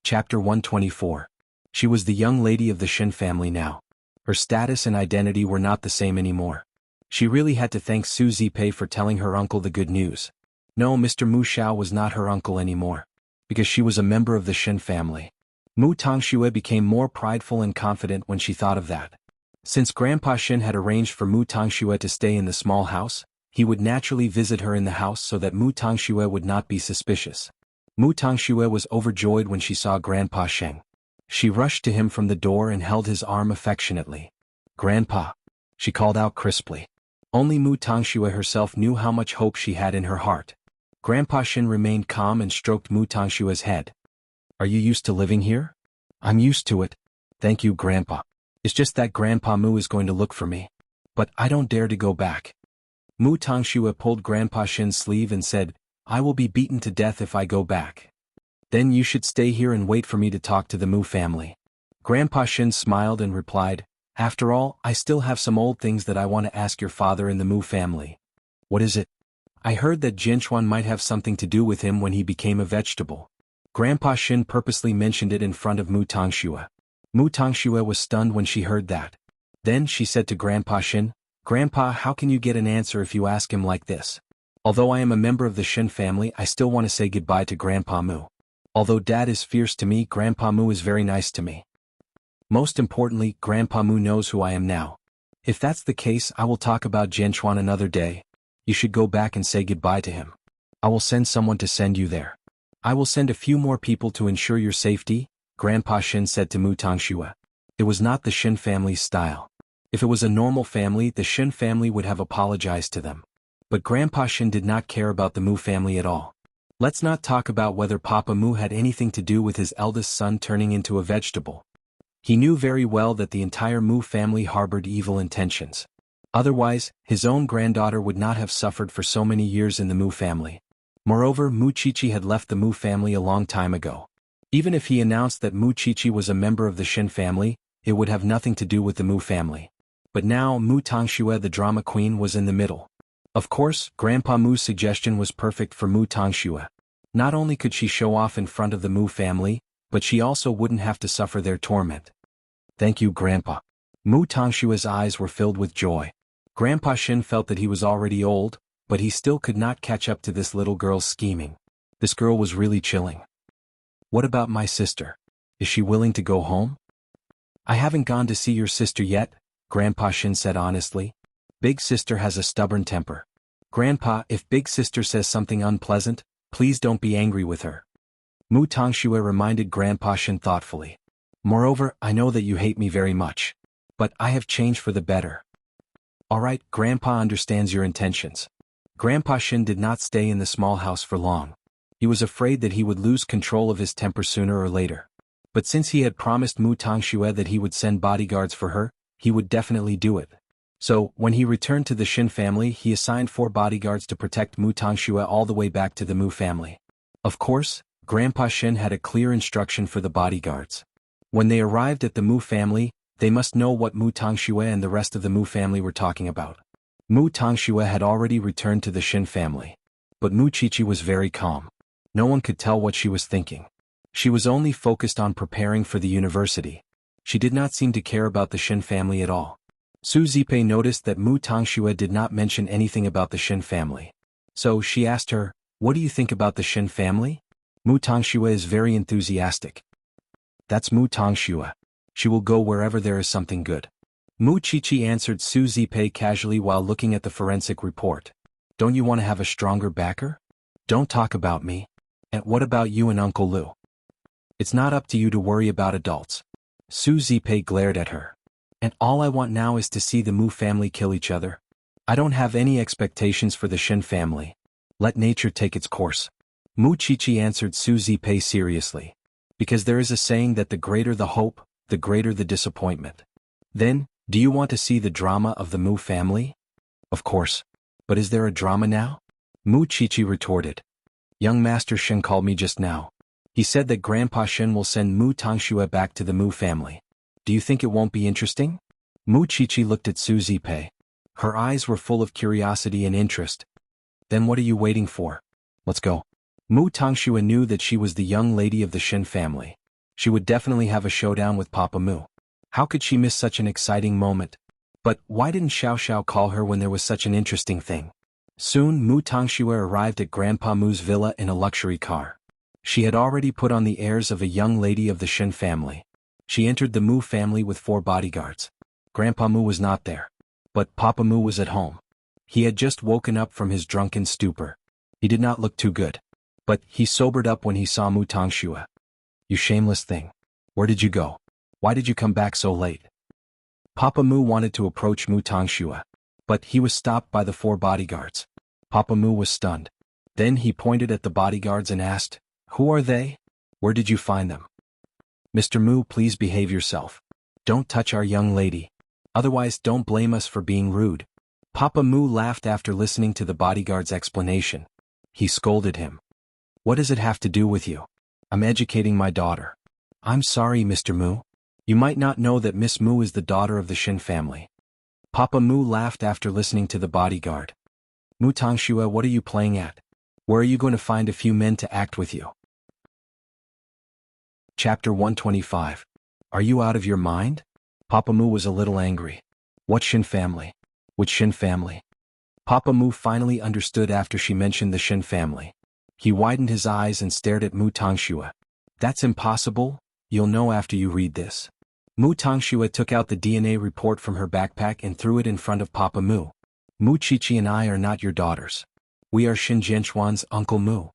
Chapter 124. She was the young lady of the Shin family now. Her status and identity were not the same anymore. She really had to thank Su Zipei for telling her uncle the good news. No, Mr. Mu Xiao was not her uncle anymore, because she was a member of the Shin family. Mu Tongxue became more prideful and confident when she thought of that. Since Grandpa Shin had arranged for Mu Tongxue to stay in the small house, he would naturally visit her in the house so that Mu Tongxue would not be suspicious. Mu Tongxue was overjoyed when she saw Grandpa Sheng. She rushed to him from the door and held his arm affectionately. "Grandpa," she called out crisply. Only Mu Tongxue herself knew how much hope she had in her heart. Grandpa Shin remained calm and stroked Mu Tongxue's head. "Are you used to living here?" "I'm used to it. Thank you, Grandpa. It's just that Grandpa Mu is going to look for me. But I don't dare to go back." Mu Tongxue pulled Grandpa Shin's sleeve and said, "I will be beaten to death if I go back. Then you should stay here and wait for me to talk to the Mu family." Grandpa Shin smiled and replied, "After all, I still have some old things that I want to ask your father in the Mu family." "What is it?" "I heard that Jinchuan might have something to do with him when he became a vegetable." Grandpa Shin purposely mentioned it in front of Mu Tongxue. Mu Tongxue was stunned when she heard that. Then she said to Grandpa Shin, "Grandpa, how can you get an answer if you ask him like this? Although I am a member of the Shin family, I still want to say goodbye to Grandpa Mu. Although Dad is fierce to me, Grandpa Mu is very nice to me. Most importantly, Grandpa Mu knows who I am now. If that's the case, I will talk about Jianchuan another day. You should go back and say goodbye to him. I will send someone to send you there. I will send a few more people to ensure your safety," Grandpa Shin said to Mu Tongxue. It was not the Shin family's style. If it was a normal family, the Shin family would have apologized to them. But Grandpa Shin did not care about the Mu family at all. Let's not talk about whether Papa Mu had anything to do with his eldest son turning into a vegetable. He knew very well that the entire Mu family harbored evil intentions. Otherwise, his own granddaughter would not have suffered for so many years in the Mu family. Moreover, Mu Chichi had left the Mu family a long time ago. Even if he announced that Mu Chichi was a member of the Shin family, it would have nothing to do with the Mu family. But now Mu Tongxue, the drama queen, was in the middle. Of course, Grandpa Mu's suggestion was perfect for Mu Tongxue. Not only could she show off in front of the Mu family, but she also wouldn't have to suffer their torment. "Thank you, Grandpa." Mu Tongxue's eyes were filled with joy. Grandpa Shin felt that he was already old, but he still could not catch up to this little girl's scheming. This girl was really chilling. "What about my sister? Is she willing to go home?" "I haven't gone to see your sister yet," Grandpa Shin said honestly. "Big sister has a stubborn temper. Grandpa, if Big sister says something unpleasant, please don't be angry with her." Mu Tongxue reminded Grandpa Shin thoughtfully. "Moreover, I know that you hate me very much. But I have changed for the better." "All right, Grandpa understands your intentions." Grandpa Shin did not stay in the small house for long. He was afraid that he would lose control of his temper sooner or later. But since he had promised Mu Tongxue that he would send bodyguards for her, he would definitely do it. So, when he returned to the Shin family, he assigned 4 bodyguards to protect Mu Tongxue all the way back to the Mu family. Of course, Grandpa Shin had a clear instruction for the bodyguards. When they arrived at the Mu family, they must know what Mu Tongxue and the rest of the Mu family were talking about. Mu Tongxue had already returned to the Shin family. But Mu Chichi was very calm. No one could tell what she was thinking. She was only focused on preparing for the university. She did not seem to care about the Shin family at all. Su Zipei noticed that Mu Tongxue did not mention anything about the Shin family. So she asked her, "What do you think about the Shin family?" Mu Tongxue is very enthusiastic. "That's Mu Tongxue. She will go wherever there is something good." Mu Chichi answered Su Zipei casually while looking at the forensic report. "Don't you want to have a stronger backer? Don't talk about me. And what about you and Uncle Lu? It's not up to you to worry about adults." Su Zipei glared at her. "And all I want now is to see the Mu family kill each other. I don't have any expectations for the Shin family. Let nature take its course." Mu Chichi answered Su Zipei seriously. "Because there is a saying that the greater the hope, the greater the disappointment." "Then, do you want to see the drama of the Mu family?" "Of course. But is there a drama now?" Mu Chichi retorted. "Young Master Shin called me just now. He said that Grandpa Shin will send Mu Tongxue back to the Mu family. Do you think it won't be interesting?" Mu Chichi looked at Su Zipei. Her eyes were full of curiosity and interest. "Then what are you waiting for? Let's go." Mu Tongxue knew that she was the young lady of the Shin family. She would definitely have a showdown with Papa Mu. How could she miss such an exciting moment? But why didn't Xiao Xiao call her when there was such an interesting thing? Soon Mu Tangxue arrived at Grandpa Mu's villa in a luxury car. She had already put on the airs of a young lady of the Shin family. She entered the Mu family with 4 bodyguards. Grandpa Mu was not there. But Papa Mu was at home. He had just woken up from his drunken stupor. He did not look too good. But he sobered up when he saw Mu Tangxue. "You shameless thing. Where did you go? Why did you come back so late?" Papa Mu wanted to approach Mu Tangxue, but he was stopped by the 4 bodyguards. Papa Mu was stunned. Then he pointed at the bodyguards and asked, "Who are they? Where did you find them?" "Mr. Mu, please behave yourself. Don't touch our young lady. Otherwise don't blame us for being rude." Papa Mu laughed after listening to the bodyguard's explanation. He scolded him. "What does it have to do with you? I'm educating my daughter." "I'm sorry, Mr. Mu. You might not know that Miss Mu is the daughter of the Shin family." Papa Mu laughed after listening to the bodyguard. "Mu Tangxue, what are you playing at? Where are you going to find a few men to act with you?" Chapter 125. Are you out of your mind? Papa Mu was a little angry. What Shin family? Which Shin family? Papa Mu finally understood after she mentioned the Shin family. He widened his eyes and stared at Mu Tangxue. "That's impossible. You'll know after you read this." Mu Tangxue took out the DNA report from her backpack and threw it in front of Papa Mu. "Mu Qiqi and I are not your daughters. We are Shin Jianchuan's Uncle Mu."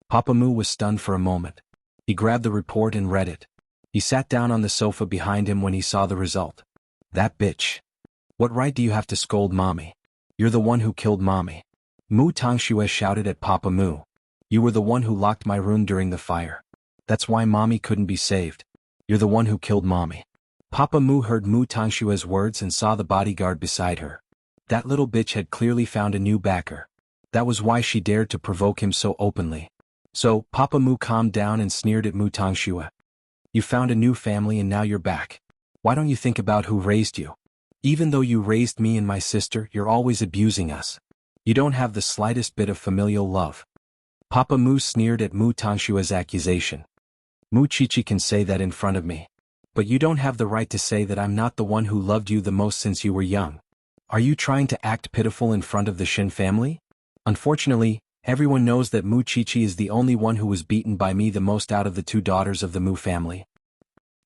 Papa Mu was stunned for a moment. He grabbed the report and read it. He sat down on the sofa behind him when he saw the result. "That bitch. What right do you have to scold Mommy? You're the one who killed Mommy." Mu Tangxue shouted at Papa Mu. "You were the one who locked my room during the fire. That's why Mommy couldn't be saved. You're the one who killed Mommy." Papa Mu heard Mu Tangshue's words and saw the bodyguard beside her. That little bitch had clearly found a new backer. That was why she dared to provoke him so openly. So, Papa Mu calmed down and sneered at Mu Tangxue. "You found a new family and now you're back. Why don't you think about who raised you? Even though you raised me and my sister, you're always abusing us. You don't have the slightest bit of familial love." Papa Mu sneered at Mu Tangshue's accusation. "Mu Qiqi can say that in front of me. But you don't have the right to say that I'm not the one who loved you the most since you were young. Are you trying to act pitiful in front of the Shin family? Unfortunately, everyone knows that Mu Qiqi is the only one who was beaten by me the most out of the 2 daughters of the Mu family.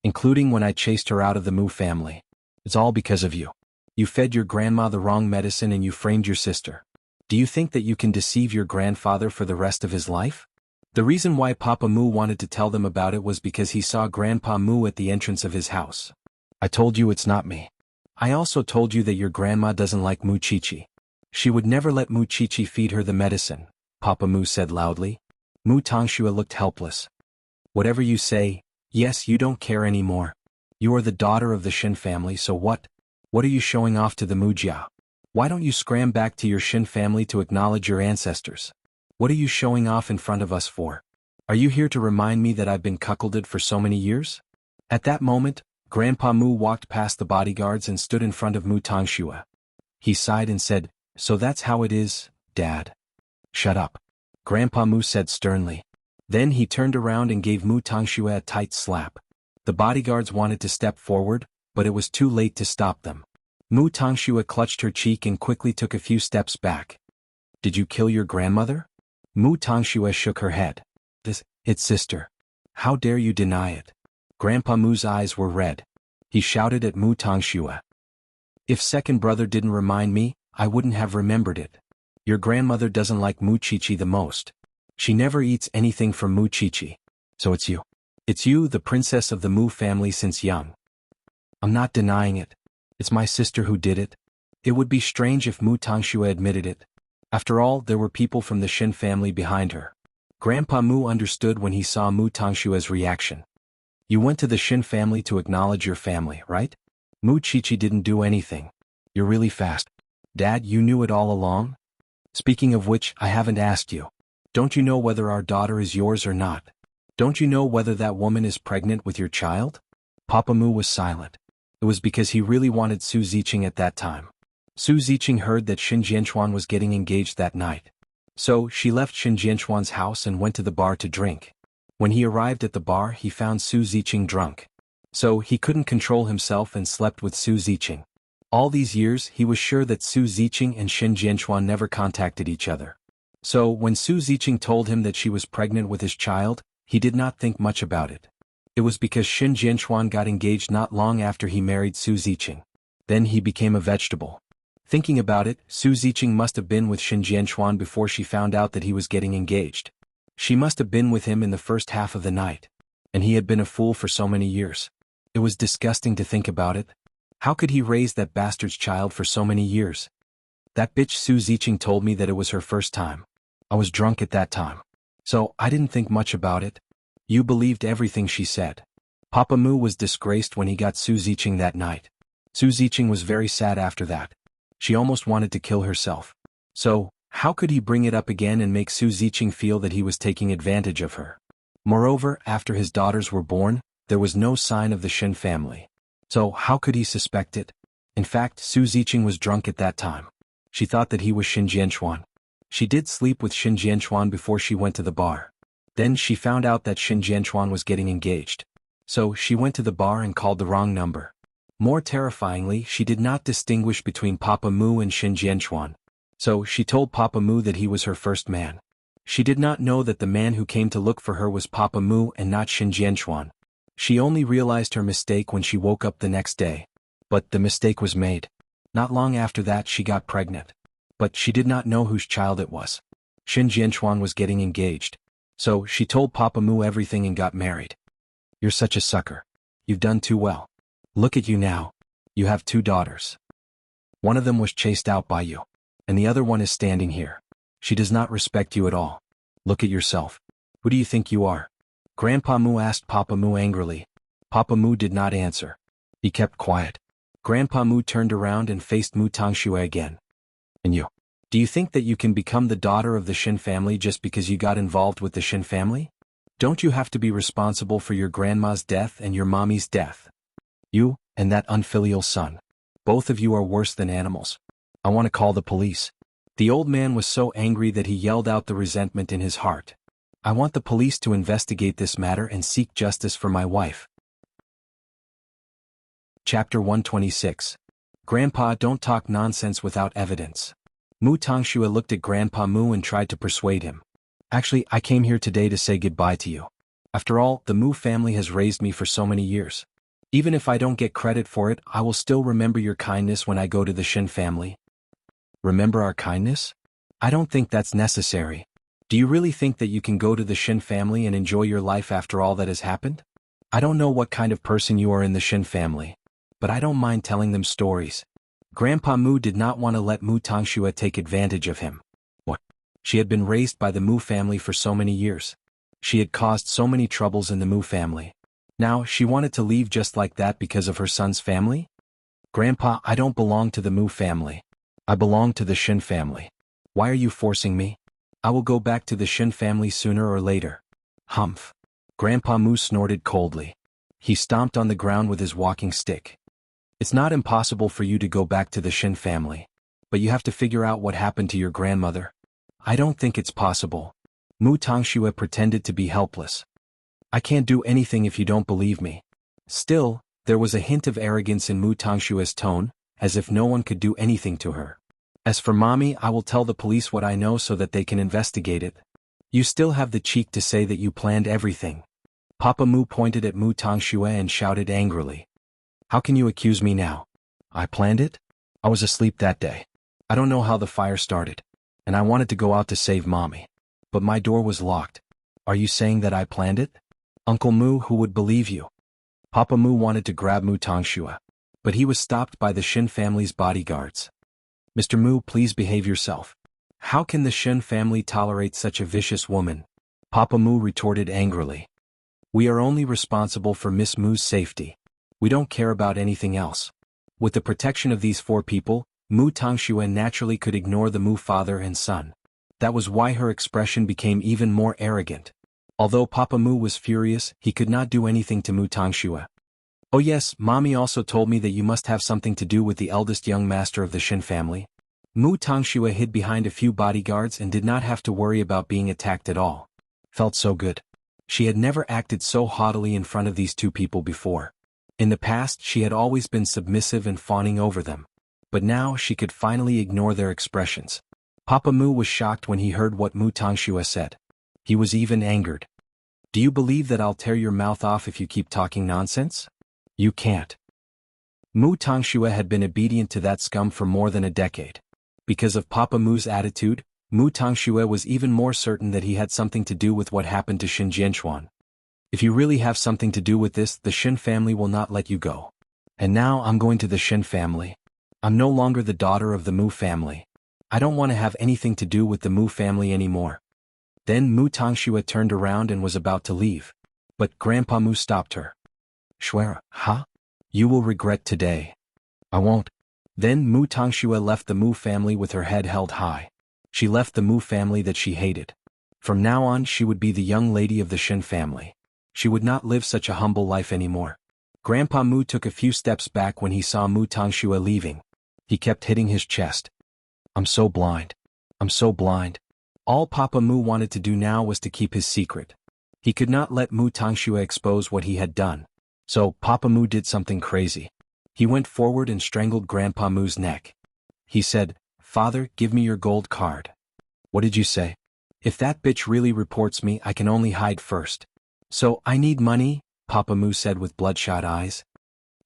Including when I chased her out of the Mu family. It's all because of you. You fed your grandma the wrong medicine and you framed your sister. Do you think that you can deceive your grandfather for the rest of his life?" The reason why Papa Mu wanted to tell them about it was because he saw Grandpa Mu at the entrance of his house. "I told you it's not me. I also told you that your grandma doesn't like Mu Qiqi. She would never let Mu Qiqi feed her the medicine," Papa Mu said loudly. Mu Tangxue looked helpless. "Whatever you say, yes, you don't care anymore. You are the daughter of the Shin family, so what? What are you showing off to the Mu Jia? Why don't you scram back to your Shin family to acknowledge your ancestors? What are you showing off in front of us for? Are you here to remind me that I've been cuckolded for so many years?" At that moment, Grandpa Mu walked past the bodyguards and stood in front of Mu Tangxue. He sighed and said, "So that's how it is, Dad." "Shut up," Grandpa Mu said sternly. Then he turned around and gave Mu Tangxue a tight slap. The bodyguards wanted to step forward, but it was too late to stop them. Mu Tangxue clutched her cheek and quickly took a few steps back. "Did you kill your grandmother?" Mu Tangxue shook her head. It's sister. How dare you deny it?" Grandpa Mu's eyes were red. He shouted at Mu Tangxue. "If second brother didn't remind me, I wouldn't have remembered it. Your grandmother doesn't like Mu Qiqi the most. She never eats anything from Mu Qiqi. So it's you. It's you, the princess of the Mu family since young." "I'm not denying it. It's my sister who did it." It would be strange if Mu Tangxue admitted it. After all, there were people from the Shin family behind her. Grandpa Mu understood when he saw Mu Tangshue's reaction. "You went to the Shin family to acknowledge your family, right? Mu Qiqi didn't do anything. You're really fast. Dad, you knew it all along? Speaking of which, I haven't asked you. Don't you know whether our daughter is yours or not? Don't you know whether that woman is pregnant with your child?" Papa Mu was silent. It was because he really wanted Su Ziqing at that time. Su Ziqing heard that Shin Jianchuan was getting engaged that night. So, she left Shin Jianchuan's house and went to the bar to drink. When he arrived at the bar, he found Su Ziqing drunk. So he couldn't control himself and slept with Su Ziqing. All these years, he was sure that Su Ziqing and Xin Jianchuan never contacted each other. So when Su Ziqing told him that she was pregnant with his child, he did not think much about it. It was because Xin Jianchuan got engaged not long after he married Su Ziqing. Then he became a vegetable. Thinking about it, Su Ziqing must have been with Xin Jianchuan before she found out that he was getting engaged. She must have been with him in the first half of the night. And he had been a fool for so many years. It was disgusting to think about it. How could he raise that bastard's child for so many years? That bitch Su Ziqing told me that it was her first time. I was drunk at that time. So I didn't think much about it. You believed everything she said. Papa Mu was disgraced when he got Su Ziqing that night. Su Ziqing was very sad after that. She almost wanted to kill herself. So, how could he bring it up again and make Su Ziqing feel that he was taking advantage of her? Moreover, after his daughters were born, there was no sign of the Xin family. So how could he suspect it? In fact, Su Ziqing was drunk at that time. She thought that he was Xin Jianchuan. She did sleep with Xin Jianchuan before she went to the bar. Then she found out that Xin Jianchuan was getting engaged. So she went to the bar and called the wrong number. More terrifyingly, she did not distinguish between Papa Mu and Xin Jianchuan. So she told Papa Mu that he was her first man. She did not know that the man who came to look for her was Papa Mu and not Xin Jianchuan. She only realized her mistake when she woke up the next day. But the mistake was made. Not long after that she got pregnant. But she did not know whose child it was. Xin Jianchuan was getting engaged. So she told Papa Mu everything and got married. You're such a sucker. You've done too well. Look at you now. You have 2 daughters. One of them was chased out by you. And the other one is standing here. She does not respect you at all. Look at yourself. Who do you think you are? Grandpa Mu asked Papa Mu angrily. Papa Mu did not answer. He kept quiet. Grandpa Mu turned around and faced Mu Tongxue again. And you? Do you think that you can become the daughter of the Xin family just because you got involved with the Xin family? Don't you have to be responsible for your grandma's death and your mommy's death? You, and that unfilial son. Both of you are worse than animals. I want to call the police. The old man was so angry that he yelled out the resentment in his heart. I want the police to investigate this matter and seek justice for my wife. Chapter 126. Grandpa, don't talk nonsense without evidence. Mu Tongxue looked at Grandpa Mu and tried to persuade him. Actually, I came here today to say goodbye to you. After all, the Mu family has raised me for so many years. Even if I don't get credit for it, I will still remember your kindness when I go to the Xin family. Remember our kindness? I don't think that's necessary. Do you really think that you can go to the Xin family and enjoy your life after all that has happened? I don't know what kind of person you are in the Xin family, but I don't mind telling them stories. Grandpa Mu did not want to let Mu Tongxue take advantage of him. What? She had been raised by the Mu family for so many years. She had caused so many troubles in the Mu family. Now, she wanted to leave just like that because of her son's family? Grandpa, I don't belong to the Mu family. I belong to the Xin family. Why are you forcing me? I will go back to the Xin family sooner or later. Humph. Grandpa Mu snorted coldly. He stomped on the ground with his walking stick. It's not impossible for you to go back to the Xin family. But you have to figure out what happened to your grandmother. I don't think it's possible. Mu Tongxue pretended to be helpless. I can't do anything if you don't believe me. Still, there was a hint of arrogance in Mu Tongshue's tone, as if no one could do anything to her. As for Mommy, I will tell the police what I know so that they can investigate it. You still have the cheek to say that you planned everything. Papa Mu pointed at Mu Tongxue and shouted angrily. How can you accuse me now? I planned it? I was asleep that day. I don't know how the fire started. And I wanted to go out to save Mommy. But my door was locked. Are you saying that I planned it? Uncle Mu, who would believe you? Papa Mu wanted to grab Mu Tongxue, but he was stopped by the Xin family's bodyguards. Mr. Mu, please behave yourself. How can the Xin family tolerate such a vicious woman? Papa Mu retorted angrily. We are only responsible for Miss Mu's safety. We don't care about anything else. With the protection of these 4 people, Mu Tongxue naturally could ignore the Mu father and son. That was why her expression became even more arrogant. Although Papa Mu was furious, he could not do anything to Mu Tongxue. Oh yes, Mommy also told me that you must have something to do with the eldest young master of the Xin family. Mu Tongxue hid behind a few bodyguards and did not have to worry about being attacked at all. Felt so good. She had never acted so haughtily in front of these two people before. In the past she had always been submissive and fawning over them. But now she could finally ignore their expressions. Papa Mu was shocked when he heard what Mu Tangxue said. He was even angered. Do you believe that I'll tear your mouth off if you keep talking nonsense? You can't. Mu Tangxue had been obedient to that scum for more than a decade. Because of Papa Mu's attitude, Mu Tangxue was even more certain that he had something to do with what happened to Xin Jianchuan. If you really have something to do with this, the Xin family will not let you go. And now I'm going to the Xin family. I'm no longer the daughter of the Mu family. I don't want to have anything to do with the Mu family anymore. Then Mu Tangxue turned around and was about to leave. But Grandpa Mu stopped her. Shuera, huh? You will regret today. I won't. Then Mu Tangxue left the Mu family with her head held high. She left the Mu family that she hated. From now on she would be the young lady of the Xin family. She would not live such a humble life anymore. Grandpa Mu took a few steps back when he saw Mu Tangxue leaving. He kept hitting his chest. I'm so blind. I'm so blind. All Papa Mu wanted to do now was to keep his secret. He could not let Mu Tangxue expose what he had done. So Papa Mu did something crazy. He went forward and strangled Grandpa Mu's neck. He said, Father, give me your gold card. What did you say? If that bitch really reports me, I can only hide first. So I need money, Papa Mu said with bloodshot eyes.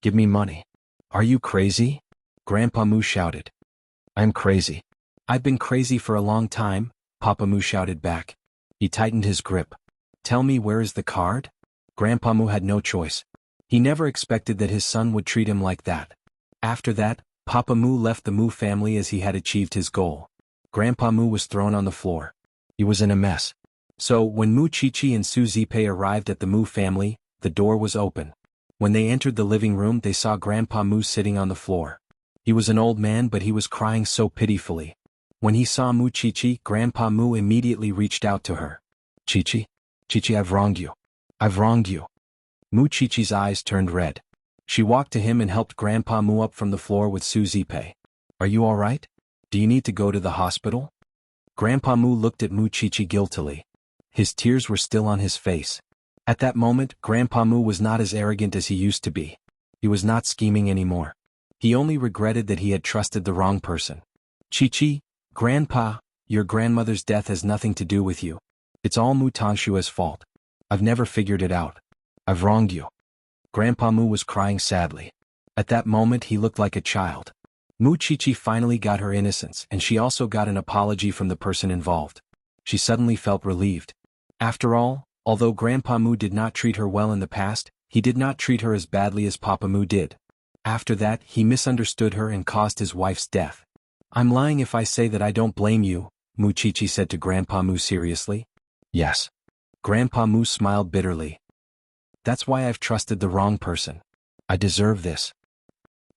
Give me money. Are you crazy? Grandpa Mu shouted. I'm crazy. I've been crazy for a long time, Papa Mu shouted back. He tightened his grip. Tell me, where is the card? Grandpa Mu had no choice. He never expected that his son would treat him like that. After that, Papa Mu left the Mu family as he had achieved his goal. Grandpa Mu was thrown on the floor. He was in a mess. So when Mu Chichi and Su Zipei arrived at the Mu family, the door was open. When they entered the living room, they saw Grandpa Mu sitting on the floor. He was an old man, but he was crying so pitifully. When he saw Mu Chichi, Grandpa Mu immediately reached out to her. Chichi? Chichi, I've wronged you. I've wronged you. Mu Chichi's eyes turned red. She walked to him and helped Grandpa Mu up from the floor with Su Zipei. Are you all right? Do you need to go to the hospital? Grandpa Mu looked at Mu Chichi guiltily. His tears were still on his face. At that moment, Grandpa Mu was not as arrogant as he used to be. He was not scheming anymore. He only regretted that he had trusted the wrong person. Chichi, Grandpa, your grandmother's death has nothing to do with you. It's all Mu Tangshua's fault. I've never figured it out. I've wronged you. Grandpa Mu was crying sadly. At that moment he looked like a child. Mu Chichi finally got her innocence, and she also got an apology from the person involved. She suddenly felt relieved. After all, although Grandpa Mu did not treat her well in the past, he did not treat her as badly as Papa Mu did. After that, he misunderstood her and caused his wife's death. I'm lying if I say that I don't blame you, Mu Chichi said to Grandpa Mu seriously. Yes. Grandpa Mu smiled bitterly. That's why I've trusted the wrong person. I deserve this.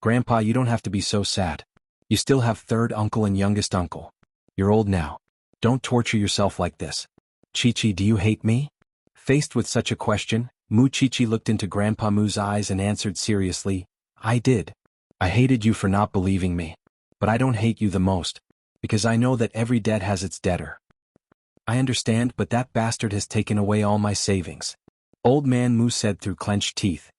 Grandpa, you don't have to be so sad. You still have third uncle and youngest uncle. You're old now. Don't torture yourself like this. Chichi, do you hate me? Faced with such a question, Mu Chichi looked into Grandpa Mu's eyes and answered seriously, I did. I hated you for not believing me. But I don't hate you the most, because I know that every debt has its debtor. I understand, but that bastard has taken away all my savings. Old Man Mu said through clenched teeth.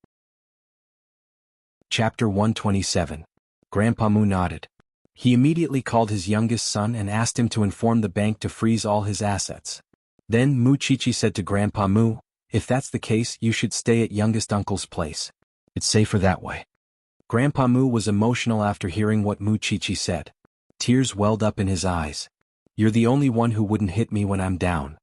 Chapter 127. Grandpa Mu nodded. He immediately called his youngest son and asked him to inform the bank to freeze all his assets. Then Mu Chichi said to Grandpa Mu, if that's the case, you should stay at youngest uncle's place. It's safer that way. Grandpa Mu was emotional after hearing what Mu Chichi said. Tears welled up in his eyes. You're the only one who wouldn't hit me when I'm down.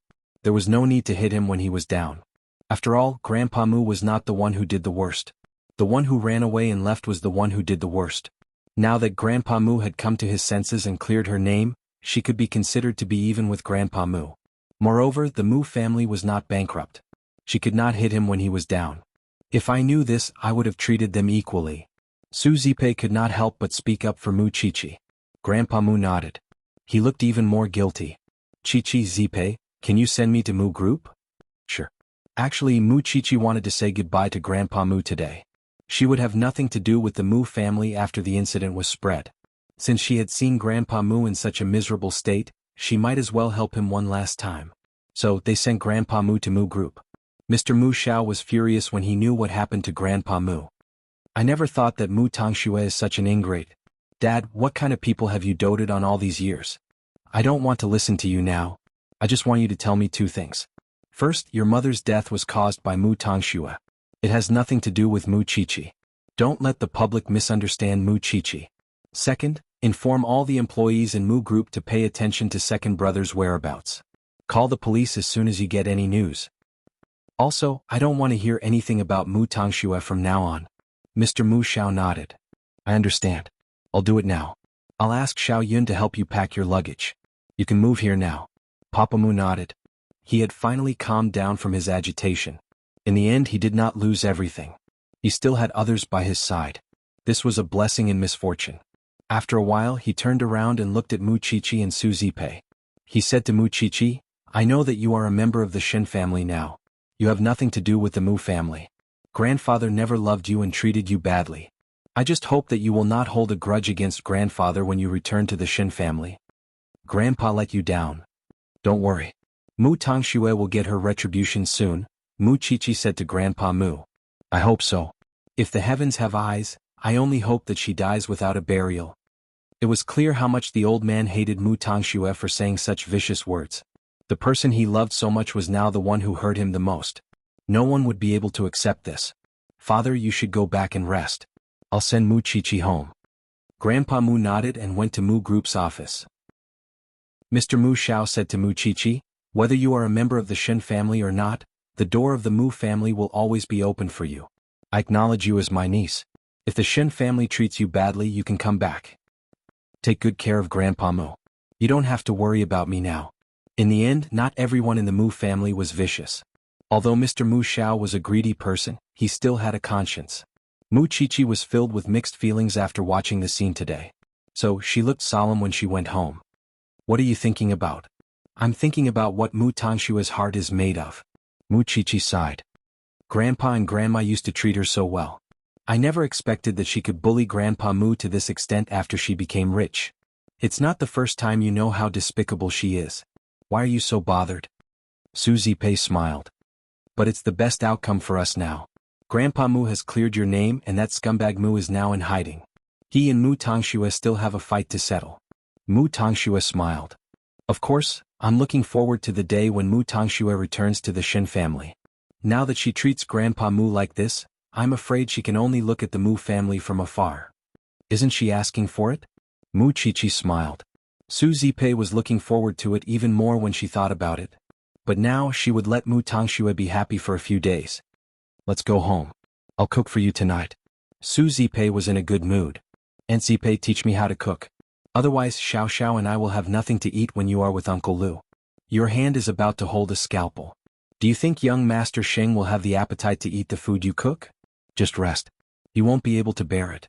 There was no need to hit him when he was down. After all, Grandpa Mu was not the one who did the worst. The one who ran away and left was the one who did the worst. Now that Grandpa Mu had come to his senses and cleared her name, she could be considered to be even with Grandpa Mu. Moreover, the Mu family was not bankrupt. She could not hit him when he was down. If I knew this, I would have treated them equally. Su Zipei could not help but speak up for Mu Chichi. Grandpa Mu nodded. He looked even more guilty. Chichi, Zipei, can you send me to Mu Group? Sure. Actually, Mu Chichi wanted to say goodbye to Grandpa Mu today. She would have nothing to do with the Mu family after the incident was spread. Since she had seen Grandpa Mu in such a miserable state, she might as well help him one last time. So they sent Grandpa Mu to Mu Group. Mr. Mu Xiao was furious when he knew what happened to Grandpa Mu. I never thought that Mu Tongxue is such an ingrate. Dad, what kind of people have you doted on all these years? I don't want to listen to you now. I just want you to tell me two things. First, your mother's death was caused by Mu Tongxue. It has nothing to do with Mu Qiqi. Don't let the public misunderstand Mu Qiqi. Second, inform all the employees in Mu Group to pay attention to second brother's whereabouts. Call the police as soon as you get any news. Also, I don't want to hear anything about Mu Tongxue from now on. Mr. Mu Xiao nodded. I understand. I'll do it now. I'll ask Xiao Yun to help you pack your luggage. You can move here now. Papa Mu nodded. He had finally calmed down from his agitation. In the end, he did not lose everything. He still had others by his side. This was a blessing in misfortune. After a while, he turned around and looked at Mu Qiqi and Su Zipei. He said to Mu Qiqi, I know that you are a member of the Shen family now. You have nothing to do with the Mu family. Grandfather never loved you and treated you badly. I just hope that you will not hold a grudge against grandfather when you return to the Shen family. Grandpa let you down. Don't worry. Mu Tongxue will get her retribution soon, Mu Qiqi said to Grandpa Mu. I hope so. If the heavens have eyes, I only hope that she dies without a burial. It was clear how much the old man hated Mu Tongxue for saying such vicious words. The person he loved so much was now the one who hurt him the most. No one would be able to accept this. Father, you should go back and rest. I'll send Mu Qiqi home. Grandpa Mu nodded and went to Mu Group's office. Mr. Mu Xiao said to Mu Qiqi, whether you are a member of the Shen family or not, the door of the Mu family will always be open for you. I acknowledge you as my niece. If the Shen family treats you badly, you can come back. Take good care of Grandpa Mu. You don't have to worry about me now. In the end, not everyone in the Mu family was vicious. Although Mr. Mu Xiao was a greedy person, he still had a conscience. Mu Qiqi was filled with mixed feelings after watching the scene today. So, she looked solemn when she went home. What are you thinking about? I'm thinking about what Mu Tongxue's heart is made of. Mu Qiqi sighed. Grandpa and Grandma used to treat her so well. I never expected that she could bully Grandpa Mu to this extent after she became rich. It's not the first time you know how despicable she is. Why are you so bothered? Su Zipei smiled. But it's the best outcome for us now. Grandpa Mu has cleared your name and that scumbag Mu is now in hiding. He and Mu Tongxue still have a fight to settle. Mu Tongxue smiled. Of course, I'm looking forward to the day when Mu Tongxue returns to the Shen family. Now that she treats Grandpa Mu like this, I'm afraid she can only look at the Mu family from afar. Isn't she asking for it? Mu Qiqi smiled. Su Zipei was looking forward to it even more when she thought about it. But now she would let Mu Tongxue be happy for a few days. Let's go home. I'll cook for you tonight. Su Zipei was in a good mood. Aunt Zipei, teach me how to cook. Otherwise Xiao Xiao and I will have nothing to eat when you are with Uncle Lu. Your hand is about to hold a scalpel. Do you think young Master Sheng will have the appetite to eat the food you cook? Just rest. He won't be able to bear it.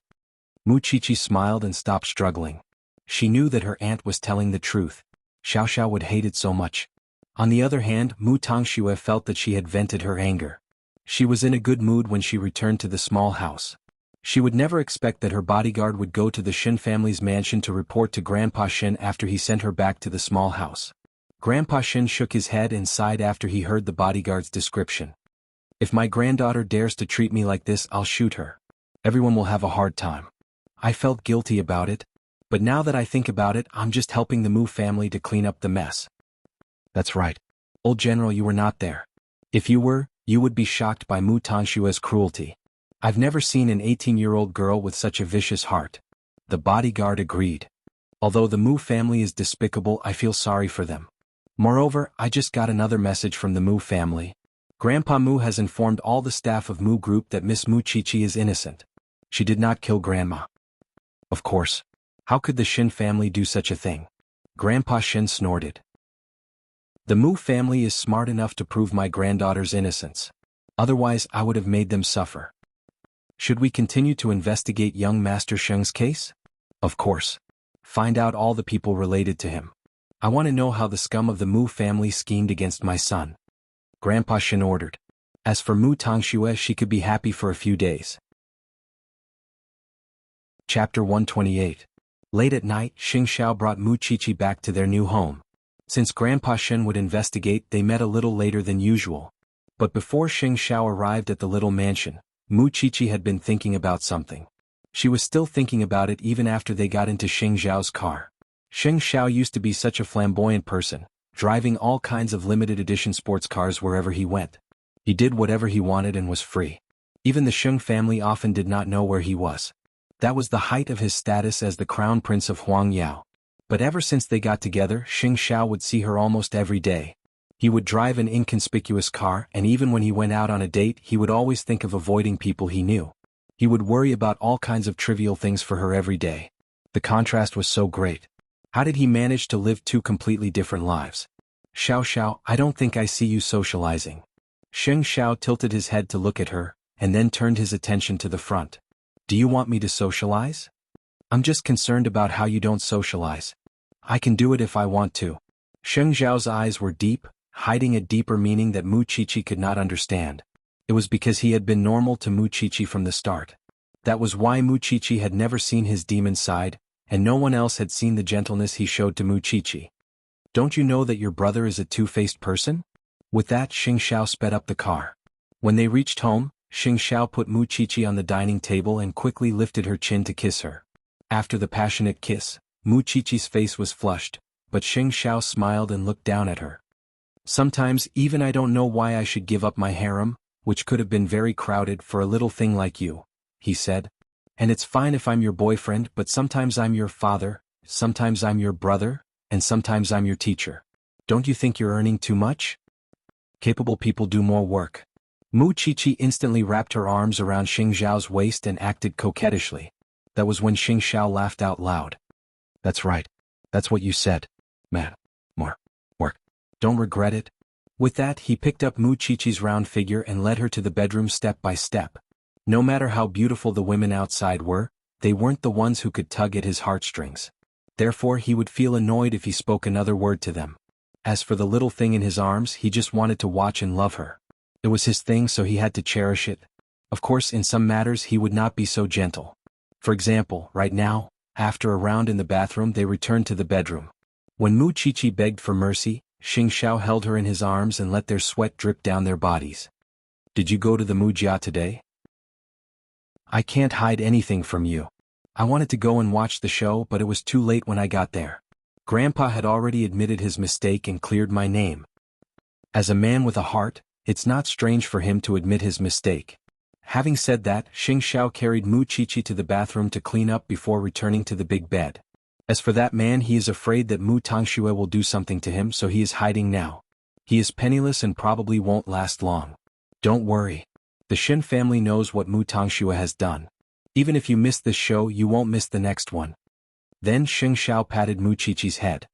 Mu Qiqi smiled and stopped struggling. She knew that her aunt was telling the truth. Xiao Xiao would hate it so much. On the other hand, Mu Tongxue felt that she had vented her anger. She was in a good mood when she returned to the small house. She would never expect that her bodyguard would go to the Shen family's mansion to report to Grandpa Shen after he sent her back to the small house. Grandpa Shen shook his head and sighed after he heard the bodyguard's description. If my granddaughter dares to treat me like this, I'll shoot her. Everyone will have a hard time. I felt guilty about it, but now that I think about it, I'm just helping the Mu family to clean up the mess. That's right. Old General, you were not there. If you were, you would be shocked by Mu Tongshua's cruelty. I've never seen an 18-year-old girl with such a vicious heart. The bodyguard agreed. Although the Mu family is despicable, I feel sorry for them. Moreover, I just got another message from the Mu family. Grandpa Mu has informed all the staff of Mu Group that Miss Mu Qiqi is innocent. She did not kill Grandma. Of course. How could the Shin family do such a thing? Grandpa Shin snorted. The Mu family is smart enough to prove my granddaughter's innocence. Otherwise, I would have made them suffer. Should we continue to investigate young Master Sheng's case? Of course. Find out all the people related to him. I want to know how the scum of the Mu family schemed against my son. Grandpa Shin ordered. As for Mu Tongxue, she could be happy for a few days. Chapter 128. Late at night, Xing Xiao brought Mu Qiqi back to their new home. Since Grandpa Shen would investigate, they met a little later than usual. But before Xing Xiao arrived at the little mansion, Mu Qiqi had been thinking about something. She was still thinking about it even after they got into Xing Xiao's car. Xing Xiao used to be such a flamboyant person, driving all kinds of limited edition sports cars wherever he went. He did whatever he wanted and was free. Even the Sheng family often did not know where he was. That was the height of his status as the crown prince of Huangyao. But ever since they got together, Xing Xiao would see her almost every day. He would drive an inconspicuous car, and even when he went out on a date he would always think of avoiding people he knew. He would worry about all kinds of trivial things for her every day. The contrast was so great. How did he manage to live two completely different lives? Xiao Xiao, I don't think I see you socializing. Xing Xiao tilted his head to look at her, and then turned his attention to the front. Do you want me to socialize? I'm just concerned about how you don't socialize. I can do it if I want to. Xing Xiao's eyes were deep, hiding a deeper meaning that Mu Qiqi could not understand. It was because he had been normal to Mu Qiqi from the start. That was why Mu Qiqi had never seen his demon side, and no one else had seen the gentleness he showed to Mu Qiqi. Don't you know that your brother is a two-faced person? With that, Xing Xiao sped up the car. When they reached home, Xing Xiao put Mu Qiqi on the dining table and quickly lifted her chin to kiss her. After the passionate kiss, Mu Qiqi's face was flushed, but Xing Xiao smiled and looked down at her. Sometimes even I don't know why I should give up my harem, which could have been very crowded for a little thing like you, he said. And it's fine if I'm your boyfriend, but sometimes I'm your father, sometimes I'm your brother, and sometimes I'm your teacher. Don't you think you're earning too much? Capable people do more work. Mu Qiqi instantly wrapped her arms around Xing Xiao's waist and acted coquettishly. That was when Xing Xiao laughed out loud. That's right. That's what you said. Man. More work. Don't regret it. With that, he picked up Mu Qiqi's round figure and led her to the bedroom step by step. No matter how beautiful the women outside were, they weren't the ones who could tug at his heartstrings. Therefore he would feel annoyed if he spoke another word to them. As for the little thing in his arms, he just wanted to watch and love her. It was his thing, so he had to cherish it. Of course, in some matters he would not be so gentle. For example, right now, after a round in the bathroom, they returned to the bedroom. When Mu Qiqi begged for mercy, Xing Xiao held her in his arms and let their sweat drip down their bodies. Did you go to the Mujia today? I can't hide anything from you. I wanted to go and watch the show, but it was too late when I got there. Grandpa had already admitted his mistake and cleared my name. As a man with a heart, it's not strange for him to admit his mistake. Having said that, Xing Xiao carried Mu Qiqi to the bathroom to clean up before returning to the big bed. As for that man, he is afraid that Mu Tangxue will do something to him, so he is hiding now. He is penniless and probably won't last long. Don't worry. The Shin family knows what Mu Tangxue has done. Even if you miss this show, you won't miss the next one. Then Xing Xiao patted Mu Qiqi's head.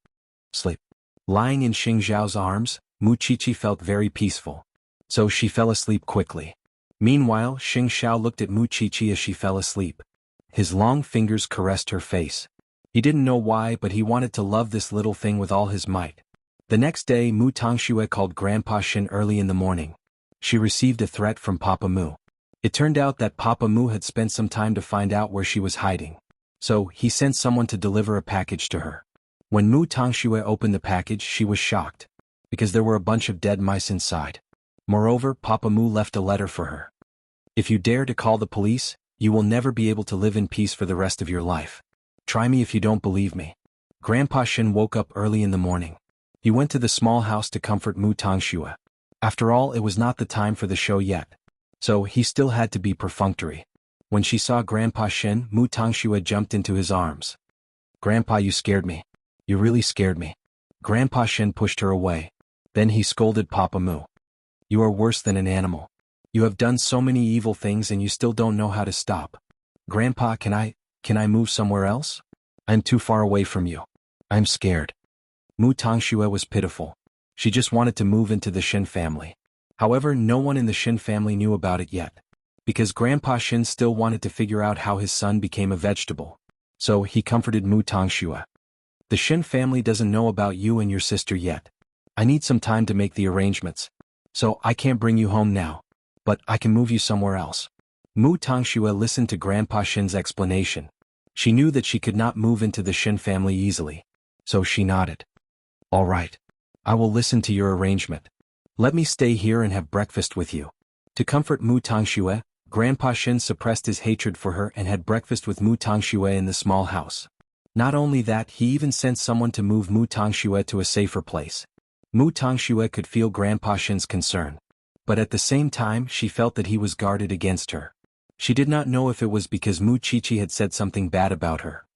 Sleep. Lying in Xing Xiao's arms, Mu Qiqi felt very peaceful. So she fell asleep quickly. Meanwhile, Xing Xiao looked at Mu Qiqi as she fell asleep. His long fingers caressed her face. He didn't know why, but he wanted to love this little thing with all his might. The next day, Mu Tangxue called Grandpa Shin early in the morning. She received a threat from Papa Mu. It turned out that Papa Mu had spent some time to find out where she was hiding. So, he sent someone to deliver a package to her. When Mu Tangxue opened the package, she was shocked, because there were a bunch of dead mice inside. Moreover, Papa Mu left a letter for her. If you dare to call the police, you will never be able to live in peace for the rest of your life. Try me if you don't believe me. Grandpa Shin woke up early in the morning. He went to the small house to comfort Mu Tangxue. After all, it was not the time for the show yet. So, he still had to be perfunctory. When she saw Grandpa Shin, Mu Tangxue jumped into his arms. Grandpa, you scared me. You really scared me. Grandpa Shin pushed her away. Then he scolded Papa Mu. You are worse than an animal. You have done so many evil things and you still don't know how to stop. Grandpa, can I move somewhere else? I'm too far away from you. I'm scared. Mu Tangxue was pitiful. She just wanted to move into the Shin family. However, no one in the Shin family knew about it yet. Because Grandpa Shin still wanted to figure out how his son became a vegetable. So, he comforted Mu Tangxue. The Shin family doesn't know about you and your sister yet. I need some time to make the arrangements. So, I can't bring you home now. But I can move you somewhere else. Mu Tangxue listened to Grandpa Shin's explanation. She knew that she could not move into the Shin family easily. So she nodded. All right. I will listen to your arrangement. Let me stay here and have breakfast with you. To comfort Mu Tangxue, Grandpa Shin suppressed his hatred for her and had breakfast with Mu Tangxue in the small house. Not only that, he even sent someone to move Mu Tangxue to a safer place. Mu Tangxue could feel Grandpa Shin's concern. But at the same time she felt that he was guarded against her. She did not know if it was because Mu Qiqi had said something bad about her.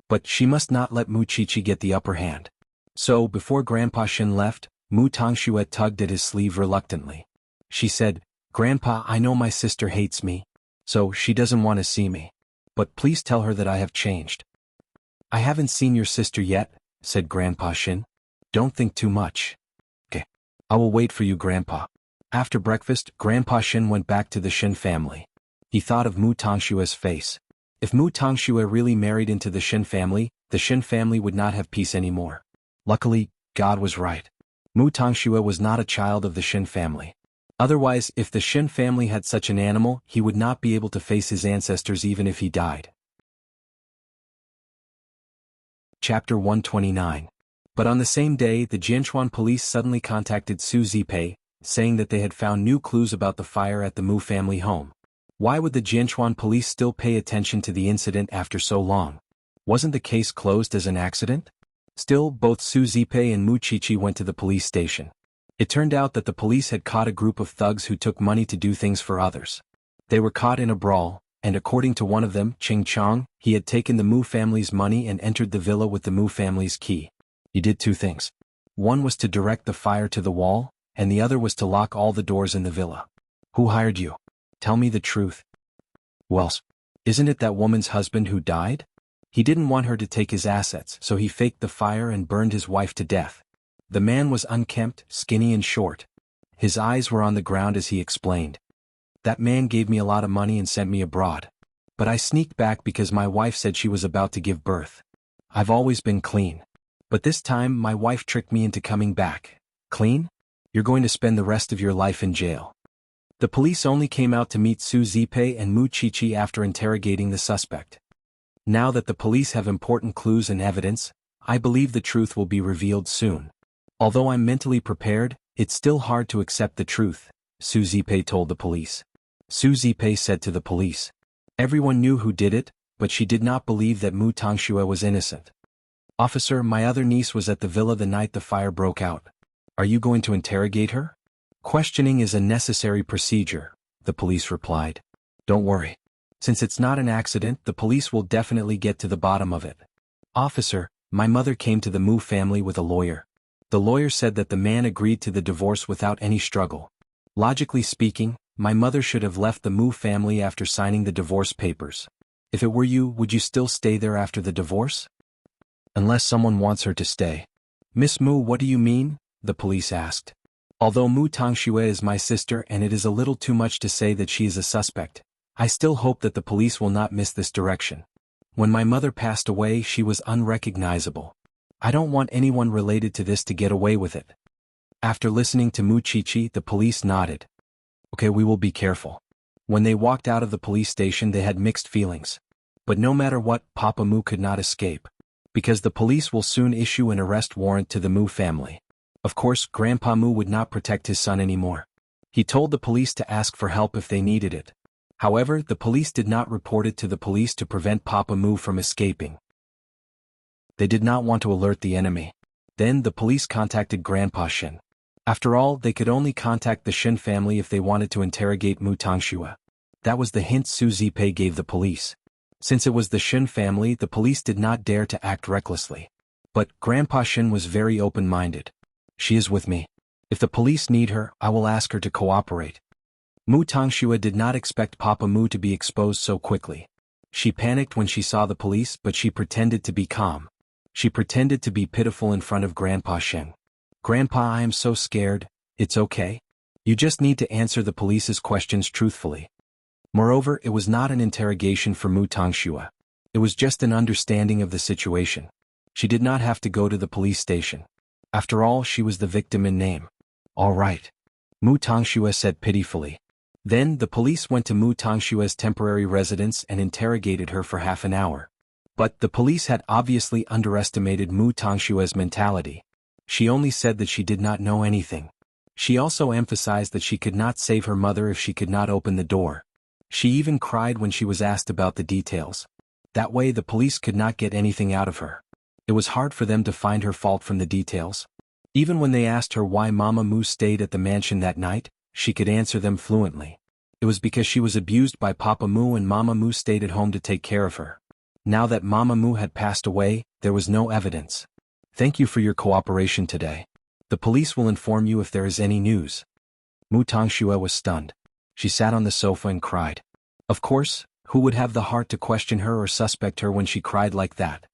But she must not let Mu Qiqi get the upper hand. So before Grandpa Shin left, Mu Tangxue tugged at his sleeve reluctantly. She said, "Grandpa, I know my sister hates me, so she doesn't want to see me. But please tell her that I have changed." "I haven't seen your sister yet," said Grandpa Shin. "Don't think too much." "Okay. I will wait for you, Grandpa." After breakfast, Grandpa Shin went back to the Shin family. He thought of Mu Tangshue's face. If Mu Tangxue really married into the Shin family would not have peace anymore. Luckily, God was right. Mu Tangxue was not a child of the Shin family. Otherwise, if the Shin family had such an animal, he would not be able to face his ancestors even if he died. Chapter 129. But on the same day, the Jianchuan police suddenly contacted Su Zipei, saying that they had found new clues about the fire at the Mu family home. Why would the Jianchuan police still pay attention to the incident after so long? Wasn't the case closed as an accident? Still, both Su Zipei and Mu Qiqi went to the police station. It turned out that the police had caught a group of thugs who took money to do things for others. They were caught in a brawl, and according to one of them, Ching Chong, he had taken the Mu family's money and entered the villa with the Mu family's key. He did two things. One was to direct the fire to the wall, and the other was to lock all the doors in the villa. Who hired you? Tell me the truth. Well, isn't it that woman's husband who died? He didn't want her to take his assets, so he faked the fire and burned his wife to death. The man was unkempt, skinny and short. His eyes were on the ground as he explained. That man gave me a lot of money and sent me abroad. But I sneaked back because my wife said she was about to give birth. I've always been clean. But this time my wife tricked me into coming back. Clean? You're going to spend the rest of your life in jail. The police only came out to meet Su Zipei and Mu Qiqi after interrogating the suspect. Now that the police have important clues and evidence, I believe the truth will be revealed soon. Although I'm mentally prepared, it's still hard to accept the truth, Su Zipei told the police. Su Zipei said to the police. Everyone knew who did it, but she did not believe that Mu Tangxue was innocent. Officer, my other niece was at the villa the night the fire broke out. Are you going to interrogate her? Questioning is a necessary procedure, the police replied. Don't worry. Since it's not an accident, the police will definitely get to the bottom of it. Officer, my mother came to the Mu family with a lawyer. The lawyer said that the man agreed to the divorce without any struggle. Logically speaking, my mother should have left the Mu family after signing the divorce papers. If it were you, would you still stay there after the divorce? Unless someone wants her to stay. Miss Mu, what do you mean? The police asked. Although Mu Tangxue is my sister and it is a little too much to say that she is a suspect, I still hope that the police will not miss this direction. When my mother passed away, she was unrecognizable. I don't want anyone related to this to get away with it. After listening to Mu Qiqi, the police nodded. Okay, we will be careful. When they walked out of the police station, they had mixed feelings. But no matter what, Papa Mu could not escape. Because the police will soon issue an arrest warrant to the Mu family. Of course, Grandpa Mu would not protect his son anymore. He told the police to ask for help if they needed it. However, the police did not report it to the police to prevent Papa Mu from escaping. They did not want to alert the enemy. Then the police contacted Grandpa Shin. After all, they could only contact the Shin family if they wanted to interrogate Mu Tangxue. That was the hint Su Zipei gave the police. Since it was the Shin family, the police did not dare to act recklessly. But Grandpa Shin was very open-minded. She is with me. If the police need her, I will ask her to cooperate. Mu Tangxue did not expect Papa Mu to be exposed so quickly. She panicked when she saw the police, but she pretended to be calm. She pretended to be pitiful in front of Grandpa Shin. Grandpa, I am so scared. It's okay. You just need to answer the police's questions truthfully. Moreover, it was not an interrogation for Mu Tangxue. It was just an understanding of the situation. She did not have to go to the police station. After all, she was the victim in name. All right. Mu Tangxue said pitifully. Then the police went to Mu Tangshue's temporary residence and interrogated her for half an hour. But the police had obviously underestimated Mu Tangshue's mentality. She only said that she did not know anything. She also emphasized that she could not save her mother if she could not open the door. She even cried when she was asked about the details. That way the police could not get anything out of her. It was hard for them to find her fault from the details. Even when they asked her why Mama Moo stayed at the mansion that night, she could answer them fluently. It was because she was abused by Papa Moo and Mama Moo stayed at home to take care of her. Now that Mama Moo had passed away, there was no evidence. Thank you for your cooperation today. The police will inform you if there is any news. Mu Tongxue was stunned. She sat on the sofa and cried. Of course, who would have the heart to question her or suspect her when she cried like that?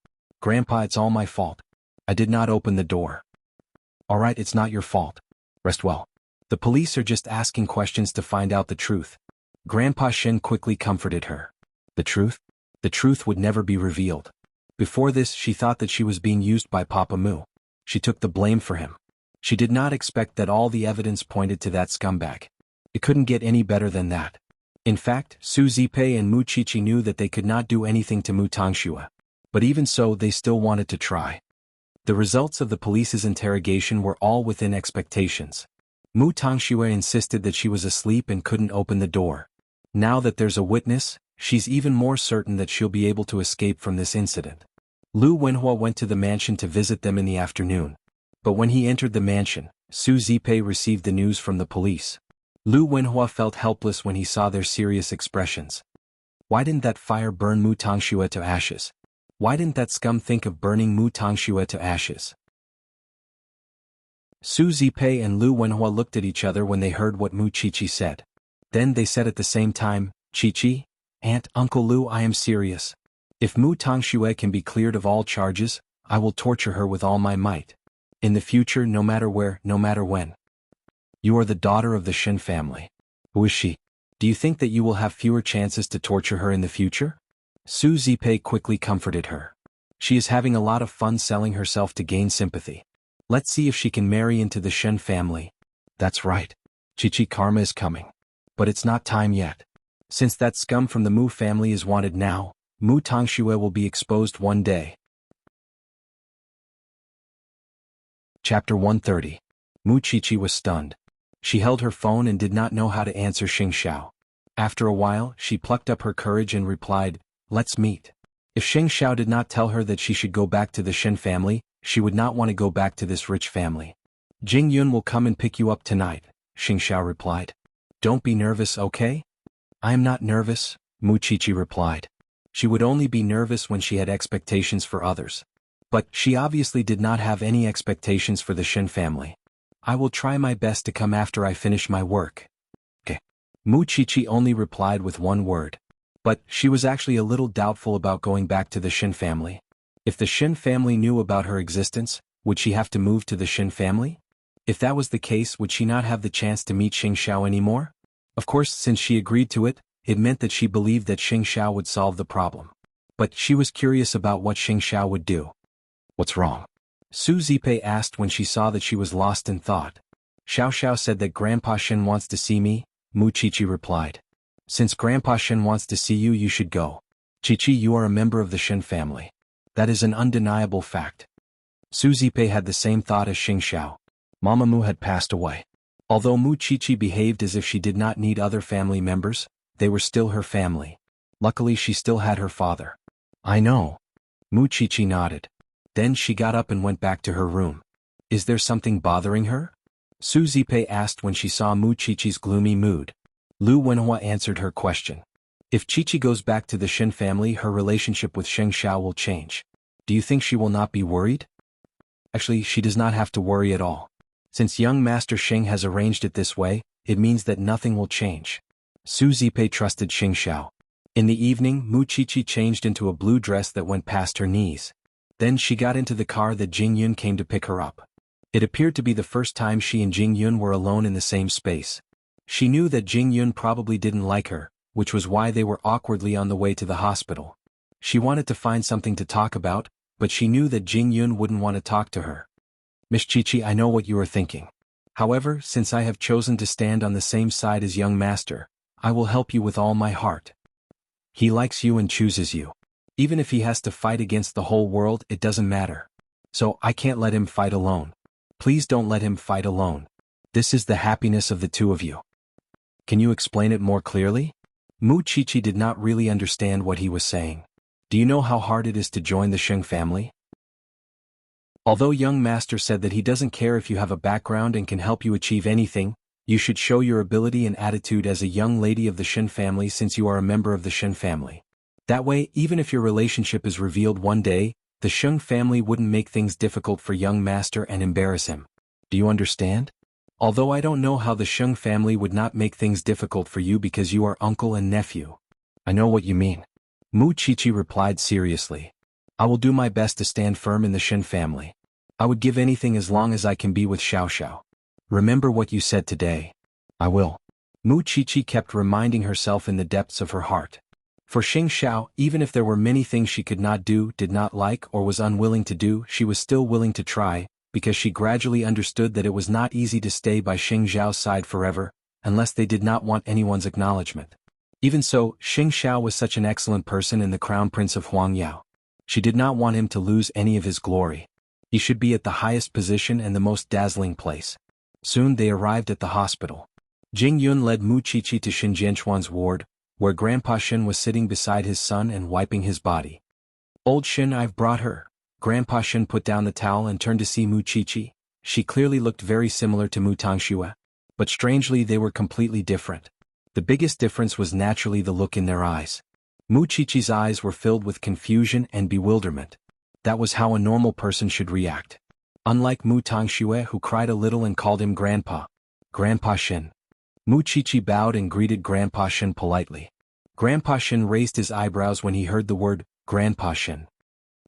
Grandpa, it's all my fault. I did not open the door. Alright, it's not your fault. Rest well. The police are just asking questions to find out the truth. Grandpa Shen quickly comforted her. The truth? The truth would never be revealed. Before this, she thought that she was being used by Papa Moo. She took the blame for him. She did not expect that all the evidence pointed to that scumbag. It couldn't get any better than that. In fact, Su Zipei and Mu Qiqi knew that they could not do anything to Mu Tongxue. But even so, they still wanted to try. The results of the police's interrogation were all within expectations. Mu Tongxue insisted that she was asleep and couldn't open the door. Now that there's a witness, she's even more certain that she'll be able to escape from this incident. Lu Wenhua went to the mansion to visit them in the afternoon. But when he entered the mansion, Su Zipei received the news from the police. Lu Wenhua felt helpless when he saw their serious expressions. Why didn't that fire burn Mu Tongxue to ashes? Why didn't that scum think of burning Mu Tongxue to ashes? Su Zipei and Lu Wenhua looked at each other when they heard what Mu Qiqi said. Then they said at the same time, Qiqi, Aunt, Uncle Lu, I am serious. If Mu Tongxue can be cleared of all charges, I will torture her with all my might. In the future, no matter where, no matter when. You are the daughter of the Shen family. Who is she? Do you think that you will have fewer chances to torture her in the future? Su Zipei quickly comforted her. She is having a lot of fun selling herself to gain sympathy. Let's see if she can marry into the Shen family. That's right. Qiqi, karma is coming. But it's not time yet. Since that scum from the Mu family is wanted now, Mu Tongxue will be exposed one day. Chapter 130. Mu Qiqi was stunned. She held her phone and did not know how to answer Xing Xiao. After a while, she plucked up her courage and replied, Let's meet. If Xing Xiao did not tell her that she should go back to the Shen family, she would not want to go back to this rich family. Jing Yun will come and pick you up tonight, Xing Xiao replied. Don't be nervous, okay? I am not nervous, Mu Qiqi replied. She would only be nervous when she had expectations for others. But she obviously did not have any expectations for the Shen family. I will try my best to come after I finish my work. Okay. Mu Qiqi only replied with one word. But she was actually a little doubtful about going back to the Shen family. If the Shen family knew about her existence, would she have to move to the Shen family? If that was the case, would she not have the chance to meet Xing Xiao anymore? Of course, since she agreed to it, it meant that she believed that Xing Xiao would solve the problem. But she was curious about what Xing Xiao would do. What's wrong? Su Zipei asked when she saw that she was lost in thought. Xiao Xiao said that Grandpa Shen wants to see me, Mu Qiqi replied. Since Grandpa Shen wants to see you, you should go. Qiqi, you are a member of the Shen family. That is an undeniable fact. Su Zipei had the same thought as Xing Xiao. Mama Mu had passed away. Although Mu Qiqi behaved as if she did not need other family members, they were still her family. Luckily, she still had her father. I know. Mu Qiqi nodded. Then she got up and went back to her room. Is there something bothering her? Su Zipei asked when she saw Mu Qiqi's gloomy mood. Lu Wenhua answered her question. If Qiqi goes back to the Shen family, her relationship with Xing Xiao will change. Do you think she will not be worried? Actually, she does not have to worry at all. Since young Master Xing has arranged it this way, it means that nothing will change. Su Zipei trusted Xing Xiao. In the evening, Mu Qiqi changed into a blue dress that went past her knees. Then she got into the car that Jing Yun came to pick her up. It appeared to be the first time she and Jing Yun were alone in the same space. She knew that Jing Yun probably didn't like her, which was why they were awkwardly on the way to the hospital. She wanted to find something to talk about, but she knew that Jing Yun wouldn't want to talk to her. Miss Qiqi, I know what you are thinking. However, since I have chosen to stand on the same side as young master, I will help you with all my heart. He likes you and chooses you. Even if he has to fight against the whole world, it doesn't matter. So I can't let him fight alone. Please don't let him fight alone. This is the happiness of the two of you. Can you explain it more clearly? Mu Chichi did not really understand what he was saying. Do you know how hard it is to join the Sheng family? Although young master said that he doesn't care if you have a background and can help you achieve anything, you should show your ability and attitude as a young lady of the Shen family since you are a member of the Shen family. That way, even if your relationship is revealed one day, the Sheng family wouldn't make things difficult for young master and embarrass him. Do you understand? Although I don't know how the Sheng family would not make things difficult for you because you are uncle and nephew. I know what you mean. Mu Chichi replied seriously. I will do my best to stand firm in the Shen family. I would give anything as long as I can be with Xiao Xiao. Remember what you said today. I will. Mu Chichi kept reminding herself in the depths of her heart. For Xing Xiao, even if there were many things she could not do, did not like, or was unwilling to do, she was still willing to try, because she gradually understood that it was not easy to stay by Xing Xiao's side forever, unless they did not want anyone's acknowledgement. Even so, Xing Xiao was such an excellent person and the crown prince of Huangyao. She did not want him to lose any of his glory. He should be at the highest position and the most dazzling place. Soon they arrived at the hospital. Jing Yun led Mu Chichi to Shin Jianchuan's ward, where Grandpa Shin was sitting beside his son and wiping his body. Old Shin, I've brought her. Grandpa Shin put down the towel and turned to see Mu Chichi. She clearly looked very similar to Mu Tangxue, but strangely they were completely different. The biggest difference was naturally the look in their eyes. Mu Chichi's eyes were filled with confusion and bewilderment. That was how a normal person should react. Unlike Mu Tangxue, who cried a little and called him Grandpa. Grandpa Shin. Mu Chichi bowed and greeted Grandpa Shin politely. Grandpa Shin raised his eyebrows when he heard the word, Grandpa Shin.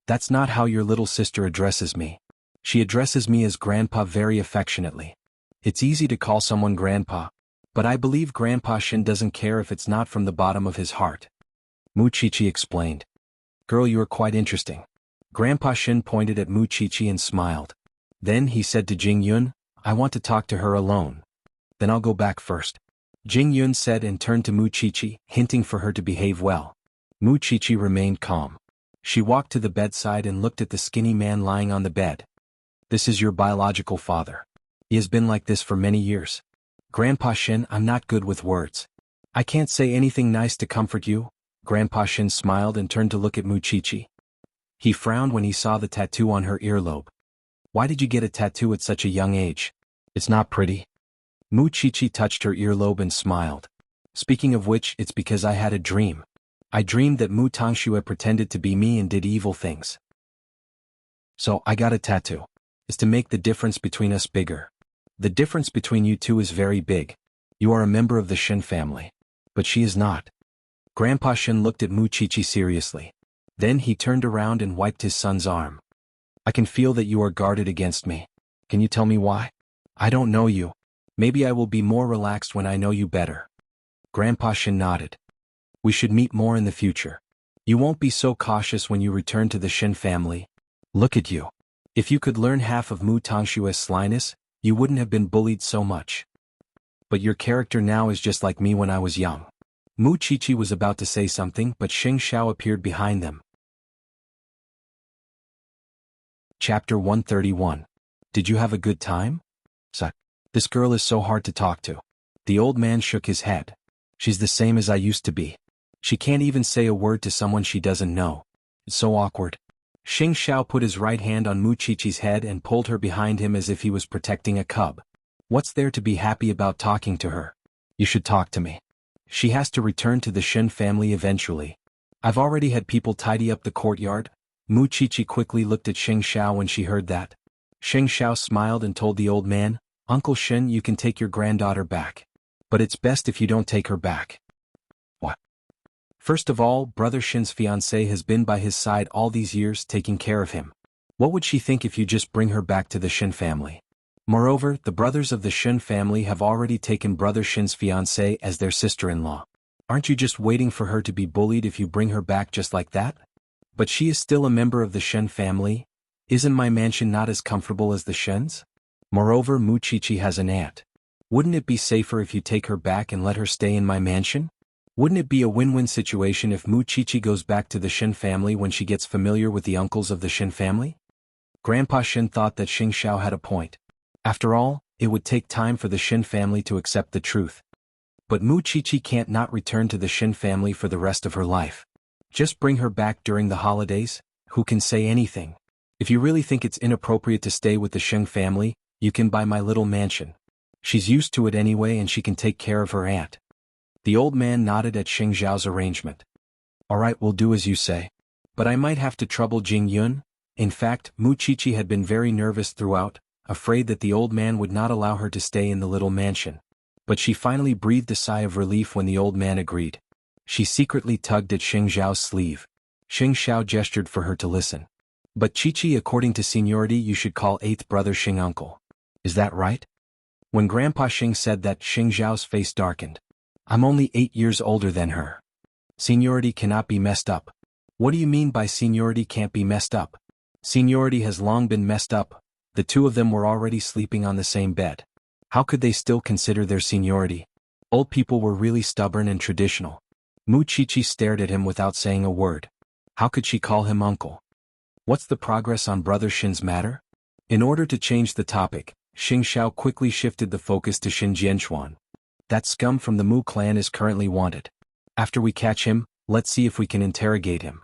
That's not how your little sister addresses me. She addresses me as Grandpa very affectionately. It's easy to call someone Grandpa, but I believe Grandpa Shin doesn't care if it's not from the bottom of his heart. Mu Chichi explained. Girl, you are quite interesting. Grandpa Shin pointed at Mu Chichi and smiled. Then he said to Jing Yun, I want to talk to her alone. Then I'll go back first. Jing Yun said and turned to Mu Chichi, hinting for her to behave well. Mu Chichi remained calm. She walked to the bedside and looked at the skinny man lying on the bed. This is your biological father. He has been like this for many years. Grandpa Shin, I'm not good with words. I can't say anything nice to comfort you. Grandpa Shin smiled and turned to look at Mu Chichi. He frowned when he saw the tattoo on her earlobe. Why did you get a tattoo at such a young age? It's not pretty. Mu Chichi touched her earlobe and smiled. Speaking of which, it's because I had a dream. I dreamed that Mu Tangxue pretended to be me and did evil things. So I got a tattoo. It's to make the difference between us bigger. The difference between you two is very big. You are a member of the Shin family. But she is not. Grandpa Shin looked at Mu Chichi seriously. Then he turned around and wiped his son's arm. I can feel that you are guarded against me. Can you tell me why? I don't know you. Maybe I will be more relaxed when I know you better. Grandpa Shin nodded. We should meet more in the future. You won't be so cautious when you return to the Shin family. Look at you. If you could learn half of Mu Tangshue's slyness, you wouldn't have been bullied so much. But your character now is just like me when I was young. Mu Chichi was about to say something, but Xing Xiao appeared behind them. Chapter 131. Did you have a good time? Suck. This girl is so hard to talk to. The old man shook his head. She's the same as I used to be. She can't even say a word to someone she doesn't know. It's so awkward. Xing Xiao put his right hand on Mu Chichi's head and pulled her behind him as if he was protecting a cub. What's there to be happy about talking to her? You should talk to me. She has to return to the Shin family eventually. I've already had people tidy up the courtyard. Mu Chichi quickly looked at Xing Xiao when she heard that. Xing Xiao smiled and told the old man, Uncle Shin, you can take your granddaughter back. But it's best if you don't take her back. What? First of all, Brother Shin's fiancée has been by his side all these years taking care of him. What would she think if you just bring her back to the Shin family? Moreover, the brothers of the Shin family have already taken Brother Shin's fiancée as their sister-in-law. Aren't you just waiting for her to be bullied if you bring her back just like that? But she is still a member of the Shin family. Isn't my mansion not as comfortable as the Shin's? Moreover, Mu Chichi has an aunt. Wouldn't it be safer if you take her back and let her stay in my mansion? Wouldn't it be a win-win situation if Mu Chichi goes back to the Shin family when she gets familiar with the uncles of the Shin family? Grandpa Shin thought that Xing Xiao had a point. After all, it would take time for the Shin family to accept the truth. But Mu Chichi can't not return to the Shin family for the rest of her life. Just bring her back during the holidays, who can say anything? If you really think it's inappropriate to stay with the Shin family, you can buy my little mansion. She's used to it anyway and she can take care of her aunt. The old man nodded at Xing Zhao's arrangement. Alright, we'll do as you say. But I might have to trouble Jing Yun. In fact, Mu Chichi had been very nervous throughout, afraid that the old man would not allow her to stay in the little mansion. But she finally breathed a sigh of relief when the old man agreed. She secretly tugged at Xing Zhao's sleeve. Xing Zhao gestured for her to listen. But Chichi, according to seniority you should call eighth brother Xing uncle. Is that right? When Grandpa Xing said that, Xing Zhao's face darkened. I'm only 8 years older than her. Seniority cannot be messed up. What do you mean by seniority can't be messed up? Seniority has long been messed up. The two of them were already sleeping on the same bed. How could they still consider their seniority? Old people were really stubborn and traditional. Mu Chichi stared at him without saying a word. How could she call him uncle? What's the progress on Brother Shin's matter? In order to change the topic, Xing Xiao quickly shifted the focus to Shin Jianchuan. That scum from the Mu clan is currently wanted. After we catch him, let's see if we can interrogate him.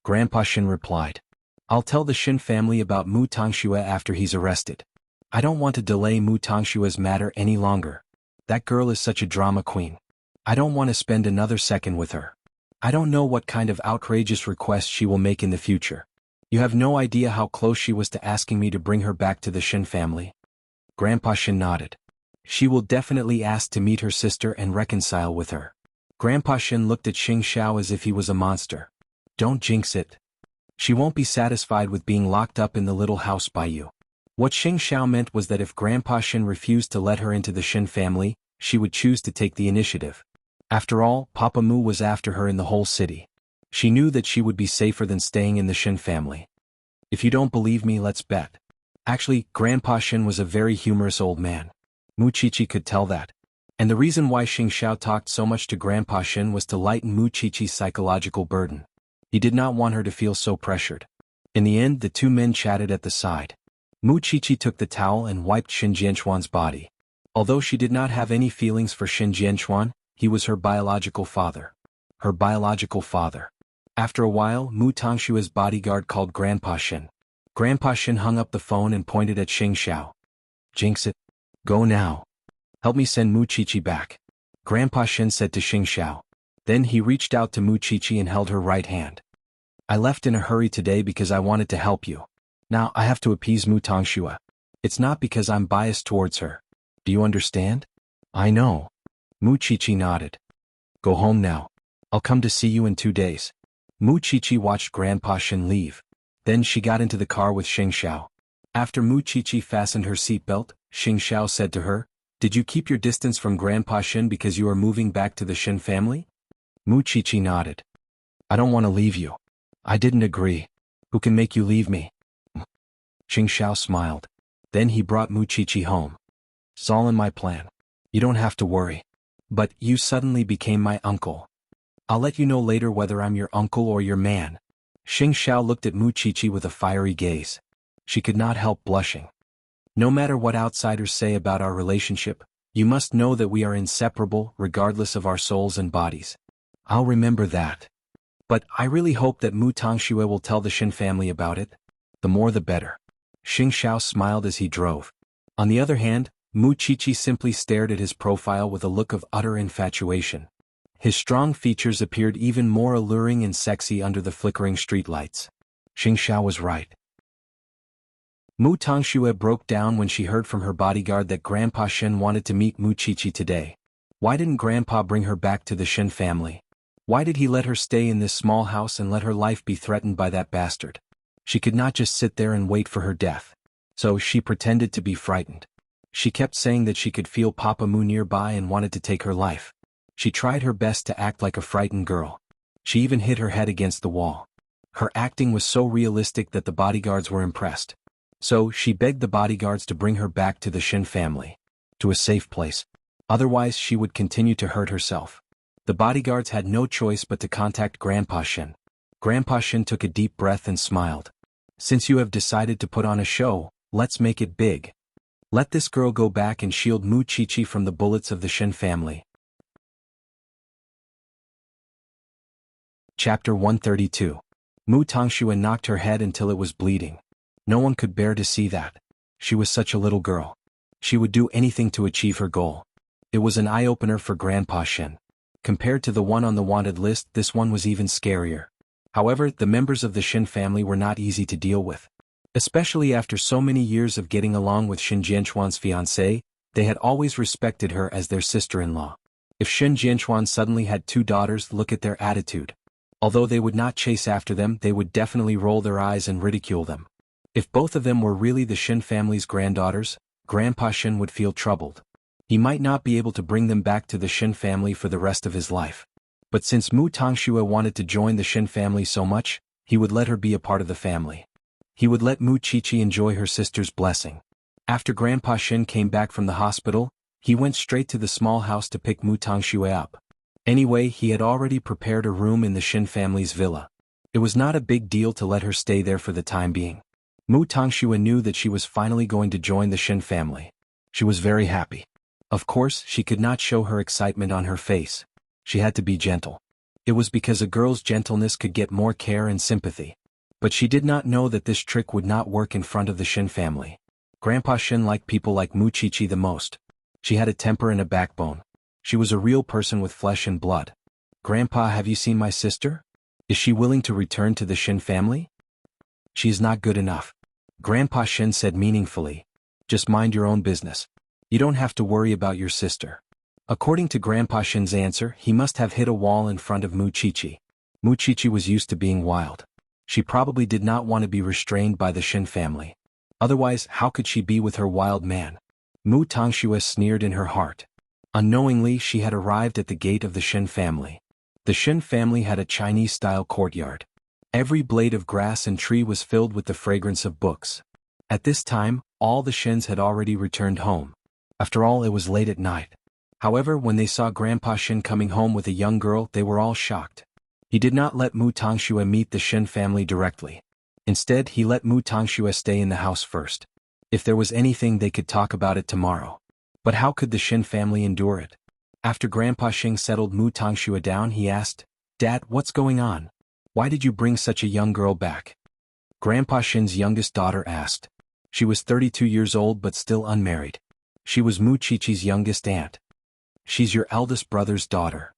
Grandpa Shin replied. I'll tell the Shin family about Mu Tongxue after he's arrested. I don't want to delay Mu Tongshue's matter any longer. That girl is such a drama queen. I don't want to spend another second with her. I don't know what kind of outrageous request she will make in the future. You have no idea how close she was to asking me to bring her back to the Shin family. Grandpa Shin nodded. She will definitely ask to meet her sister and reconcile with her. Grandpa Shin looked at Xing Xiao as if he was a monster. Don't jinx it. She won't be satisfied with being locked up in the little house by you. What Xing Xiao meant was that if Grandpa Shin refused to let her into the Shin family, she would choose to take the initiative. After all, Papa Mu was after her in the whole city. She knew that she would be safer than staying in the Shin family. If you don't believe me, let's bet. Actually, Grandpa Shin was a very humorous old man. Mu Chichi could tell that. And the reason why Xing Xiao talked so much to Grandpa Shin was to lighten Mu Chichi's psychological burden. He did not want her to feel so pressured. In the end, the two men chatted at the side. Mu Chichi took the towel and wiped Shin Jianchuan's body. Although she did not have any feelings for Shin Jianchuan, he was her biological father. Her biological father. After a while, Mu Tongshue's bodyguard called Grandpa Shin. Grandpa Shin hung up the phone and pointed at Xing Xiao. Jinx it. Go now. Help me send Mu Chichi back. Grandpa Shin said to Xing Xiao. Then he reached out to Mu Chichi and held her right hand. I left in a hurry today because I wanted to help you. Now I have to appease Mu Tongxue. It's not because I'm biased towards her. Do you understand? I know. Mu Chichi nodded. Go home now. I'll come to see you in 2 days. Mu Chichi watched Grandpa Shin leave. Then she got into the car with Xing Xiao. After Mu Chichi fastened her seatbelt, Xing Xiao said to her, Did you keep your distance from Grandpa Shin because you are moving back to the Shin family? Mu Chichi nodded. I don't want to leave you. I didn't agree. Who can make you leave me? Xing Xiao smiled. Then he brought Mu Chichi home. It's all in my plan. You don't have to worry. But you suddenly became my uncle. I'll let you know later whether I'm your uncle or your man. Xing Xiao looked at Mu Chichi with a fiery gaze. She could not help blushing. No matter what outsiders say about our relationship, you must know that we are inseparable regardless of our souls and bodies. I'll remember that. But I really hope that Mu Tongxue will tell the Shin family about it. The more the better. Xing Xiao smiled as he drove. On the other hand, Mu Chichi simply stared at his profile with a look of utter infatuation. His strong features appeared even more alluring and sexy under the flickering streetlights. Xing Xiao was right. Mu Tongxue broke down when she heard from her bodyguard that Grandpa Shin wanted to meet Mu Chichi today. Why didn't Grandpa bring her back to the Shin family? Why did he let her stay in this small house and let her life be threatened by that bastard? She could not just sit there and wait for her death. So she pretended to be frightened. She kept saying that she could feel Papa Mu nearby and wanted to take her life. She tried her best to act like a frightened girl. She even hit her head against the wall. Her acting was so realistic that the bodyguards were impressed. So she begged the bodyguards to bring her back to the Shin family. To a safe place. Otherwise she would continue to hurt herself. The bodyguards had no choice but to contact Grandpa Shin. Grandpa Shin took a deep breath and smiled. Since you have decided to put on a show, let's make it big. Let this girl go back and shield Mu Qiqi from the bullets of the Shen family. Chapter 132. Mu Tongxue knocked her head until it was bleeding. No one could bear to see that. She was such a little girl. She would do anything to achieve her goal. It was an eye-opener for Grandpa Shen. Compared to the one on the wanted list, this one was even scarier. However, the members of the Shen family were not easy to deal with. Especially after so many years of getting along with Shen Jianchuan's fiancée, they had always respected her as their sister-in-law. If Shen Jianchuan suddenly had two daughters, look at their attitude. Although they would not chase after them, they would definitely roll their eyes and ridicule them. If both of them were really the Shen family's granddaughters, Grandpa Shen would feel troubled. He might not be able to bring them back to the Shen family for the rest of his life. But since Mu Tongxue wanted to join the Shen family so much, he would let her be a part of the family. He would let Mu Qiqi enjoy her sister's blessing. After Grandpa Shen came back from the hospital, he went straight to the small house to pick Mu Tongxue up. Anyway, he had already prepared a room in the Shen family's villa. It was not a big deal to let her stay there for the time being. Mu Tongxue knew that she was finally going to join the Shen family. She was very happy. Of course, she could not show her excitement on her face. She had to be gentle. It was because a girl's gentleness could get more care and sympathy. But she did not know that this trick would not work in front of the Shen family. Grandpa Shen liked people like Mu Qiqi the most. She had a temper and a backbone. She was a real person with flesh and blood. Grandpa, have you seen my sister? Is she willing to return to the Shen family? She is not good enough. Grandpa Shen said meaningfully. Just mind your own business. You don't have to worry about your sister. According to Grandpa Shen's answer, he must have hit a wall in front of Mu Qiqi. Mu Qiqi was used to being wild. She probably did not want to be restrained by the Shen family. Otherwise, how could she be with her wild man? Mu Tongxue sneered in her heart. Unknowingly, she had arrived at the gate of the Shen family. The Shen family had a Chinese-style courtyard. Every blade of grass and tree was filled with the fragrance of books. At this time, all the Shens had already returned home. After all, it was late at night. However, when they saw Grandpa Shen coming home with a young girl, they were all shocked. He did not let Mu Tongxue meet the Shen family directly. Instead, he let Mu Tongxue stay in the house first. If there was anything, they could talk about it tomorrow. But how could the Shen family endure it? After Grandpa Shen settled Mu Tongxue down, he asked, "Dad, what's going on? Why did you bring such a young girl back?" Grandpa Shen's youngest daughter asked. She was 32 years old but still unmarried. She was Mu Qiqi's youngest aunt. She's your eldest brother's daughter.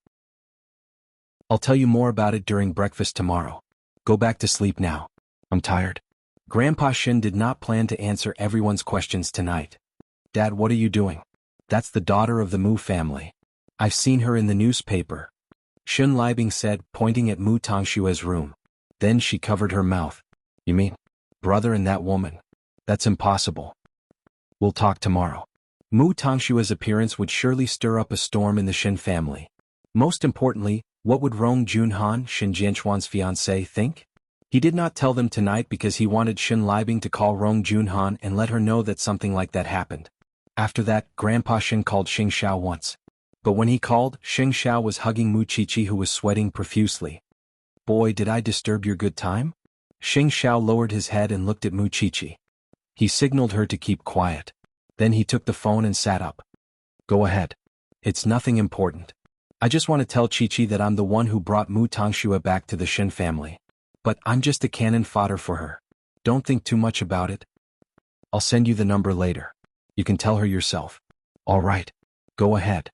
I'll tell you more about it during breakfast tomorrow. Go back to sleep now. I'm tired. Grandpa Shen did not plan to answer everyone's questions tonight. Dad, what are you doing? That's the daughter of the Mu family. I've seen her in the newspaper. Shun Liebing said, pointing at Mu Tongshue's room. Then she covered her mouth. You mean, brother and that woman? That's impossible. We'll talk tomorrow. Mu Tongshue's appearance would surely stir up a storm in the Shen family. Most importantly, what would Rong Junhan, Shen Jianchuan's fiancé, think? He did not tell them tonight because he wanted Shun Liebing to call Rong Junhan and let her know that something like that happened. After that, Grandpa Shen called Xing Xiao once. But when he called, Xing Xiao was hugging Mu Qiqi, who was sweating profusely. Boy, did I disturb your good time? Xing Xiao lowered his head and looked at Mu Qiqi. He signaled her to keep quiet. Then he took the phone and sat up. Go ahead. It's nothing important. I just want to tell Qiqi that I'm the one who brought Mu Tongxue back to the Shen family. But I'm just a cannon fodder for her. Don't think too much about it. I'll send you the number later. You can tell her yourself. All right. Go ahead.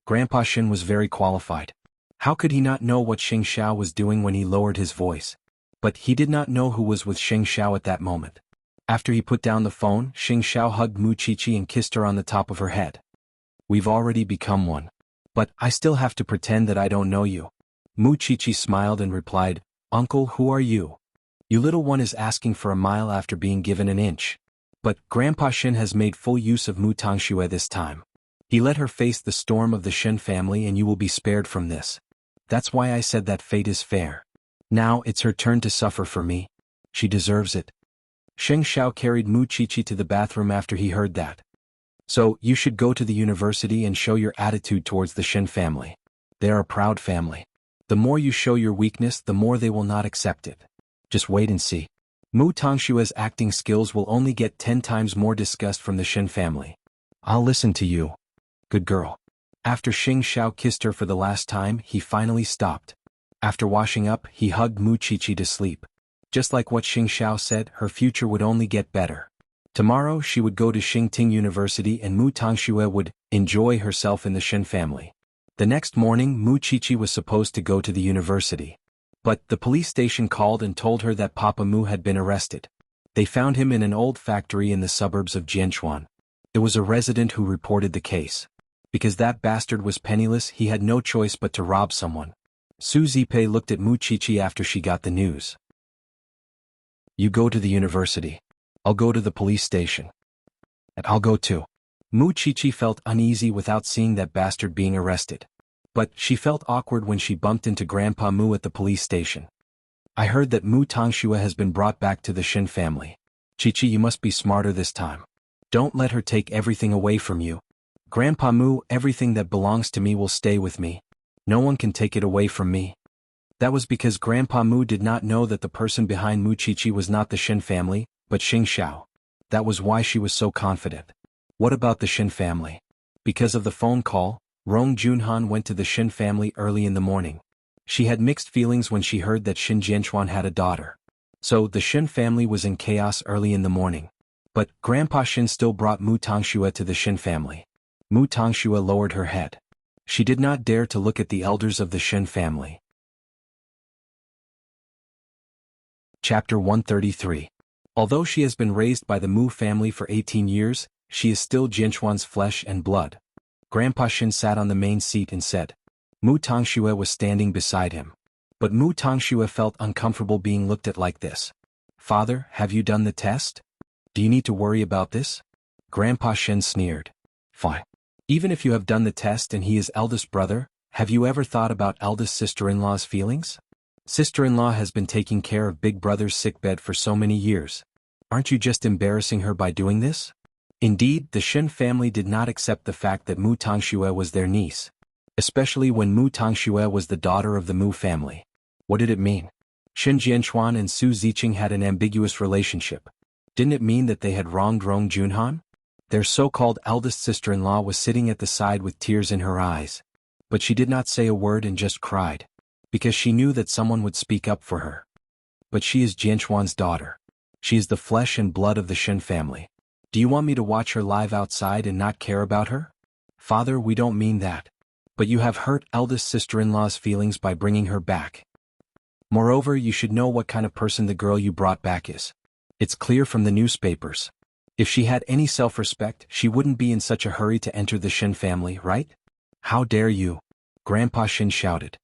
Grandpa Shen was very qualified. How could he not know what Xing Xiao was doing when he lowered his voice? But he did not know who was with Xing Xiao at that moment. After he put down the phone, Xing Xiao hugged Mu Qiqi and kissed her on the top of her head. We've already become one. But I still have to pretend that I don't know you. Mu Qiqi smiled and replied, Uncle, who are you? You little one is asking for a mile after being given an inch. But Grandpa Shen has made full use of Mu Tongxue this time. He let her face the storm of the Shen family and you will be spared from this. That's why I said that fate is fair. Now it's her turn to suffer for me. She deserves it. Xing Xiao carried Mu Qiqi to the bathroom after he heard that. So, you should go to the university and show your attitude towards the Shen family. They are a proud family. The more you show your weakness, the more they will not accept it. Just wait and see. Mu Tongshua's acting skills will only get 10 times more disgust from the Shin family. I'll listen to you. Good girl. After Xing Xiao kissed her for the last time, he finally stopped. After washing up, he hugged Mu Qiqi to sleep. Just like what Xing Xiao said, her future would only get better. Tomorrow she would go to Xingting University and Mu Tongxue would enjoy herself in the Shin family. The next morning Mu Qiqi was supposed to go to the university. But the police station called and told her that Papa Mu had been arrested. They found him in an old factory in the suburbs of Jianchuan. It was a resident who reported the case. Because that bastard was penniless, he had no choice but to rob someone. Su Zipei looked at Mu Qiqi after she got the news. You go to the university. I'll go to the police station. And I'll go too. Mu Qiqi felt uneasy without seeing that bastard being arrested. But she felt awkward when she bumped into Grandpa Mu at the police station. I heard that Mu Tongxue has been brought back to the Shin family. Qiqi, you must be smarter this time. Don't let her take everything away from you. Grandpa Mu, everything that belongs to me will stay with me. No one can take it away from me. That was because Grandpa Mu did not know that the person behind Mu Qiqi was not the Shin family, but Xing Xiao. That was why she was so confident. What about the Shin family? Because of the phone call, Rong Junhan went to the Shin family early in the morning. She had mixed feelings when she heard that Shin Jianchuan had a daughter. So the Shin family was in chaos early in the morning. But Grandpa Shin still brought Mu Tongxue to the Shin family. Mu Tongxue lowered her head. She did not dare to look at the elders of the Shin family. Chapter 133. Although she has been raised by the Mu family for 18 years, she is still Jianchuan's flesh and blood. Grandpa Shin sat on the main seat and said. Mu Tongxue was standing beside him. But Mu Tongxue felt uncomfortable being looked at like this. Father, have you done the test? Do you need to worry about this? Grandpa Shin sneered. Fine. Even if you have done the test and he is eldest brother, have you ever thought about eldest sister-in-law's feelings? Sister-in-law has been taking care of big brother's sickbed for so many years. Aren't you just embarrassing her by doing this? Indeed, the Shin family did not accept the fact that Mu Tongxue was their niece. Especially when Mu Tongxue was the daughter of the Mu family. What did it mean? Shin Jianchuan and Su Ziqing had an ambiguous relationship. Didn't it mean that they had wronged Rong Junhan? Their so-called eldest sister-in-law was sitting at the side with tears in her eyes. But she did not say a word and just cried. Because she knew that someone would speak up for her. But she is Jianchuan's daughter. She is the flesh and blood of the Shin family. Do you want me to watch her live outside and not care about her? Father, we don't mean that. But you have hurt eldest sister-in-law's feelings by bringing her back. Moreover, you should know what kind of person the girl you brought back is. It's clear from the newspapers. If she had any self-respect, she wouldn't be in such a hurry to enter the Shin family, right? How dare you? Grandpa Shin shouted.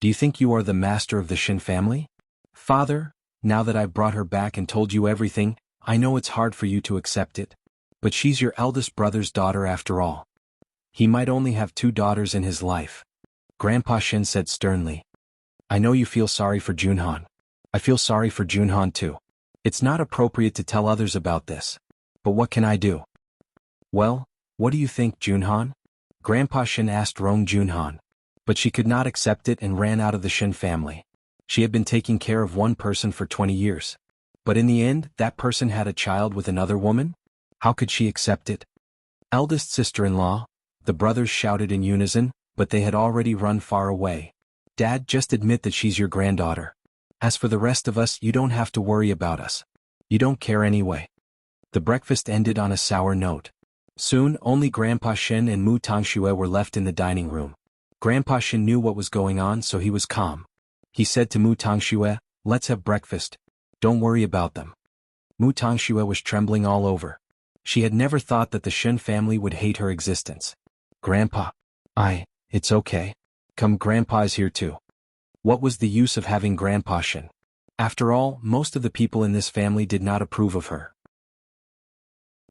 Do you think you are the master of the Shin family? Father, now that I've brought her back and told you everything, I know it's hard for you to accept it. But she's your eldest brother's daughter after all. He might only have 2 daughters in his life. Grandpa Shin said sternly. I know you feel sorry for Junhan. I feel sorry for Junhan too. It's not appropriate to tell others about this. But what can I do? Well, what do you think, Junhan? Grandpa Shin asked Rong Junhan. But she could not accept it and ran out of the Shin family. She had been taking care of one person for 20 years. But in the end, that person had a child with another woman? How could she accept it? Eldest sister-in-law, the brothers shouted in unison, but they had already run far away. Dad, just admit that she's your granddaughter. As for the rest of us, you don't have to worry about us. You don't care anyway. The breakfast ended on a sour note. Soon, only Grandpa Shin and Mu Tongxue were left in the dining room. Grandpa Shin knew what was going on, so he was calm. He said to Mu Tongxue, let's have breakfast. Don't worry about them. Mu Tongxue was trembling all over. She had never thought that the Shin family would hate her existence. Grandpa. It's okay. Come, Grandpa is here too. What was the use of having Grandpa Shin? After all, most of the people in this family did not approve of her.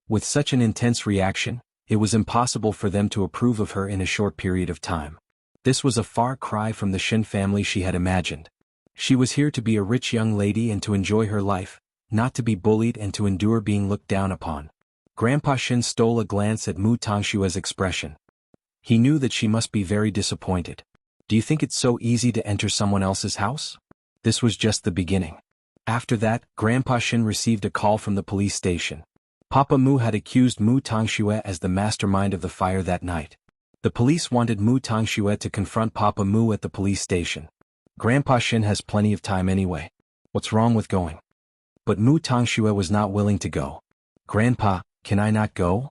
With such an intense reaction, it was impossible for them to approve of her in a short period of time. This was a far cry from the Shin family she had imagined. She was here to be a rich young lady and to enjoy her life, not to be bullied and to endure being looked down upon. Grandpa Shin stole a glance at Mu Tongshue's expression. He knew that she must be very disappointed. Do you think it's so easy to enter someone else's house? This was just the beginning. After that, Grandpa Shin received a call from the police station. Papa Mu had accused Mu Tangxue as the mastermind of the fire that night. The police wanted Mu Tangxue to confront Papa Mu at the police station. Grandpa Shin has plenty of time anyway. What's wrong with going? But Mu Tangxue was not willing to go. Grandpa, can I not go?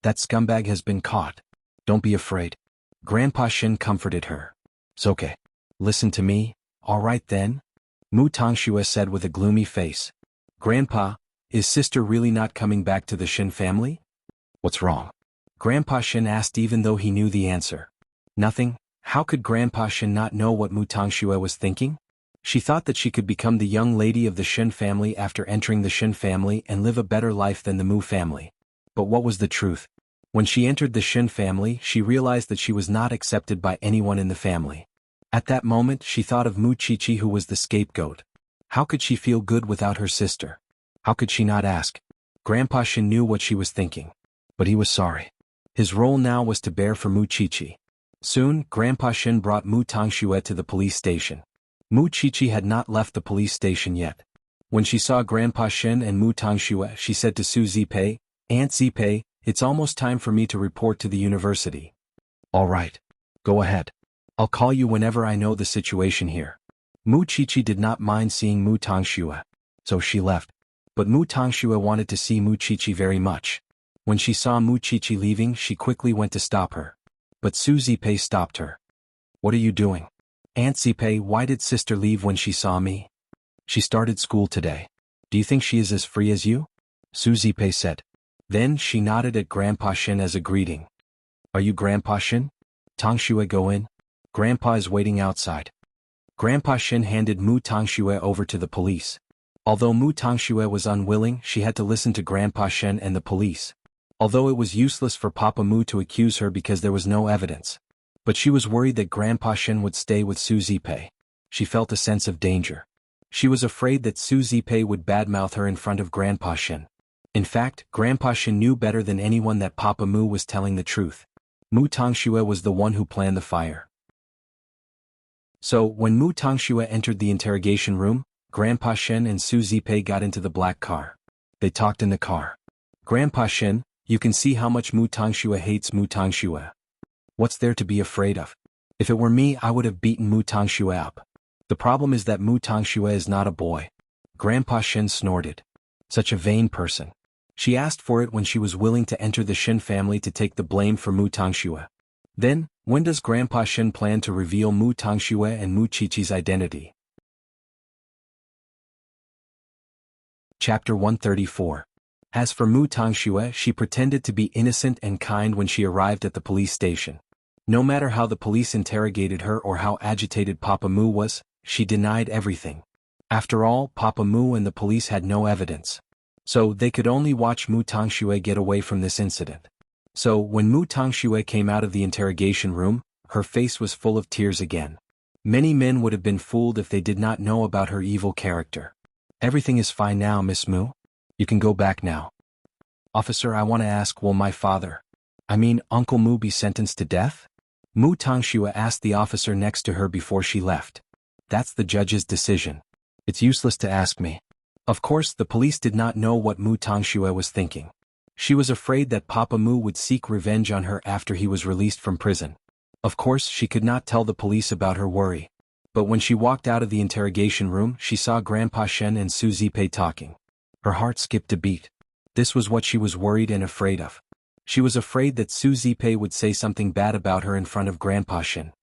That scumbag has been caught. Don't be afraid. Grandpa Shin comforted her. It's okay. Listen to me, all right then? Mu Tangxue said with a gloomy face. Grandpa, is sister really not coming back to the Shin family? What's wrong? Grandpa Shin asked even though he knew the answer. Nothing. How could Grandpa Shin not know what Mu Tangxue was thinking? She thought that she could become the young lady of the Shin family after entering the Shin family and live a better life than the Mu family. But what was the truth? When she entered the Shin family, she realized that she was not accepted by anyone in the family. At that moment, she thought of Mu Chichi, who was the scapegoat. How could she feel good without her sister? How could she not ask? Grandpa Shin knew what she was thinking. But he was sorry. His role now was to bear for Mu Chichi. Soon, Grandpa Shin brought Mu Tangxue to the police station. Mu Chichi had not left the police station yet. When she saw Grandpa Shin and Mu Tangxue, she said to Su Zipei, Aunt Zipei, it's almost time for me to report to the university. All right. Go ahead. I'll call you whenever I know the situation here. Mu Chichi did not mind seeing Mu Tangxue. So she left. But Mu Tangxue wanted to see Mu Chichi very much. When she saw Mu Chichi leaving, she quickly went to stop her. But Su Zipei stopped her. What are you doing? Aunt Zipei, why did sister leave when she saw me? She started school today. Do you think she is as free as you? Su Zipei said. Then she nodded at Grandpa Shin as a greeting. Are you Grandpa Shin? Tangxue, go in. Grandpa is waiting outside. Grandpa Shin handed Mu Tangxue over to the police. Although Mu Tangxue was unwilling, she had to listen to Grandpa Shin and the police. Although it was useless for Papa Mu to accuse her because there was no evidence. But she was worried that Grandpa Shin would stay with Su Zipei. She felt a sense of danger. She was afraid that Su Zipei would badmouth her in front of Grandpa Shin. In fact, Grandpa Shin knew better than anyone that Papa Mu was telling the truth. Mu Tangxue was the one who planned the fire. So, when Mu Tangxue entered the interrogation room, Grandpa Shin and Su Zipei got into the black car. They talked in the car. Grandpa Shin, you can see how much Mu Tangxue hates Mu Tangxue. What's there to be afraid of? If it were me, I would have beaten Mu Tangxue up. The problem is that Mu Tangxue is not a boy. Grandpa Shin snorted. Such a vain person. She asked for it when she was willing to enter the Shin family to take the blame for Mu Tangxue. Then, when does Grandpa Shin plan to reveal Mu Tangxue and Mu Chichi's identity? Chapter 134. As for Mu Tangxue, she pretended to be innocent and kind when she arrived at the police station. No matter how the police interrogated her or how agitated Papa Mu was, she denied everything. After all, Papa Mu and the police had no evidence. So they could only watch Mu Tangxue get away from this incident. So when Mu Tangxue came out of the interrogation room, her face was full of tears again. Many men would have been fooled if they did not know about her evil character. Everything is fine now, Miss Mu. You can go back now. Officer, I want to ask, will my father, Uncle Mu, be sentenced to death? Mu Tangxue asked the officer next to her before she left. That's the judge's decision. It's useless to ask me. Of course, the police did not know what Mu Tangxue was thinking. She was afraid that Papa Mu would seek revenge on her after he was released from prison. Of course, she could not tell the police about her worry. But when she walked out of the interrogation room, she saw Grandpa Shen and Su Zipei talking. Her heart skipped a beat. This was what she was worried and afraid of. She was afraid that Su Zipei would say something bad about her in front of Grandpa Shen.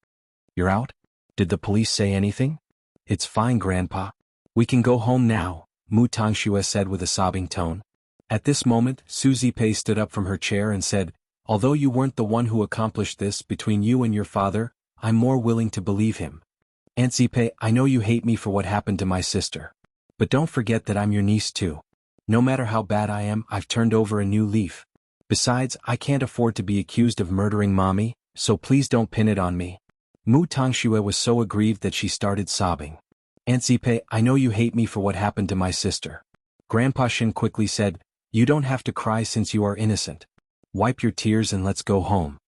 You're out? Did the police say anything? It's fine, Grandpa. We can go home now, Mu Tangxue said with a sobbing tone. At this moment, Su Zipei stood up from her chair and said, although you weren't the one who accomplished this between you and your father, I'm more willing to believe him. Aunt Zipei, I know you hate me for what happened to my sister. But don't forget that I'm your niece too. No matter how bad I am, I've turned over a new leaf. Besides, I can't afford to be accused of murdering Mommy, so please don't pin it on me. Mu Tangxue was so aggrieved that she started sobbing. Aunt Zipei, I know you hate me for what happened to my sister. Grandpa Shin quickly said, you don't have to cry since you are innocent. Wipe your tears and let's go home.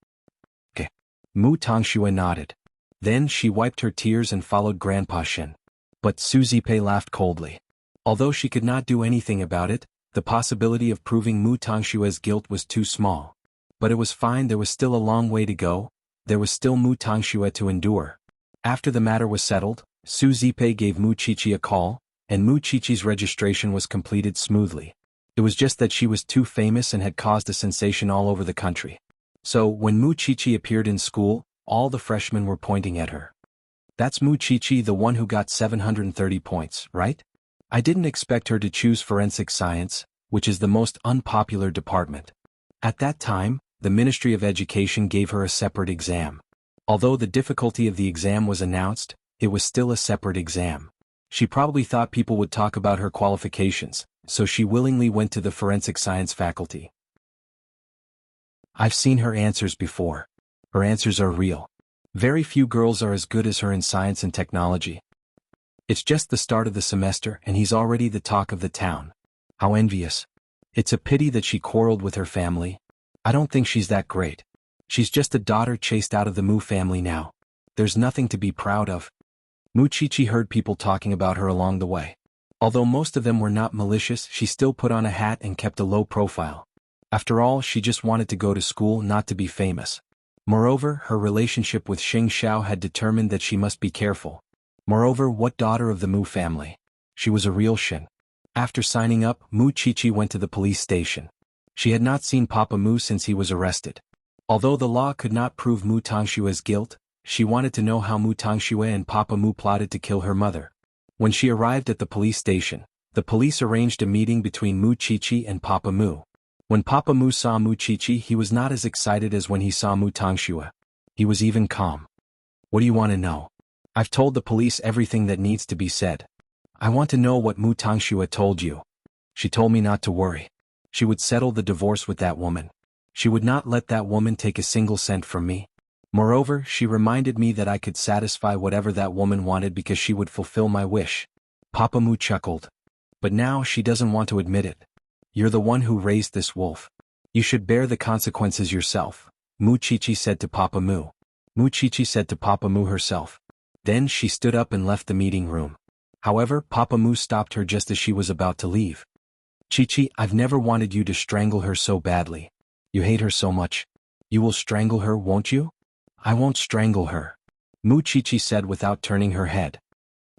Okay. Mu Tangxue nodded. Then she wiped her tears and followed Grandpa Shin. But Su Zipei laughed coldly. Although she could not do anything about it, the possibility of proving Mu Tongshue's guilt was too small. But it was fine, there was still a long way to go, there was still Mu Tongxue to endure. After the matter was settled, Su Zipei gave Mu Qiqi a call, and Mu Qiqi's registration was completed smoothly. It was just that she was too famous and had caused a sensation all over the country. So, when Mu Qiqi appeared in school, all the freshmen were pointing at her. That's Mu Qiqi, the one who got 730 points, right? I didn't expect her to choose forensic science, which is the most unpopular department. At that time, the Ministry of Education gave her a separate exam. Although the difficulty of the exam was announced, it was still a separate exam. She probably thought people would talk about her qualifications, so she willingly went to the forensic science faculty. I've seen her answers before. Her answers are real. Very few girls are as good as her in science and technology. It's just the start of the semester and he's already the talk of the town. How envious. It's a pity that she quarreled with her family. I don't think she's that great. She's just a daughter chased out of the Mu family now. There's nothing to be proud of. Mu Qiqi heard people talking about her along the way. Although most of them were not malicious, she still put on a hat and kept a low profile. After all, she just wanted to go to school, not to be famous. Moreover, her relationship with Xing Xiao had determined that she must be careful. Moreover, what daughter of the Mu family? She was a real Shin. After signing up, Mu Qiqi went to the police station. She had not seen Papa Mu since he was arrested. Although the law could not prove Mu Tongshue's guilt, she wanted to know how Mu Tongxue and Papa Mu plotted to kill her mother. When she arrived at the police station, the police arranged a meeting between Mu Qiqi and Papa Mu. When Papa Mu saw Mu Qiqi, he was not as excited as when he saw Mu Tongxue. He was even calm. What do you want to know? I've told the police everything that needs to be said. I want to know what Mu Tongxue told you. She told me not to worry. She would settle the divorce with that woman. She would not let that woman take a single cent from me. Moreover, she reminded me that I could satisfy whatever that woman wanted because she would fulfill my wish. Papa Mu chuckled. But now she doesn't want to admit it. You're the one who raised this wolf. You should bear the consequences yourself, Mu Qiqi said to Papa Mu. Mu Qiqi said to Papa Mu herself. Then she stood up and left the meeting room. However, Papa Mu stopped her just as she was about to leave. Qiqi, I've never wanted you to strangle her so badly. You hate her so much. You will strangle her, won't you? I won't strangle her, Mu Qiqi said without turning her head.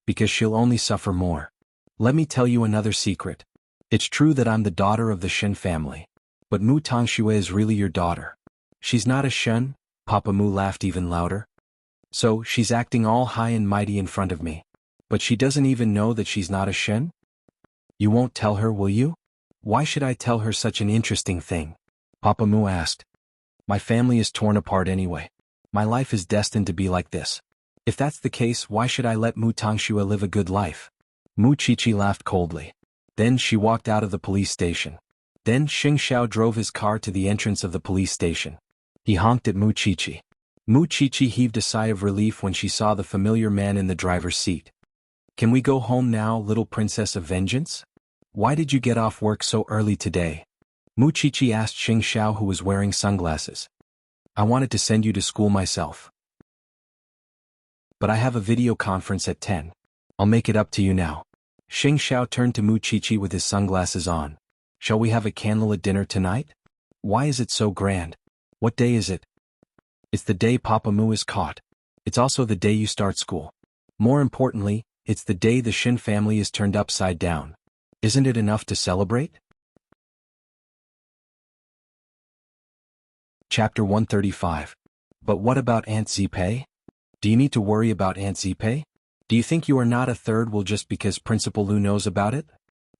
Because she'll only suffer more. Let me tell you another secret. It's true that I'm the daughter of the Shen family. But Mu Tongxue is really your daughter. She's not a Shen, Papa Mu laughed even louder. So, she's acting all high and mighty in front of me. But she doesn't even know that she's not a Shen? You won't tell her, will you? Why should I tell her such an interesting thing? Papa Mu asked. My family is torn apart anyway. My life is destined to be like this. If that's the case, why should I let Mu Tongxue live a good life? Mu Qiqi laughed coldly. Then she walked out of the police station. Then Xing Xiao drove his car to the entrance of the police station. He honked at Mu Qiqi. Mu Qiqi heaved a sigh of relief when she saw the familiar man in the driver's seat. Can we go home now, little princess of vengeance? Why did you get off work so early today? Mu Qiqi asked Xing Xiao, who was wearing sunglasses. I wanted to send you to school myself. But I have a video conference at 10. I'll make it up to you now. Xing Xiao turned to Mu Qiqi with his sunglasses on. Shall we have a candlelit dinner tonight? Why is it so grand? What day is it? It's the day Papa Mu is caught. It's also the day you start school. More importantly, it's the day the Shin family is turned upside down. Isn't it enough to celebrate? Chapter 135. But what about Aunt Zipei? Do you need to worry about Aunt Zipei? Do you think you are not a third will just because Principal Lu knows about it?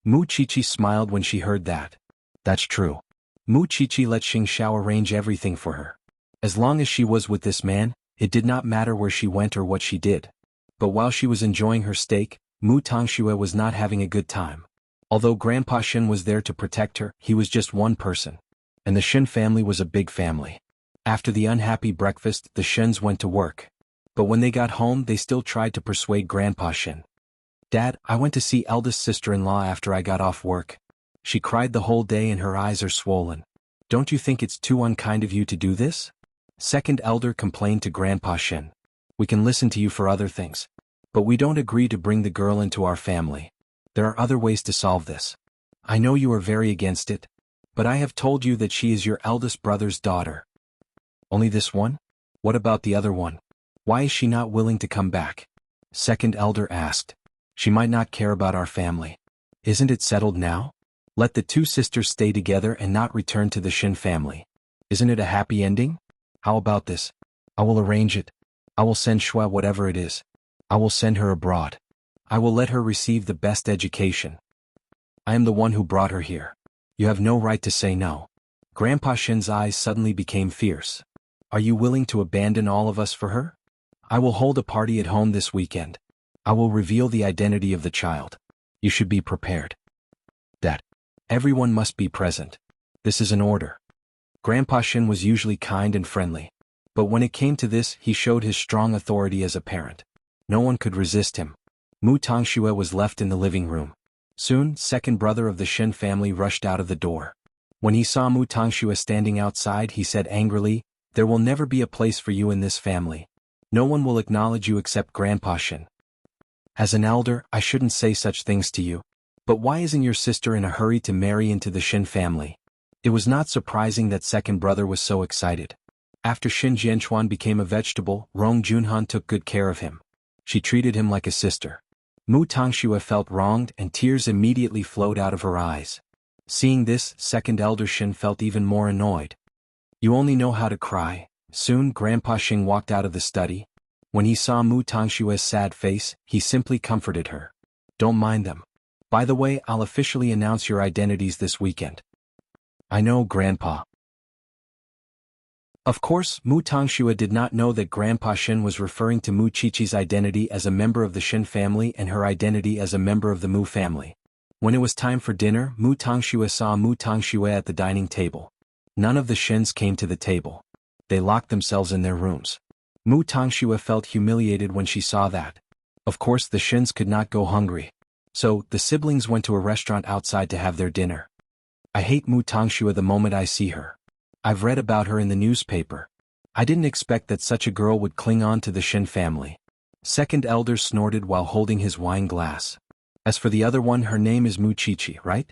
Mu Qiqi smiled when she heard that. That's true. Mu Qiqi let Xing Xiao arrange everything for her. As long as she was with this man, it did not matter where she went or what she did. But while she was enjoying her steak, Mu Tongxue was not having a good time. Although Grandpa Shin was there to protect her, he was just one person. And the Shin family was a big family. After the unhappy breakfast, the Shins went to work. But when they got home, they still tried to persuade Grandpa Shin. Dad, I went to see eldest sister-in-law after I got off work. She cried the whole day and her eyes are swollen. Don't you think it's too unkind of you to do this? Second elder complained to Grandpa Shin. We can listen to you for other things. But we don't agree to bring the girl into our family. There are other ways to solve this. I know you are very against it, but I have told you that she is your eldest brother's daughter. Only this one? What about the other one? Why is she not willing to come back? Second elder asked. She might not care about our family. Isn't it settled now? Let the two sisters stay together and not return to the Shin family. Isn't it a happy ending? How about this? I will arrange it. I will send Shua whatever it is. I will send her abroad. I will let her receive the best education. I am the one who brought her here. You have no right to say no. Grandpa Shin's eyes suddenly became fierce. Are you willing to abandon all of us for her? I will hold a party at home this weekend. I will reveal the identity of the child. You should be prepared. That. Everyone must be present. This is an order. Grandpa Shin was usually kind and friendly. But when it came to this, he showed his strong authority as a parent. No one could resist him. Mu Tongxue was left in the living room. Soon, second brother of the Shin family rushed out of the door. When he saw Mu Tongxue standing outside, he said angrily, "There will never be a place for you in this family. No one will acknowledge you except Grandpa Shin. As an elder, I shouldn't say such things to you. But why isn't your sister in a hurry to marry into the Shin family?" It was not surprising that second brother was so excited. After Shin Jianchuan became a vegetable, Rong Junhan took good care of him. She treated him like a sister. Mu Tongxue felt wronged and tears immediately flowed out of her eyes. Seeing this, second elder Shin felt even more annoyed. You only know how to cry. Soon Grandpa Shin walked out of the study. When he saw Mu Tongshue's sad face, he simply comforted her. Don't mind them. By the way, I'll officially announce your identities this weekend. I know, Grandpa. Of course, Mu Tongxue did not know that Grandpa Shin was referring to Mu Qiqi's identity as a member of the Shin family and her identity as a member of the Mu family. When it was time for dinner, Mu Tongxue saw Mu Tongxue at the dining table. None of the Shins came to the table. They locked themselves in their rooms. Mu Tongxue felt humiliated when she saw that. Of course, the Shins could not go hungry. So, the siblings went to a restaurant outside to have their dinner. I hate Mu Tongxue the moment I see her. I've read about her in the newspaper. I didn't expect that such a girl would cling on to the Shin family. Second elder snorted while holding his wine glass. As for the other one, her name is Mu Qiqi, right?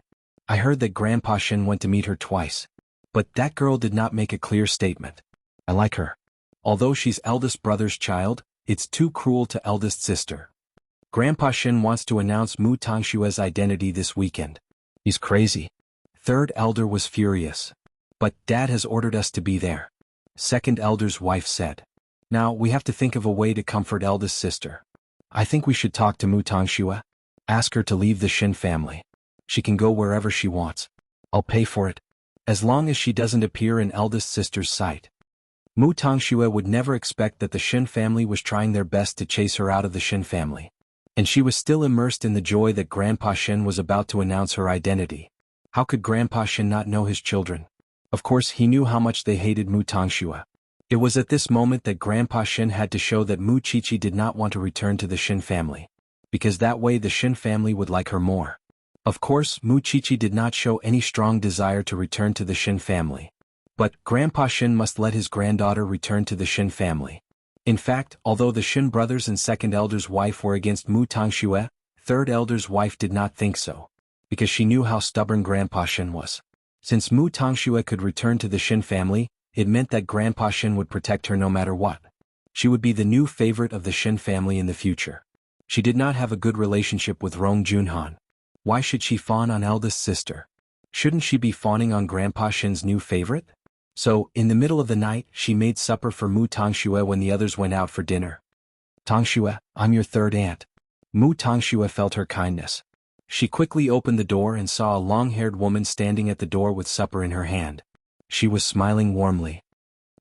I heard that Grandpa Shin went to meet her twice. But that girl did not make a clear statement. I like her. Although she's eldest brother's child, it's too cruel to eldest sister. Grandpa Shin wants to announce Mu Tongshue's identity this weekend. He's crazy. Third elder was furious. But Dad has ordered us to be there. Second elder's wife said. Now we have to think of a way to comfort eldest sister. I think we should talk to Mu Tongxue. Ask her to leave the Shin family. She can go wherever she wants. I'll pay for it. As long as she doesn't appear in eldest sister's sight. Mu Tongxue would never expect that the Shin family was trying their best to chase her out of the Shin family. And she was still immersed in the joy that Grandpa Shin was about to announce her identity. How could Grandpa Shin not know his children? Of course, he knew how much they hated Mu Tongxue. It was at this moment that Grandpa Shin had to show that Mu Qiqi did not want to return to the Shin family. Because that way the Shin family would like her more. Of course, Mu Qiqi did not show any strong desire to return to the Shin family. But Grandpa Shin must let his granddaughter return to the Shin family. In fact, although the Shin brothers and second elder's wife were against Mu Tongxue, third elder's wife did not think so. Because she knew how stubborn Grandpa Shin was. Since Mu Tongxue could return to the Shin family, it meant that Grandpa Shin would protect her no matter what. She would be the new favorite of the Shin family in the future. She did not have a good relationship with Rong Junhan. Why should she fawn on eldest sister? Shouldn't she be fawning on Grandpa Shin's new favorite? So, in the middle of the night, she made supper for Mu Tongxue when the others went out for dinner. Tongxue, I'm your third aunt. Mu Tongxue felt her kindness. She quickly opened the door and saw a long-haired woman standing at the door with supper in her hand. She was smiling warmly.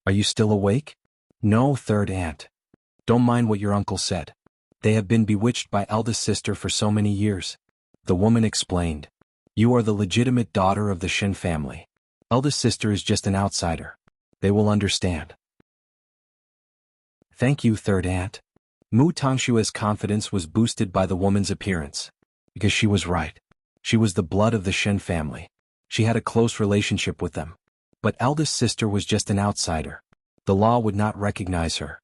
Are you still awake? No, third aunt. Don't mind what your uncle said. They have been bewitched by eldest sister for so many years. The woman explained. You are the legitimate daughter of the Shin family. Eldest sister is just an outsider. They will understand. Thank you, third aunt. Mu Tongshue's confidence was boosted by the woman's appearance. Because she was right. She was the blood of the Shin family. She had a close relationship with them. But eldest sister was just an outsider. The law would not recognize her.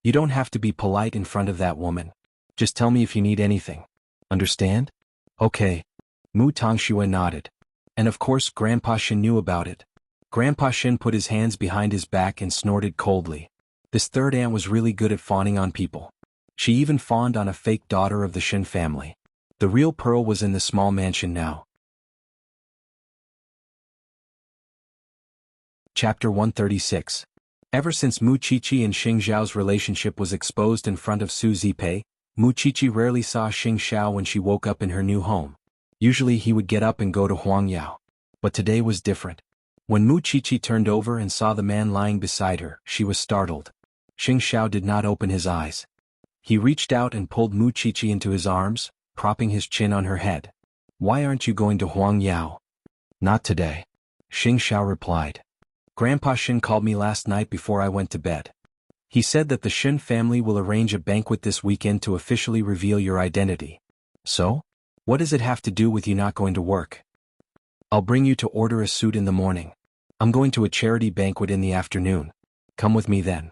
You don't have to be polite in front of that woman. Just tell me if you need anything. Understand? Okay. Mu Tongxue nodded. And of course Grandpa Shin knew about it. Grandpa Shin put his hands behind his back and snorted coldly. This third aunt was really good at fawning on people. She even fawned on a fake daughter of the Shin family. The real Pearl was in the small mansion now. Chapter 136. Ever since Mu Qiqi and Xing Xiao's relationship was exposed in front of Su Zipei, Mu Qiqi rarely saw Xing Xiao when she woke up in her new home. Usually he would get up and go to Huang Yao. But today was different. When Mu Qiqi turned over and saw the man lying beside her, she was startled. Xing Xiao did not open his eyes. He reached out and pulled Mu Qiqi into his arms, propping his chin on her head. Why aren't you going to Huang Yao? Not today. Xing Xiao replied. Grandpa Shin called me last night before I went to bed. He said that the Shin family will arrange a banquet this weekend to officially reveal your identity. So? What does it have to do with you not going to work? I'll bring you to order a suit in the morning. I'm going to a charity banquet in the afternoon. Come with me then.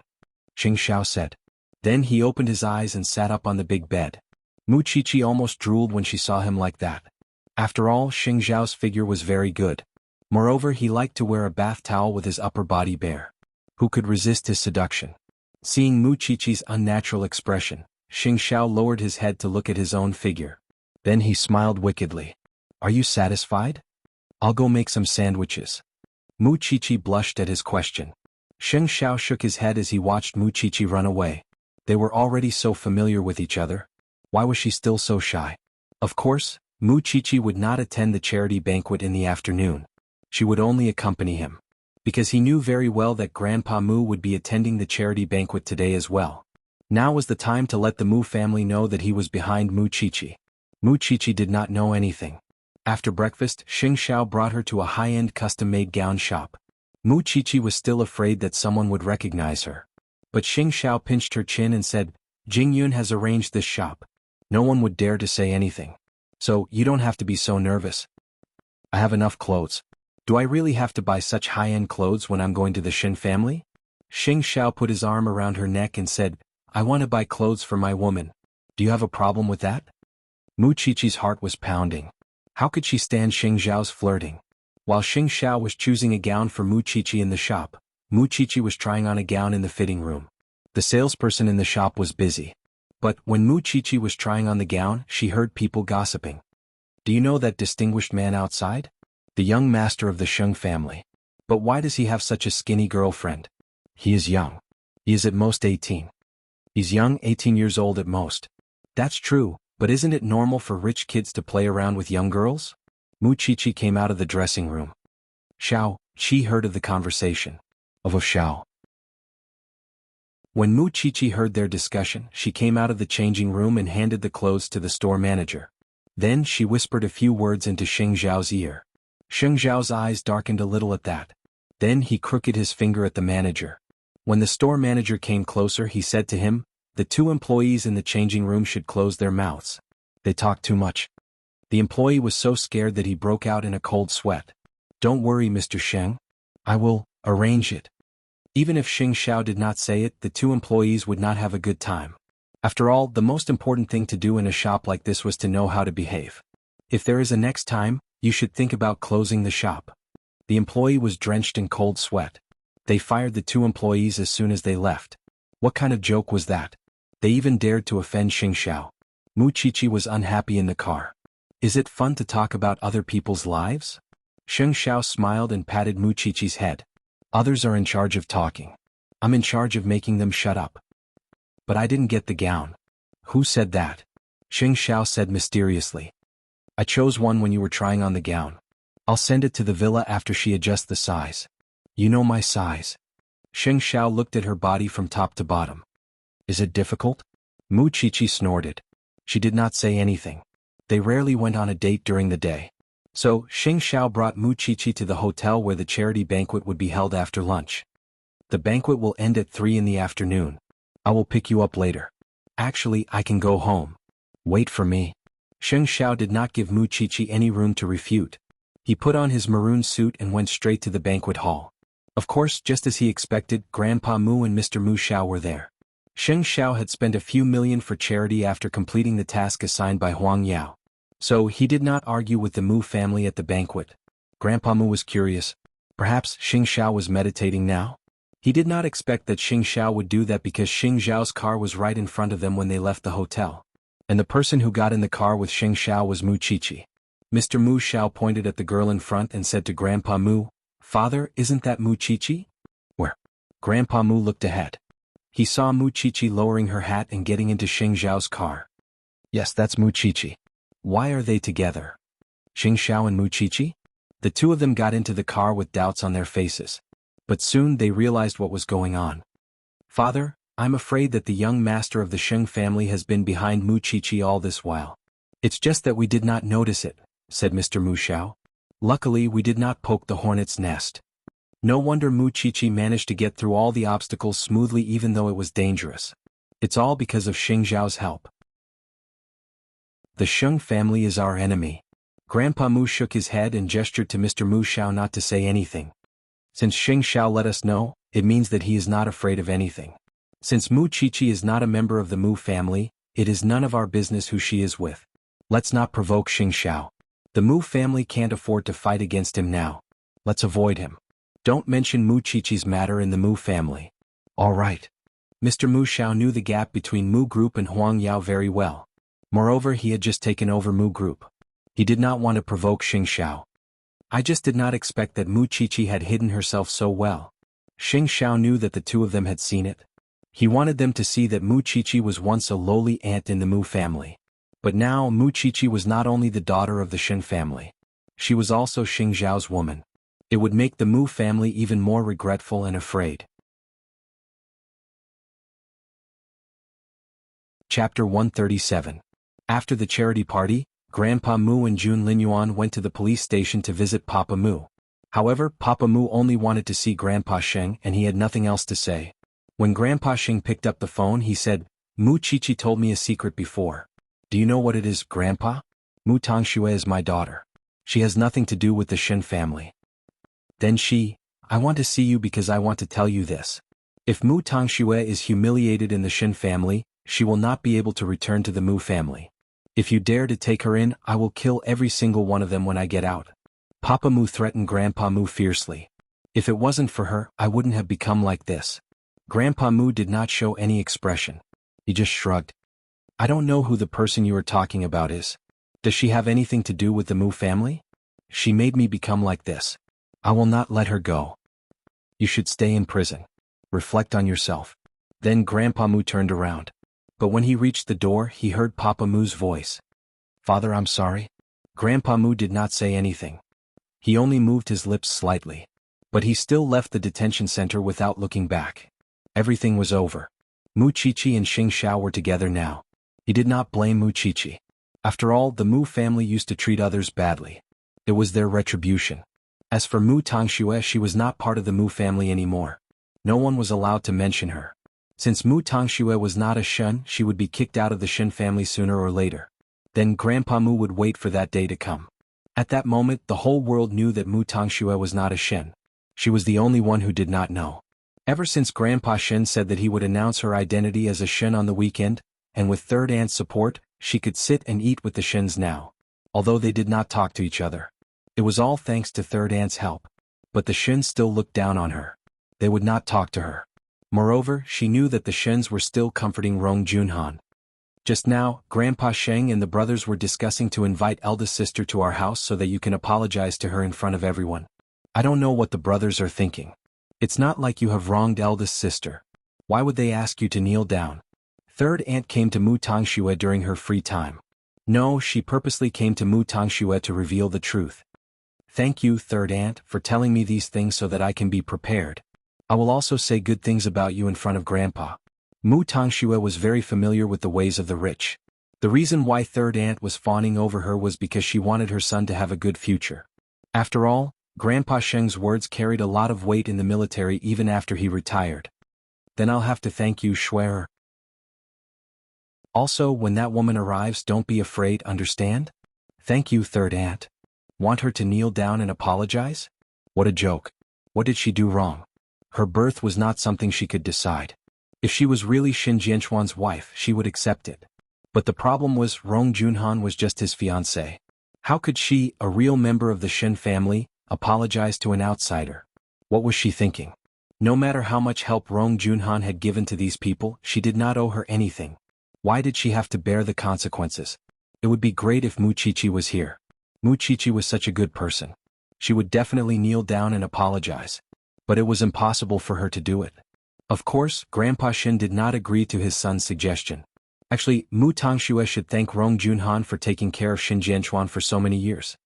Xing Xiao said. Then he opened his eyes and sat up on the big bed. Mu Qiqi almost drooled when she saw him like that. After all, Xing Xiao's figure was very good. Moreover, he liked to wear a bath towel with his upper body bare. Who could resist his seduction? Seeing Mu Qiqi's unnatural expression, Xing Xiao lowered his head to look at his own figure. Then he smiled wickedly. Are you satisfied? I'll go make some sandwiches. Mu Qiqi blushed at his question. Xing Xiao shook his head as he watched Mu Qiqi run away. They were already so familiar with each other. Why was she still so shy? Of course, Mu Qiqi would not attend the charity banquet in the afternoon. She would only accompany him. Because he knew very well that Grandpa Mu would be attending the charity banquet today as well. Now was the time to let the Mu family know that he was behind Mu Qiqi. Mu Qiqi did not know anything. After breakfast, Xing Xiao brought her to a high-end custom-made gown shop. Mu Qiqi was still afraid that someone would recognize her. But Xing Xiao pinched her chin and said, Jing Yun has arranged this shop. No one would dare to say anything. So, you don't have to be so nervous. I have enough clothes. Do I really have to buy such high-end clothes when I'm going to the Shin family? Xing Xiao put his arm around her neck and said, I want to buy clothes for my woman. Do you have a problem with that? Mu Qiqi's heart was pounding. How could she stand Xing Xiao's flirting? While Xing Xiao was choosing a gown for Mu Qiqi in the shop, Mu Qiqi was trying on a gown in the fitting room. The salesperson in the shop was busy. But when Mu Qiqi was trying on the gown, she heard people gossiping. Do you know that distinguished man outside? The young master of the Sheng family. But why does he have such a skinny girlfriend? He is young. He is at most 18. He's young, 18 years old at most. That's true, but isn't it normal for rich kids to play around with young girls? Mu Qiqi came out of the dressing room. Xiao, she heard of the conversation. Of Xiao. When Mu Qiqi heard their discussion, she came out of the changing room and handed the clothes to the store manager. Then she whispered a few words into Xing Xiao's ear. Xing Xiao's eyes darkened a little at that. Then he crooked his finger at the manager. When the store manager came closer, he said to him, the two employees in the changing room should close their mouths. They talk too much. The employee was so scared that he broke out in a cold sweat. Don't worry, Mr. Sheng. I will arrange it. Even if Xing Xiao did not say it, the two employees would not have a good time. After all, the most important thing to do in a shop like this was to know how to behave. If there is a next time, you should think about closing the shop. The employee was drenched in cold sweat. They fired the two employees as soon as they left. What kind of joke was that? They even dared to offend Xing Xiao. Mu Qiqi was unhappy in the car. Is it fun to talk about other people's lives? Xing Xiao smiled and patted Mu Qiqi's head. Others are in charge of talking. I'm in charge of making them shut up. But I didn't get the gown. Who said that? Xing Xiao said mysteriously. I chose one when you were trying on the gown. I'll send it to the villa after she adjusts the size. You know my size. Xing Xiao looked at her body from top to bottom. Is it difficult? Mu Qiqi snorted. She did not say anything. They rarely went on a date during the day. So, Xing Xiao brought Mu Qiqi to the hotel where the charity banquet would be held after lunch. The banquet will end at 3 in the afternoon. I will pick you up later. Actually, I can go home. Wait for me. Xing Xiao did not give Mu Qiqi any room to refute. He put on his maroon suit and went straight to the banquet hall. Of course, just as he expected, Grandpa Mu and Mr. Mu Xiao were there. Xing Xiao had spent a few million for charity after completing the task assigned by Huang Yao. So he did not argue with the Mu family at the banquet. Grandpa Mu was curious. Perhaps Xing Xiao was meditating now? He did not expect that Xing Xiao would do that because Xing Xiao's car was right in front of them when they left the hotel. And the person who got in the car with Xing Xiao was Mu Qiqi. Mr. Mu Xiao pointed at the girl in front and said to Grandpa Mu, "Father, isn't that Mu Qiqi?" Where? Grandpa Mu looked ahead. He saw Mu Qiqi lowering her hat and getting into Xing Xiao's car. Yes, that's Mu Qiqi. Why are they together? Xing Xiao and Mu Qiqi? The two of them got into the car with doubts on their faces. But soon they realized what was going on. "Father, I'm afraid that the young master of the Sheng family has been behind Mu Qiqi all this while. It's just that we did not notice it," said Mr. Mu Xiao. "Luckily we did not poke the hornet's nest. No wonder Mu Qiqi managed to get through all the obstacles smoothly even though it was dangerous. It's all because of Xing Xiao's help. The Sheng family is our enemy." Grandpa Mu shook his head and gestured to Mr. Mu Xiao not to say anything. "Since Xing Xiao let us know, it means that he is not afraid of anything. Since Mu Qiqi is not a member of the Mu family, it is none of our business who she is with. Let's not provoke Xing Xiao. The Mu family can't afford to fight against him now. Let's avoid him. Don't mention Mu Qiqi's matter in the Mu family." "All right." Mr. Mu Xiao knew the gap between Mu Group and Huang Yao very well. Moreover, he had just taken over Mu Group. He did not want to provoke Xing Xiao. "I just did not expect that Mu Qiqi had hidden herself so well." Xing Xiao knew that the two of them had seen it. He wanted them to see that Mu Qiqi was once a lowly ant in the Mu family. But now Mu Qiqi was not only the daughter of the Shen family. She was also Xing Xiao's woman. It would make the Mu family even more regretful and afraid. Chapter 137. After the charity party, Grandpa Mu and Jun Linyuan went to the police station to visit Papa Mu. However, Papa Mu only wanted to see Grandpa Sheng and he had nothing else to say. When Grandpa Sheng picked up the phone he said, "Mu Qiqi told me a secret before. Do you know what it is, Grandpa? Mu Tongxue is my daughter. She has nothing to do with the Shen family." Then "I want to see you because I want to tell you this. If Mu Tongxue is humiliated in the Shen family, she will not be able to return to the Mu family. If you dare to take her in, I will kill every single one of them when I get out." Papa Mu threatened Grandpa Mu fiercely. "If it wasn't for her, I wouldn't have become like this." Grandpa Mu did not show any expression. He just shrugged. "I don't know who the person you are talking about is. Does she have anything to do with the Mu family? She made me become like this. I will not let her go. You should stay in prison. Reflect on yourself." Then Grandpa Mu turned around. But when he reached the door he heard Papa Mu's voice. "Father, I'm sorry." Grandpa Mu did not say anything. He only moved his lips slightly. But he still left the detention center without looking back. Everything was over. Mu Qiqi and Xing Xiao were together now. He did not blame Mu Qiqi. After all, the Mu family used to treat others badly. It was their retribution. As for Mu Tongxue, she was not part of the Mu family anymore. No one was allowed to mention her. Since Mu Tongxue was not a Shen, she would be kicked out of the Shen family sooner or later. Then Grandpa Mu would wait for that day to come. At that moment the whole world knew that Mu Tongxue was not a Shen. She was the only one who did not know. Ever since Grandpa Shen said that he would announce her identity as a Shen on the weekend, and with Third Aunt's support, she could sit and eat with the Shens now. Although they did not talk to each other. It was all thanks to Third Aunt's help. But the Shens still looked down on her. They would not talk to her. Moreover, she knew that the Shens were still comforting Rong Junhan. Just now, Grandpa Sheng and the brothers were discussing to invite eldest sister to our house so that you can apologize to her in front of everyone. I don't know what the brothers are thinking. It's not like you have wronged eldest sister. Why would they ask you to kneel down? Third Aunt came to Mu Tongxue during her free time. No, she purposely came to Mu Tongxue to reveal the truth. Thank you, Third Aunt, for telling me these things so that I can be prepared. I will also say good things about you in front of Grandpa. Mu Tongxue was very familiar with the ways of the rich. The reason why Third Aunt was fawning over her was because she wanted her son to have a good future. After all, Grandpa Sheng's words carried a lot of weight in the military even after he retired. Then I'll have to thank you, Schwerer. Also, when that woman arrives, don't be afraid, understand? Thank you, Third Aunt. Want her to kneel down and apologize? What a joke. What did she do wrong? Her birth was not something she could decide. If she was really Xin Jianchuan's wife, she would accept it. But the problem was Rong Junhan was just his fiancée. How could she, a real member of the Shin family, apologize to an outsider? What was she thinking? No matter how much help Rong Junhan had given to these people, she did not owe her anything. Why did she have to bear the consequences? It would be great if Muchichi was here. Muchichi was such a good person. She would definitely kneel down and apologize. But it was impossible for her to do it. Of course, Grandpa Shin did not agree to his son's suggestion. Actually, Mu Tangxue should thank Rong Junhan for taking care of Shin Jianchuan for so many years.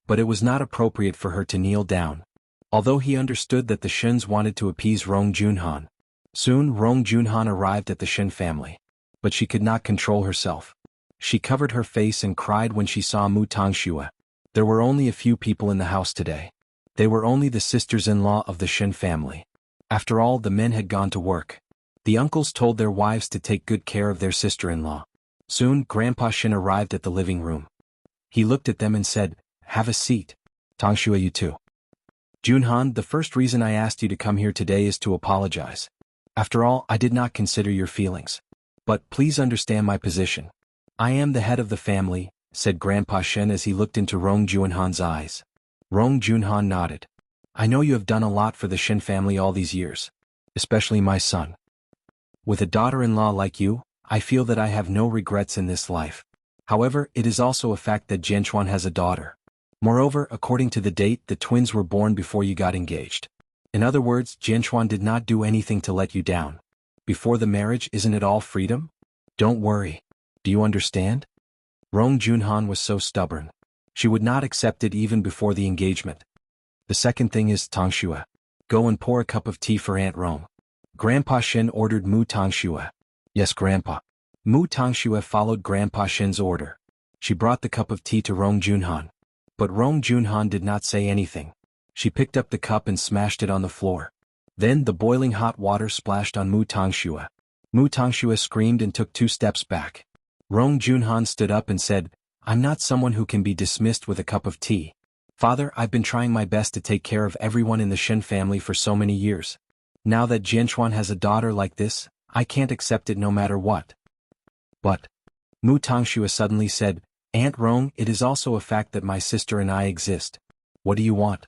But it was not appropriate for her to kneel down. Although he understood that the Shins wanted to appease Rong Junhan. Soon Rong Junhan arrived at the Shin family. But she could not control herself. She covered her face and cried when she saw Mu Tangxue. There were only a few people in the house today. They were only the sisters-in-law of the Shin family. After all, the men had gone to work. The uncles told their wives to take good care of their sister-in-law. Soon, Grandpa Shin arrived at the living room. He looked at them and said, "Have a seat. Tangxue, you too." "Junhan, the first reason I asked you to come here today is to apologize. After all, I did not consider your feelings. But please understand my position. I am the head of the family," said Grandpa Shin as he looked into Rong Junhan's eyes. Rong Junhan nodded. "I know you have done a lot for the Shin family all these years. Especially my son. With a daughter-in-law like you, I feel that I have no regrets in this life. However, it is also a fact that Jianchuan has a daughter. Moreover, according to the date, the twins were born before you got engaged. In other words, Jianchuan did not do anything to let you down. Before the marriage, isn't it all freedom? Don't worry. Do you understand?" Rong Junhan was so stubborn. She would not accept it even before the engagement. "The second thing is, Tangxue, go and pour a cup of tea for Aunt Rong." Grandpa Shin ordered Mu Tangxue. "Yes, Grandpa." Mu Tangxue followed Grandpa Shin's order. She brought the cup of tea to Rong Junhan. But Rong Junhan did not say anything. She picked up the cup and smashed it on the floor. Then the boiling hot water splashed on Mu Tangxue. Mu Tangxue screamed and took 2 steps back. Rong Junhan stood up and said, "I'm not someone who can be dismissed with a cup of tea. Father, I've been trying my best to take care of everyone in the Shin family for so many years. Now that Jianchuan has a daughter like this, I can't accept it no matter what." "But," Mu Tangxue suddenly said, "Aunt Rong, it is also a fact that my sister and I exist. What do you want?"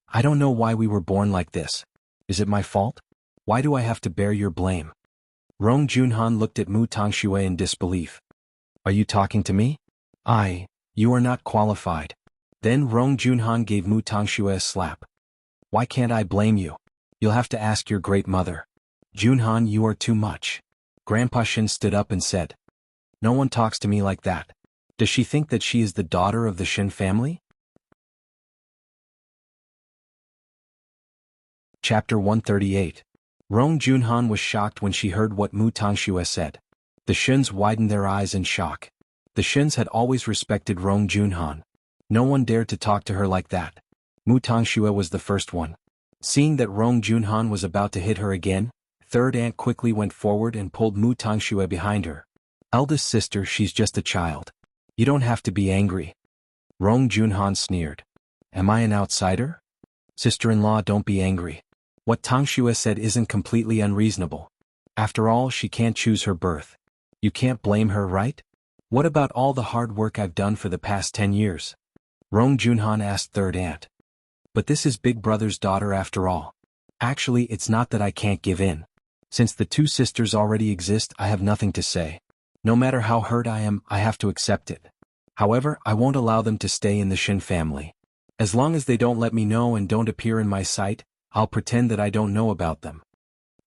"I don't know why we were born like this. Is it my fault? Why do I have to bear your blame?" Rong Junhan looked at Mu Tangxue in disbelief. "Are you talking to me?" You are not qualified." Then Rong Junhan gave Mu Tangxue a slap. "Why can't I blame you? You'll have to ask your great mother." "Junhan, you are too much." Grandpa Shin stood up and said, "No one talks to me like that. Does she think that she is the daughter of the Shin family?" Chapter 138. Rong Junhan was shocked when she heard what Mu Tangxue said. The Shins widened their eyes in shock. The Shins had always respected Rong Junhan. No one dared to talk to her like that. Mu Tangxue was the first one. Seeing that Rong Junhan was about to hit her again, third aunt quickly went forward and pulled Mu Tangxue behind her. "Eldest sister, she's just a child. You don't have to be angry." Rong Junhan sneered. "Am I an outsider?" "Sister-in-law, don't be angry. What Tangxue said isn't completely unreasonable. After all, she can't choose her birth. You can't blame her, right? What about all the hard work I've done for the past 10 years? Rong Junhan asked third aunt. "But this is Big Brother's daughter after all. Actually, it's not that I can't give in. Since the 2 sisters already exist, I have nothing to say. No matter how hurt I am, I have to accept it. However, I won't allow them to stay in the Shin family. As long as they don't let me know and don't appear in my sight, I'll pretend that I don't know about them.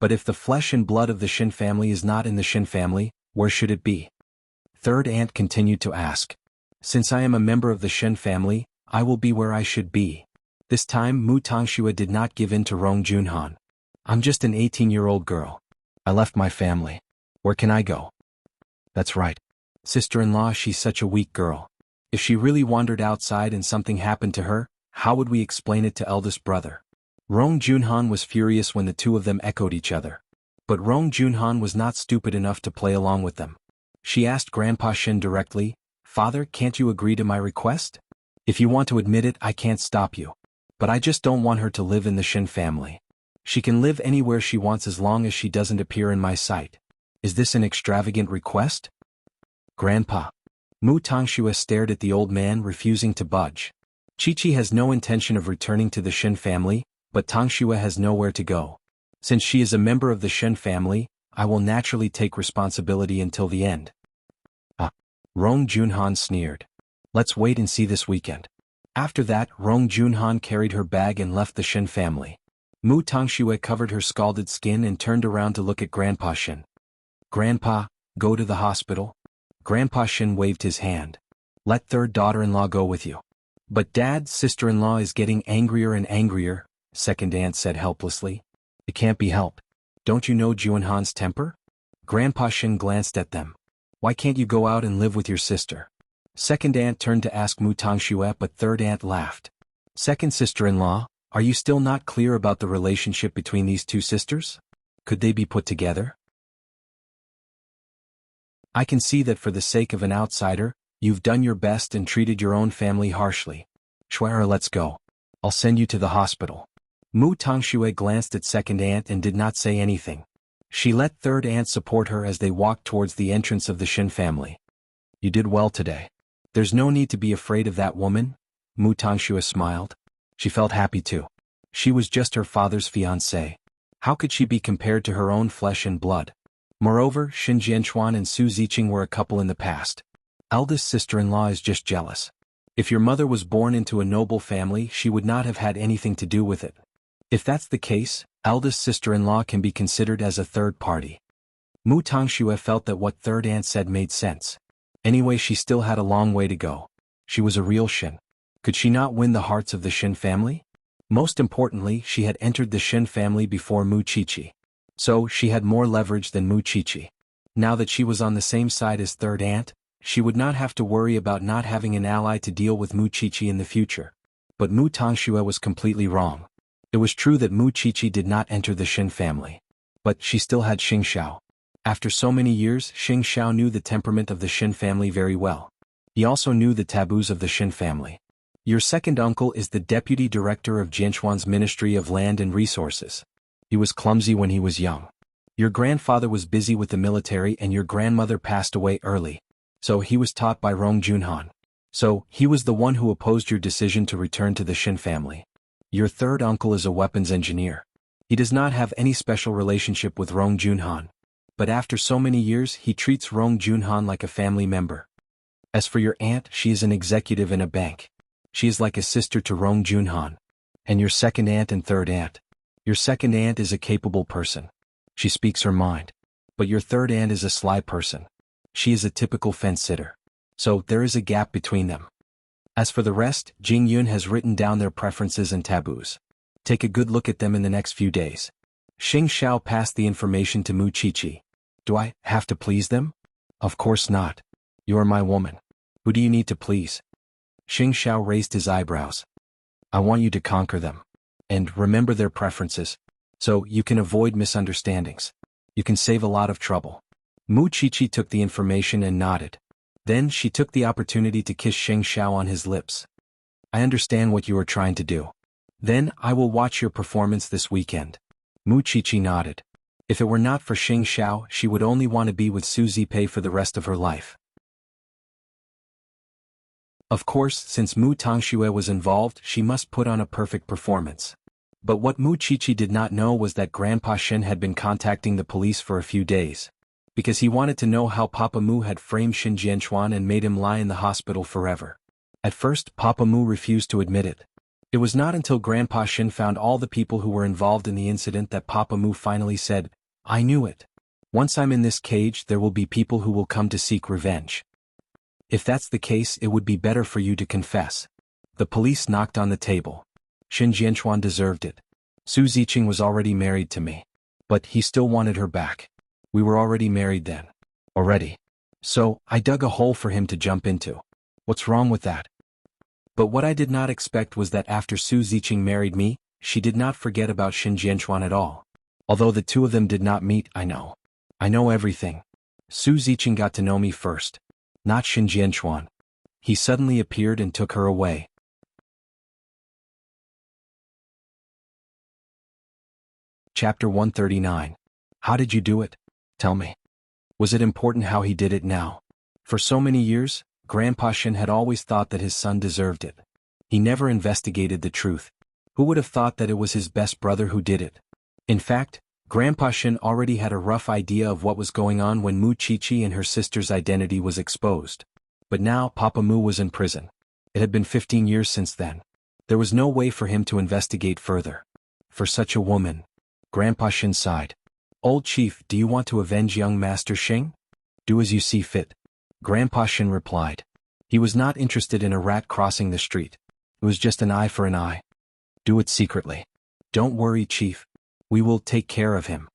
But if the flesh and blood of the Shin family is not in the Shin family, where should it be?" Third aunt continued to ask. "Since I am a member of the Shin family, I will be where I should be." This time Mu Tangxue did not give in to Rong Junhan. "I'm just an 18-year-old girl. I left my family. Where can I go?" "That's right. Sister-in-law, she's such a weak girl. If she really wandered outside and something happened to her, how would we explain it to eldest brother?" Rong Junhan was furious when the 2 of them echoed each other. But Rong Junhan was not stupid enough to play along with them. She asked Grandpa Shin directly, "Father, can't you agree to my request? If you want to admit it, I can't stop you. But I just don't want her to live in the Shin family. She can live anywhere she wants as long as she doesn't appear in my sight." Is this an extravagant request? Grandpa. Mu Tangxue stared at the old man, refusing to budge. Qiqi has no intention of returning to the Shen family, but Tangxue has nowhere to go. Since she is a member of the Shen family, I will naturally take responsibility until the end. Rong Junhan sneered. Let's wait and see this weekend. After that, Rong Junhan carried her bag and left the Shen family. Mu Tangxue covered her scalded skin and turned around to look at Grandpa Shen. Grandpa, go to the hospital? Grandpa Shen waved his hand. Let third daughter-in-law go with you. But Dad, sister-in-law is getting angrier and angrier, second aunt said helplessly. It can't be helped. Don't you know Junhan's temper? Grandpa Shen glanced at them. Why can't you go out and live with your sister? Second aunt turned to ask Mu Tangxue, but third aunt laughed. Second sister-in-law, are you still not clear about the relationship between these two sisters? Could they be put together? I can see that for the sake of an outsider, you've done your best and treated your own family harshly. Schwerer, let's go. I'll send you to the hospital. Mu Tangxue glanced at second aunt and did not say anything. She let third aunt support her as they walked towards the entrance of the Shen family. You did well today. There's no need to be afraid of that woman, Mu Tangxue smiled. She felt happy too. She was just her father's fiancée. How could she be compared to her own flesh and blood? Moreover, Xin Jianchuan and Su Ziqing were a couple in the past. Eldest sister-in-law is just jealous. If your mother was born into a noble family, she would not have had anything to do with it. If that's the case, eldest sister-in-law can be considered as a third party. Mu Tangxue felt that what third aunt said made sense. Anyway, she still had a long way to go. She was a real Shen. Could she not win the hearts of the Shen family? Most importantly, she had entered the Shen family before Mu Qiqi. So, she had more leverage than Mu Qiqi. Now that she was on the same side as third aunt, she would not have to worry about not having an ally to deal with Mu Qiqi in the future. But Mu Tangxue was completely wrong. It was true that Mu Qiqi did not enter the Shen family. But she still had Xing Xiao. After so many years, Xing Xiao knew the temperament of the Shen family very well. He also knew the taboos of the Shen family. Your second uncle is the deputy director of Jianchuan's Ministry of Land and Resources. He was clumsy when he was young. Your grandfather was busy with the military and your grandmother passed away early. So he was taught by Rong Junhan. So, he was the one who opposed your decision to return to the Shen family. Your third uncle is a weapons engineer. He does not have any special relationship with Rong Junhan. But after so many years, he treats Rong Junhan like a family member. As for your aunt, she is an executive in a bank. She is like a sister to Rong Junhan. And your second aunt and third aunt. Your second aunt is a capable person. She speaks her mind. But your third aunt is a sly person. She is a typical fence-sitter. So, there is a gap between them. As for the rest, Jing Yun has written down their preferences and taboos. Take a good look at them in the next few days. Xing Xiao passed the information to Mu Qiqi. Do I have to please them? Of course not. You are my woman. Who do you need to please? Xing Xiao raised his eyebrows. I want you to conquer them. And remember their preferences. So you can avoid misunderstandings. You can save a lot of trouble. Mu Qiqi took the information and nodded. Then she took the opportunity to kiss Xing Xiao on his lips. I understand what you are trying to do. Then I will watch your performance this weekend. Mu Qiqi nodded. If it were not for Xing Xiao, she would only want to be with Su Zipei for the rest of her life. Of course, since Mu Tangxue was involved, she must put on a perfect performance. But what Mu Qiqi did not know was that Grandpa Shen had been contacting the police for a few days. Because he wanted to know how Papa Mu had framed Xin Jianchuan and made him lie in the hospital forever. At first, Papa Mu refused to admit it. It was not until Grandpa Shen found all the people who were involved in the incident that Papa Mu finally said, I knew it. Once I'm in this cage, there will be people who will come to seek revenge. If that's the case, it would be better for you to confess. The police knocked on the table. Xin Jianchuan deserved it. Su Ziqing was already married to me. But he still wanted her back. We were already married then. Already. So, I dug a hole for him to jump into. What's wrong with that? But what I did not expect was that after Su Ziqing married me, she did not forget about Xin Jianchuan at all. Although the two of them did not meet, I know. I know everything. Su Ziqing got to know me first. Not Xin Jianchuan. He suddenly appeared and took her away. Chapter 139. How did you do it? Tell me. Was it important how he did it now? For so many years, Grandpa Shin had always thought that his son deserved it. He never investigated the truth. Who would have thought that it was his best brother who did it? In fact, Grandpa Shin already had a rough idea of what was going on when Mu Chi-Chi and her sister's identity was exposed. But now Papa Mu was in prison. It had been 15 years since then. There was no way for him to investigate further. For such a woman. Grandpa Shin sighed. Old chief, do you want to avenge young Master Shing? Do as you see fit. Grandpa Shin replied. He was not interested in a rat crossing the street. It was just an eye for an eye. Do it secretly. Don't worry, chief. We will take care of him.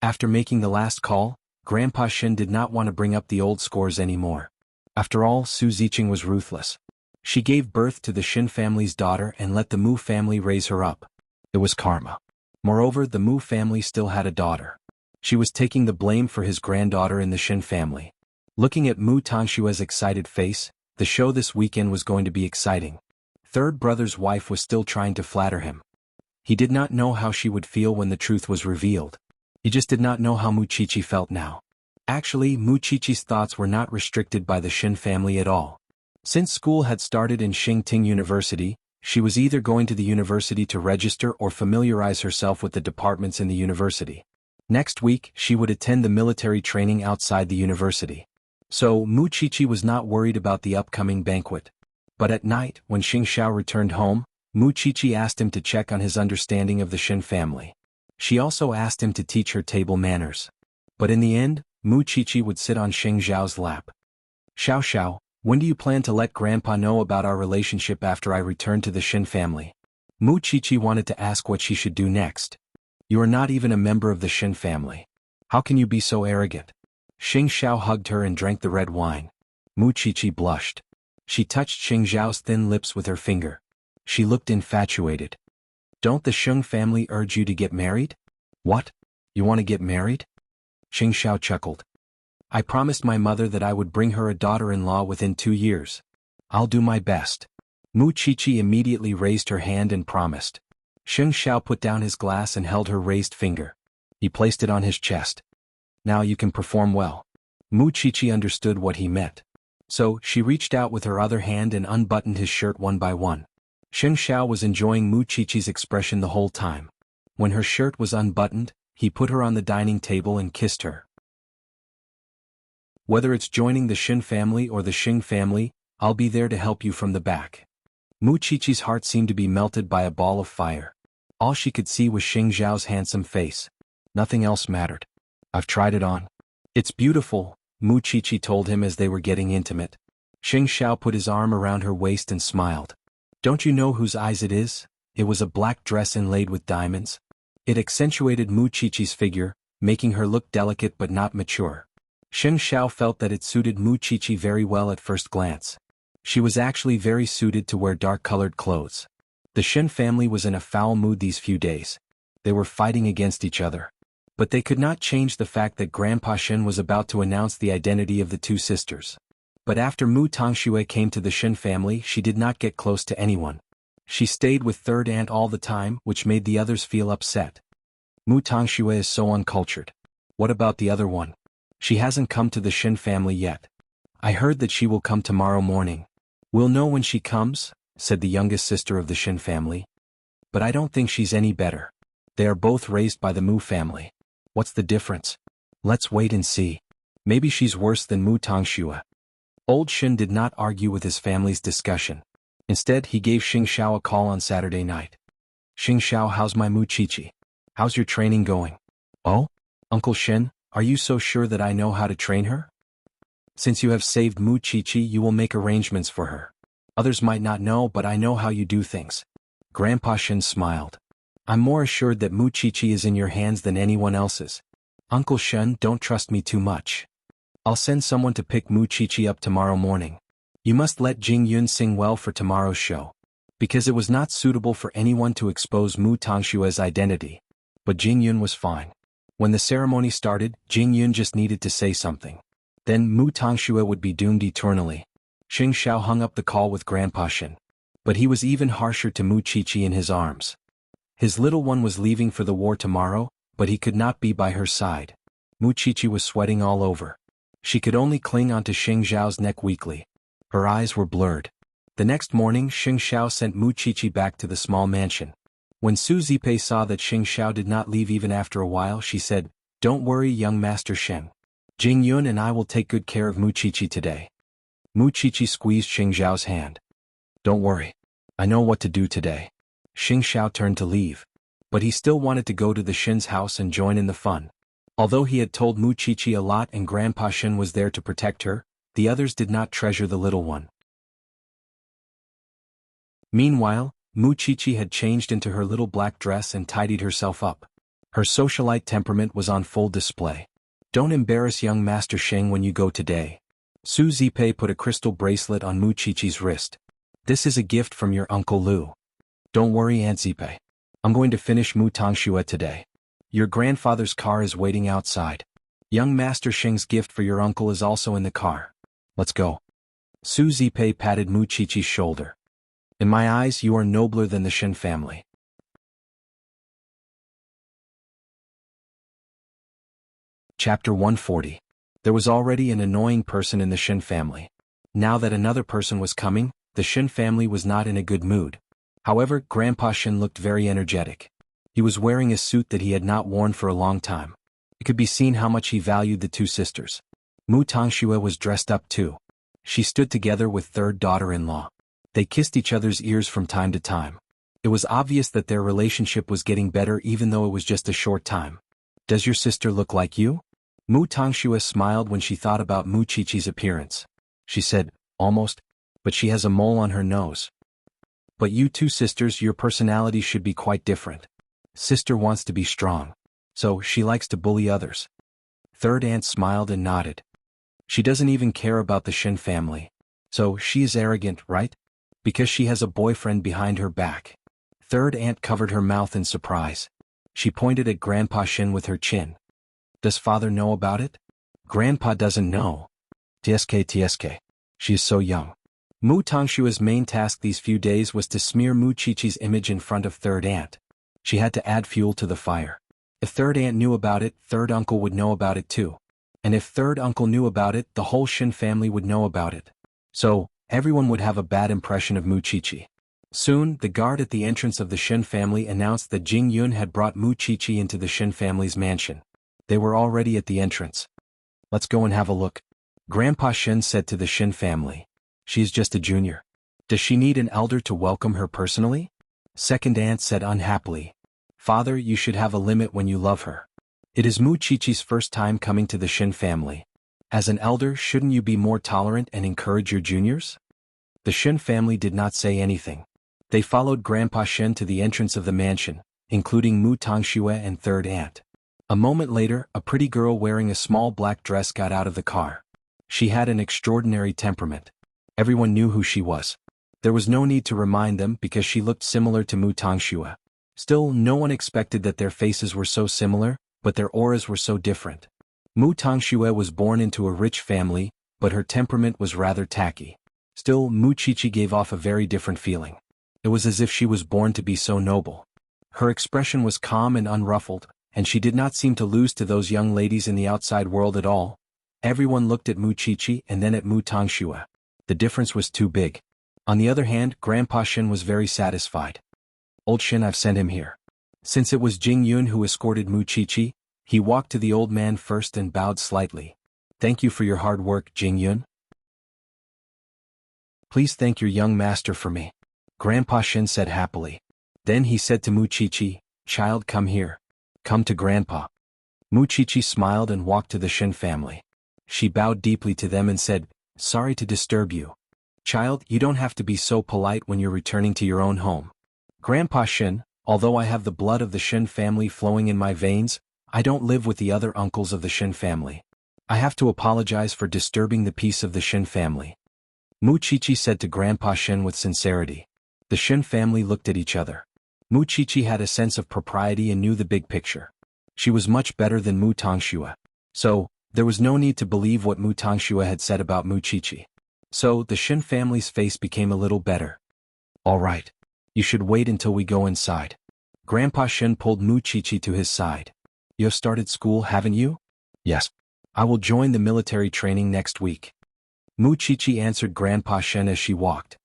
After making the last call, Grandpa Shin did not want to bring up the old scores anymore. After all, Su Ziqing was ruthless. She gave birth to the Shin family's daughter and let the Mu family raise her up. It was karma. Moreover, the Mu family still had a daughter. She was taking the blame for his granddaughter in the Shin family. Looking at Mu Tongshua's excited face, the show this weekend was going to be exciting. Third brother's wife was still trying to flatter him. He did not know how she would feel when the truth was revealed. He just did not know how Mu Chi-Chi felt now. Actually, Mu Chi-Chi's thoughts were not restricted by the Shin family at all. Since school had started in Xingting University, she was either going to the university to register or familiarize herself with the departments in the university. Next week, she would attend the military training outside the university. So, Mu Chi-Chi was not worried about the upcoming banquet. But at night, when Xing Xiao returned home, Mu Chi-Chi asked him to check on his understanding of the Shin family. She also asked him to teach her table manners. But in the end, Mu Chi-Chi would sit on Xing Xiao's lap. Xiao Xiao, when do you plan to let Grandpa know about our relationship after I return to the Shin family? Mu Chi-Chi wanted to ask what she should do next. You are not even a member of the Shin family. How can you be so arrogant? Xing Xiao hugged her and drank the red wine. Mu Chi-Chi blushed. She touched Xing Xiao's thin lips with her finger. She looked infatuated. Don't the Sheng family urge you to get married? What? You want to get married? Xing Xiao chuckled. I promised my mother that I would bring her a daughter-in-law within 2 years. I'll do my best. Mu Chi-Chi immediately raised her hand and promised. Xing Xiao put down his glass and held her raised finger. He placed it on his chest. Now you can perform well. Mu Chi-Chi understood what he meant. So, she reached out with her other hand and unbuttoned his shirt one by one. Xing Xiao was enjoying Mu Chi-Chi's expression the whole time. When her shirt was unbuttoned, he put her on the dining table and kissed her. Whether it's joining the Shin family or the Xing family, I'll be there to help you from the back. Mu Chi-Chi's heart seemed to be melted by a ball of fire. All she could see was Xing Xiao's handsome face. Nothing else mattered. I've tried it on. It's beautiful, Mu Chi-Chi told him as they were getting intimate. Xing Xiao put his arm around her waist and smiled. Don't you know whose eyes it is? It was a black dress inlaid with diamonds. It accentuated Mu Chi-Chi's figure, making her look delicate but not mature. Xing Xiao felt that it suited Mu Chi-Chi very well at first glance. She was actually very suited to wear dark-colored clothes. The Shin family was in a foul mood these few days. They were fighting against each other. But they could not change the fact that Grandpa Shin was about to announce the identity of the two sisters. But after Mu Tongxue came to the Shin family, she did not get close to anyone. She stayed with third aunt all the time, which made the others feel upset. Mu Tongxue is so uncultured. What about the other one? She hasn't come to the Shin family yet. I heard that she will come tomorrow morning. We'll know when she comes, said the youngest sister of the Shin family. But I don't think she's any better. They are both raised by the Mu family. What's the difference? Let's wait and see. Maybe she's worse than Mu Tongxue. Old Shin did not argue with his family's discussion. Instead, he gave Xing Xiao a call on Saturday night. Xing Xiao, how's my Mu Chi-Chi? How's your training going? Oh? Uncle Shin, are you so sure that I know how to train her? Since you have saved Mu Chi-Chi, you will make arrangements for her. Others might not know, but I know how you do things. Grandpa Shin smiled. I'm more assured that Mu Chi-Chi is in your hands than anyone else's. Uncle Shin, don't trust me too much. I'll send someone to pick Mu Chi-Chi up tomorrow morning. You must let Jing Yun sing well for tomorrow's show. Because it was not suitable for anyone to expose Mu Tongshue's identity. But Jing Yun was fine. When the ceremony started, Jing Yun just needed to say something. Then Mu Tongxue would be doomed eternally. Xing Xiao hung up the call with Grandpa Shin. But he was even harsher to Mu Chi-Chi in his arms. His little one was leaving for the war tomorrow, but he could not be by her side. Mu Qiqi was sweating all over. She could only cling onto Xing Xiao's neck weakly. Her eyes were blurred. The next morning Xing Xiao sent Mu Qiqi back to the small mansion. When Su Zipei saw that Xing Xiao did not leave even after a while, she said, "Don't worry, young Master Sheng. Jing Yun and I will take good care of Mu Qiqi today." Mu Qiqi squeezed Xing Xiao's hand. "Don't worry. I know what to do today." Xing Xiao turned to leave. But he still wanted to go to the Shin's house and join in the fun. Although he had told Mu Qiqi a lot and Grandpa Shin was there to protect her, the others did not treasure the little one. Meanwhile, Mu Qiqi had changed into her little black dress and tidied herself up. Her socialite temperament was on full display. "Don't embarrass young Master Sheng when you go today." Su Zipei put a crystal bracelet on Mu Qiqi's wrist. "This is a gift from your Uncle Lu." "Don't worry, Aunt Zipei. I'm going to finish Mu Tongxue today. Your grandfather's car is waiting outside. Young Master Sheng's gift for your uncle is also in the car. Let's go." Su Zipei patted Mu Qiqi's shoulder. "In my eyes, you are nobler than the Shin family." Chapter 140. There was already an annoying person in the Shin family. Now that another person was coming, the Shin family was not in a good mood. However, Grandpa Shin looked very energetic. He was wearing a suit that he had not worn for a long time. It could be seen how much he valued the two sisters. Mu Tongxue was dressed up too. She stood together with third daughter-in-law. They kissed each other's ears from time to time. It was obvious that their relationship was getting better even though it was just a short time. "Does your sister look like you?" Mu Tongxue smiled when she thought about Mu Qiqi's appearance. She said, "Almost, but she has a mole on her nose." "But you two sisters, your personalities should be quite different. Sister wants to be strong. So she likes to bully others." Third aunt smiled and nodded. "She doesn't even care about the Shin family. So she is arrogant, right? Because she has a boyfriend behind her back." Third aunt covered her mouth in surprise. She pointed at Grandpa Shin with her chin. "Does father know about it?" "Grandpa doesn't know. TSK. She is so young." Mu Tongshua's main task these few days was to smear Mu Qiqi's image in front of third aunt. She had to add fuel to the fire. If third aunt knew about it, third uncle would know about it too. And if third uncle knew about it, the whole Shin family would know about it. So, everyone would have a bad impression of Mu Qiqi. Soon, the guard at the entrance of the Shin family announced that Jing Yun had brought Mu Qiqi into the Shin family's mansion. They were already at the entrance. "Let's go and have a look." Grandpa Shin said to the Shin family. "She is just a junior. Does she need an elder to welcome her personally?" Second aunt said unhappily. "Father, you should have a limit when you love her. It is Mu Qiqi's first time coming to the Shin family. As an elder, shouldn't you be more tolerant and encourage your juniors?" The Shin family did not say anything. They followed Grandpa Shin to the entrance of the mansion, including Mu Tongxue and third aunt. A moment later, a pretty girl wearing a small black dress got out of the car. She had an extraordinary temperament. Everyone knew who she was. There was no need to remind them because she looked similar to Mu Tongxue. Still, no one expected that their faces were so similar, but their auras were so different. Mu Tongxue was born into a rich family, but her temperament was rather tacky. Still, Mu Qiqi gave off a very different feeling. It was as if she was born to be so noble. Her expression was calm and unruffled, and she did not seem to lose to those young ladies in the outside world at all. Everyone looked at Mu Qiqi and then at Mu Tongxue. The difference was too big. On the other hand, Grandpa Shin was very satisfied. "Old Shin, I've sent him here." Since it was Jing Yun who escorted Mu Qiqi, he walked to the old man first and bowed slightly. "Thank you for your hard work, Jing Yun. Please thank your young master for me," Grandpa Shin said happily. Then he said to Mu Qiqi, "Child, come here. Come to Grandpa." Mu Qiqi smiled and walked to the Shin family. She bowed deeply to them and said, "Sorry to disturb you. Child, you don't have to be so polite when you're returning to your own home. Grandpa Shin, although I have the blood of the Shin family flowing in my veins, I don't live with the other uncles of the Shin family. I have to apologize for disturbing the peace of the Shin family." Mu Qiqi said to Grandpa Shin with sincerity. The Shin family looked at each other. Mu Qiqi had a sense of propriety and knew the big picture. She was much better than Mu Tongxue. So, there was no need to believe what Mu Tongxue had said about Mu Qiqi. So, the Shin family's face became a little better. "All right. You should wait until we go inside." Grandpa Shin pulled Mu Qiqi to his side. "You have started school, haven't you?" Yes. I will join the military training next week. Mu Chichi answered Grandpa Shen as she walked.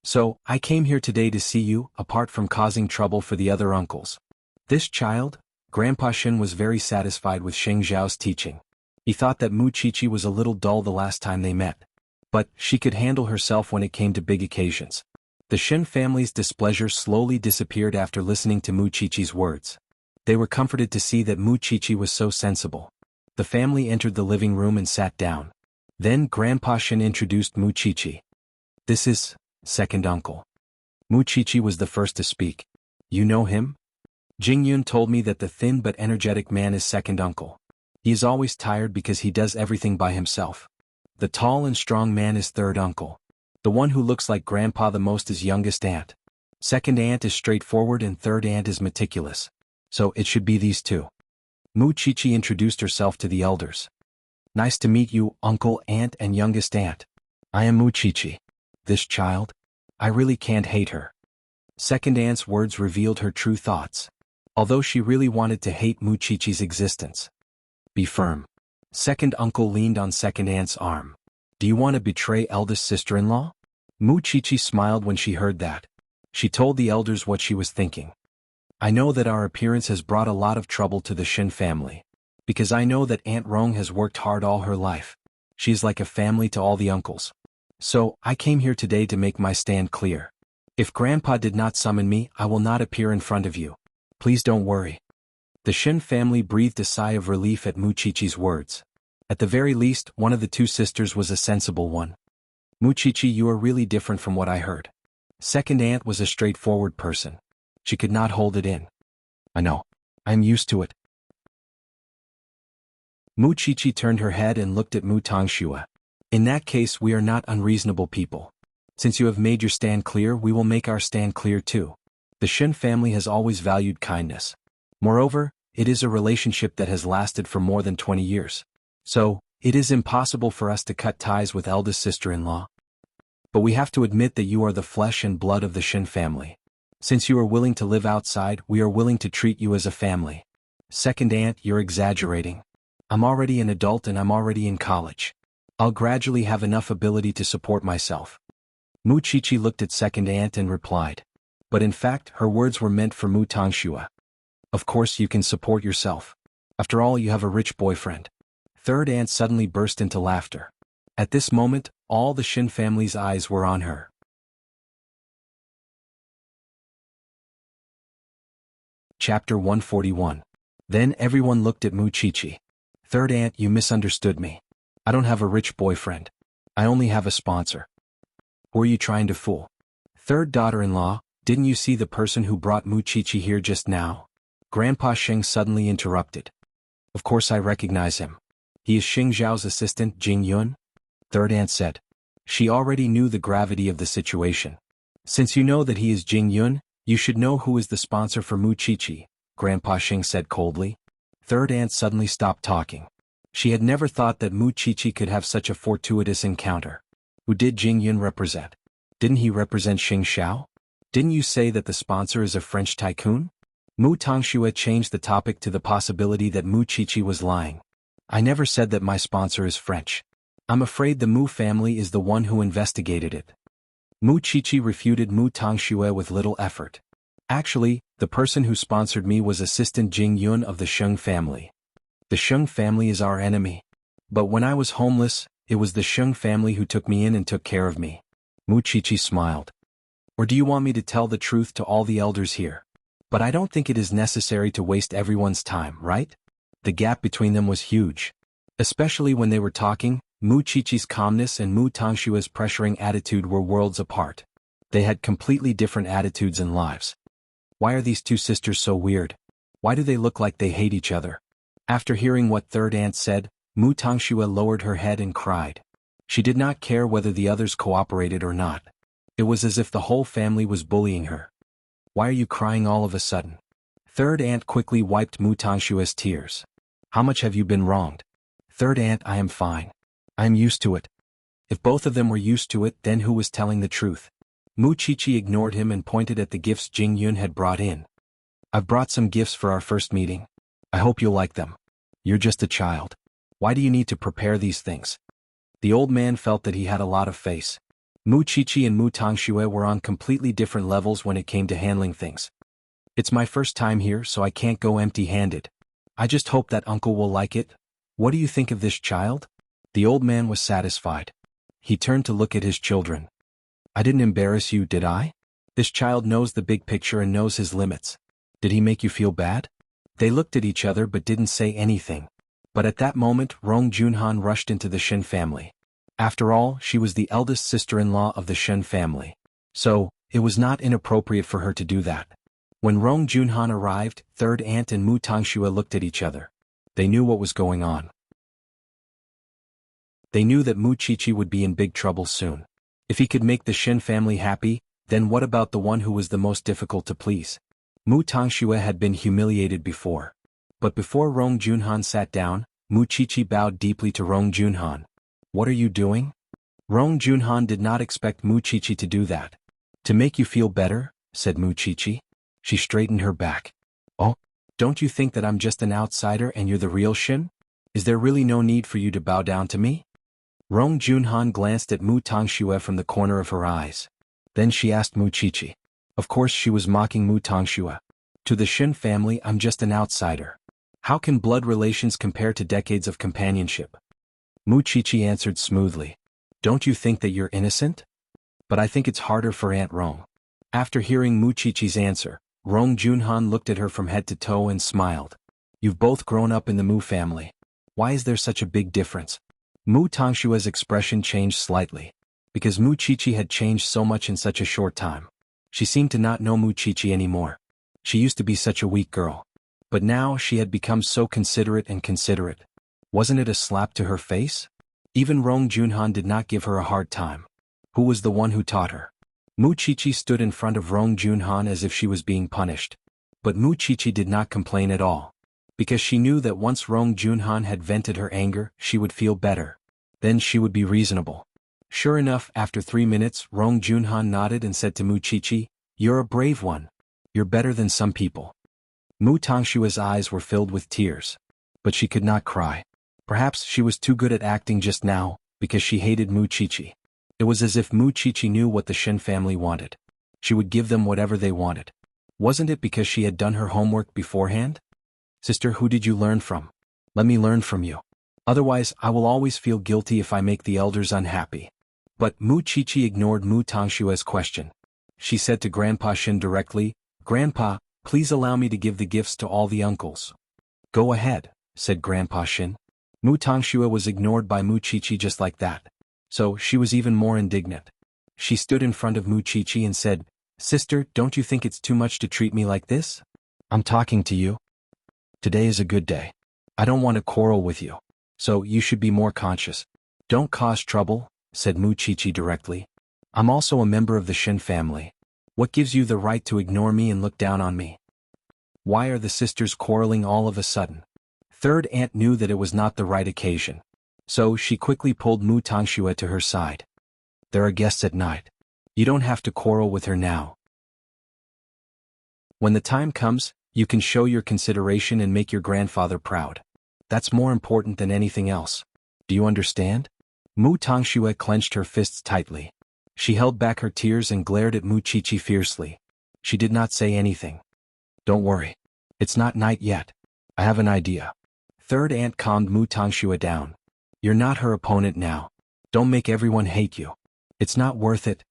So, I came here today to see you, apart from causing trouble for the other uncles. This child? Grandpa Shen was very satisfied with Sheng Zhao's teaching. He thought that Mu Chichi was a little dull the last time they met. But, she could handle herself when it came to big occasions. The Shen family's displeasure slowly disappeared after listening to Mu Chichi's words. They were comforted to see that Mu Chichi was so sensible. The family entered the living room and sat down. Then Grandpa Shen introduced Mu Chichi. This is second uncle. Mu Chichi was the first to speak. You know him? Jing Yun told me that the thin but energetic man is second uncle. He is always tired because he does everything by himself. The tall and strong man is third uncle. The one who looks like Grandpa the most is youngest aunt. Second aunt is straightforward and third aunt is meticulous. So it should be these two. Mu Chichi introduced herself to the elders. Nice to meet you, uncle, aunt, and youngest aunt. I am Mu Chichi. This child? I really can't hate her. Second aunt's words revealed her true thoughts. Although she really wanted to hate Mu Chichi's existence. Be firm. Second uncle leaned on second aunt's arm. Do you want to betray eldest sister-in-law? Mu Chichi smiled when she heard that. She told the elders what she was thinking. I know that our appearance has brought a lot of trouble to the Shen family. Because I know that Aunt Rong has worked hard all her life. She is like a family to all the uncles. So, I came here today to make my stand clear. If Grandpa did not summon me, I will not appear in front of you. Please don't worry. The Shen family breathed a sigh of relief at Mu Chichi's words. At the very least, one of the two sisters was a sensible one. Mu Chichi, you are really different from what I heard. Second aunt was a straightforward person. She could not hold it in. I know. I'm used to it. Mu Chichi turned her head and looked at Mu Tongxue. In that case, we are not unreasonable people. Since you have made your stand clear, we will make our stand clear too. The Shen family has always valued kindness. Moreover, it is a relationship that has lasted for more than 20 years. So, it is impossible for us to cut ties with eldest sister-in-law. But we have to admit that you are the flesh and blood of the Shen family. Since you are willing to live outside, we are willing to treat you as a family. Second aunt, you're exaggerating. I'm already an adult and I'm already in college. I'll gradually have enough ability to support myself. Mu Chichi looked at second aunt and replied. But in fact, her words were meant for Mu Tongxue. Of course you can support yourself. After all, you have a rich boyfriend. Third aunt suddenly burst into laughter. At this moment, all the Shen family's eyes were on her. Chapter 141. Then everyone looked at Mu Chichi. Third aunt, you misunderstood me. I don't have a rich boyfriend. I only have a sponsor. Who are you trying to fool? Third daughter-in-law, didn't you see the person who brought Mu Chichi here just now? Grandpa Sheng suddenly interrupted. Of course I recognize him. He is Xing Zhao's assistant, Jing Yun? Third aunt said. She already knew the gravity of the situation. Since you know that he is Jing Yun, you should know who is the sponsor for Mu Chichi, Grandpa Sheng said coldly. Third aunt suddenly stopped talking. She had never thought that Mu Chichi could have such a fortuitous encounter. Who did Jing Yun represent? Didn't he represent Xing Zhao? Didn't you say that the sponsor is a French tycoon? Mu Tongxue changed the topic to the possibility that Mu Chichi was lying. I never said that my sponsor is French. I'm afraid the Mu family is the one who investigated it. Mu Chichi refuted Mu Tongxue with little effort. Actually, the person who sponsored me was assistant Jing Yun of the Sheng family. The Sheng family is our enemy. But when I was homeless, it was the Sheng family who took me in and took care of me. Mu Chichi smiled. Or do you want me to tell the truth to all the elders here? But I don't think it is necessary to waste everyone's time, right? The gap between them was huge. Especially when they were talking, Mu Chichi's calmness and Mu Tongxue's pressuring attitude were worlds apart. They had completely different attitudes and lives. Why are these two sisters so weird? Why do they look like they hate each other? After hearing what third aunt said, Mu Tongxue lowered her head and cried. She did not care whether the others cooperated or not. It was as if the whole family was bullying her. Why are you crying all of a sudden? Third aunt quickly wiped Mu Tongxue's tears. How much have you been wronged? Third aunt, I am fine. I am used to it. If both of them were used to it, then who was telling the truth? Mu Chichi ignored him and pointed at the gifts Jing Yun had brought in. I've brought some gifts for our first meeting. I hope you'll like them. You're just a child. Why do you need to prepare these things? The old man felt that he had a lot of face. Mu Qiqi and Mu Tongxue were on completely different levels when it came to handling things. It's my first time here, so I can't go empty-handed. I just hope that uncle will like it. What do you think of this child? The old man was satisfied. He turned to look at his children. I didn't embarrass you, did I? This child knows the big picture and knows his limits. Did he make you feel bad? They looked at each other but didn't say anything. But at that moment, Rong Junhan rushed into the Shen family. After all, she was the eldest sister-in-law of the Shen family. So, it was not inappropriate for her to do that. When Rong Junhan arrived, third aunt and Mu Tongxue looked at each other. They knew what was going on. They knew that Mu Qiqi would be in big trouble soon. If he could make the Shen family happy, then what about the one who was the most difficult to please? Mu Tongxue had been humiliated before. But before Rong Junhan sat down, Mu Qiqi bowed deeply to Rong Junhan. What are you doing? Rong Junhan did not expect Mu Qiqi to do that. To make you feel better, said Mu Qiqi. She straightened her back. Oh, don't you think that I'm just an outsider and you're the real Shen? Is there really no need for you to bow down to me? Rong Junhan glanced at Mu Tongxue from the corner of her eyes. Then she asked Mu Qiqi. Of course she was mocking Mu Tongxue. To the Shen family, I'm just an outsider. How can blood relations compare to decades of companionship? Mu Qiqi answered smoothly. Don't you think that you're innocent? But I think it's harder for Aunt Rong. After hearing Mu Qiqi's answer, Rong Junhan looked at her from head to toe and smiled. You've both grown up in the Mu family. Why is there such a big difference? Mu Tongshue's expression changed slightly. Because Mu Qiqi had changed so much in such a short time. She seemed to not know Mu Qiqi anymore. She used to be such a weak girl. But now she had become so considerate and considerate. Wasn't it a slap to her face? Even Rong Junhan did not give her a hard time. Who was the one who taught her? Mu Qiqi stood in front of Rong Junhan as if she was being punished. But Mu Qiqi did not complain at all. Because she knew that once Rong Junhan had vented her anger, she would feel better. Then she would be reasonable. Sure enough, after 3 minutes, Rong Junhan nodded and said to Mu Qiqi, You're a brave one. You're better than some people. Mu Tongshue's eyes were filled with tears. But she could not cry. Perhaps she was too good at acting just now, because she hated Mu Qiqi. It was as if Mu Qiqi knew what the Shen family wanted. She would give them whatever they wanted. Wasn't it because she had done her homework beforehand? Sister, who did you learn from? Let me learn from you. Otherwise, I will always feel guilty if I make the elders unhappy. But Mu Qiqi ignored Mu Tongshue's question. She said to Grandpa Shen directly, Grandpa, please allow me to give the gifts to all the uncles. Go ahead, said Grandpa Shen. Mu Tongxue was ignored by Mu Qiqi just like that. So she was even more indignant. She stood in front of Mu Qiqi and said, Sister, don't you think it's too much to treat me like this? I'm talking to you. Today is a good day. I don't want to quarrel with you. So you should be more conscious. Don't cause trouble, said Mu Qiqi directly. I'm also a member of the Shen family. What gives you the right to ignore me and look down on me? Why are the sisters quarreling all of a sudden? Third aunt knew that it was not the right occasion. So she quickly pulled Mu Tongxue to her side. There are guests at night. You don't have to quarrel with her now. When the time comes, you can show your consideration and make your grandfather proud. That's more important than anything else. Do you understand? Mu Tongxue clenched her fists tightly. She held back her tears and glared at Mu Qiqi fiercely. She did not say anything. Don't worry. It's not night yet. I have an idea. Third aunt calmed Mu Tongxue down. You're not her opponent now. Don't make everyone hate you. It's not worth it.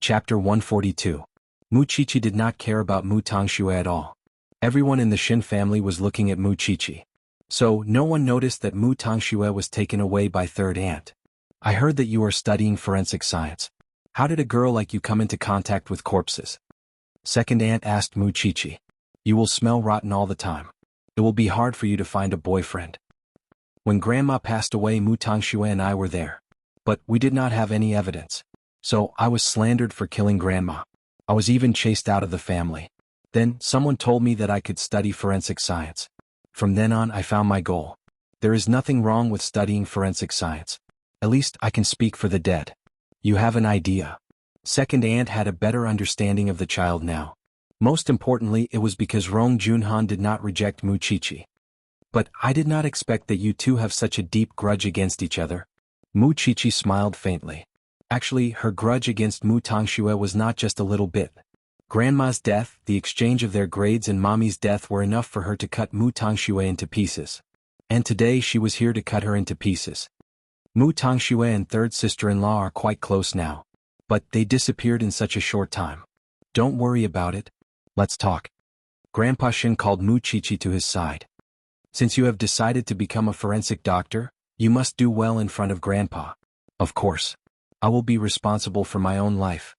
Chapter 142. Mu Qiqi did not care about Mu Tongxue at all. Everyone in the Shen family was looking at Mu Qiqi. So no one noticed that Mu Tongxue was taken away by third aunt. I heard that you are studying forensic science. How did a girl like you come into contact with corpses? Second aunt asked Mu Qiqi. You will smell rotten all the time. It will be hard for you to find a boyfriend. When Grandma passed away, Mu Tongxue and I were there. But we did not have any evidence. So I was slandered for killing Grandma. I was even chased out of the family. Then someone told me that I could study forensic science. From then on I found my goal. There is nothing wrong with studying forensic science. At least I can speak for the dead. You have an idea. Second aunt had a better understanding of the child now. Most importantly, it was because Rong Junhan did not reject Mu Qiqi. But I did not expect that you two have such a deep grudge against each other. Mu Qiqi smiled faintly. Actually, her grudge against Mu Tangxue was not just a little bit. Grandma's death, the exchange of their grades and Mommy's death were enough for her to cut Mu Tangxue into pieces. And today she was here to cut her into pieces. Mu Tangxue and third sister-in-law are quite close now. But they disappeared in such a short time. Don't worry about it. Let's talk. Grandpa Shin called Mu Qiqi to his side. Since you have decided to become a forensic doctor, you must do well in front of Grandpa. Of course. I will be responsible for my own life.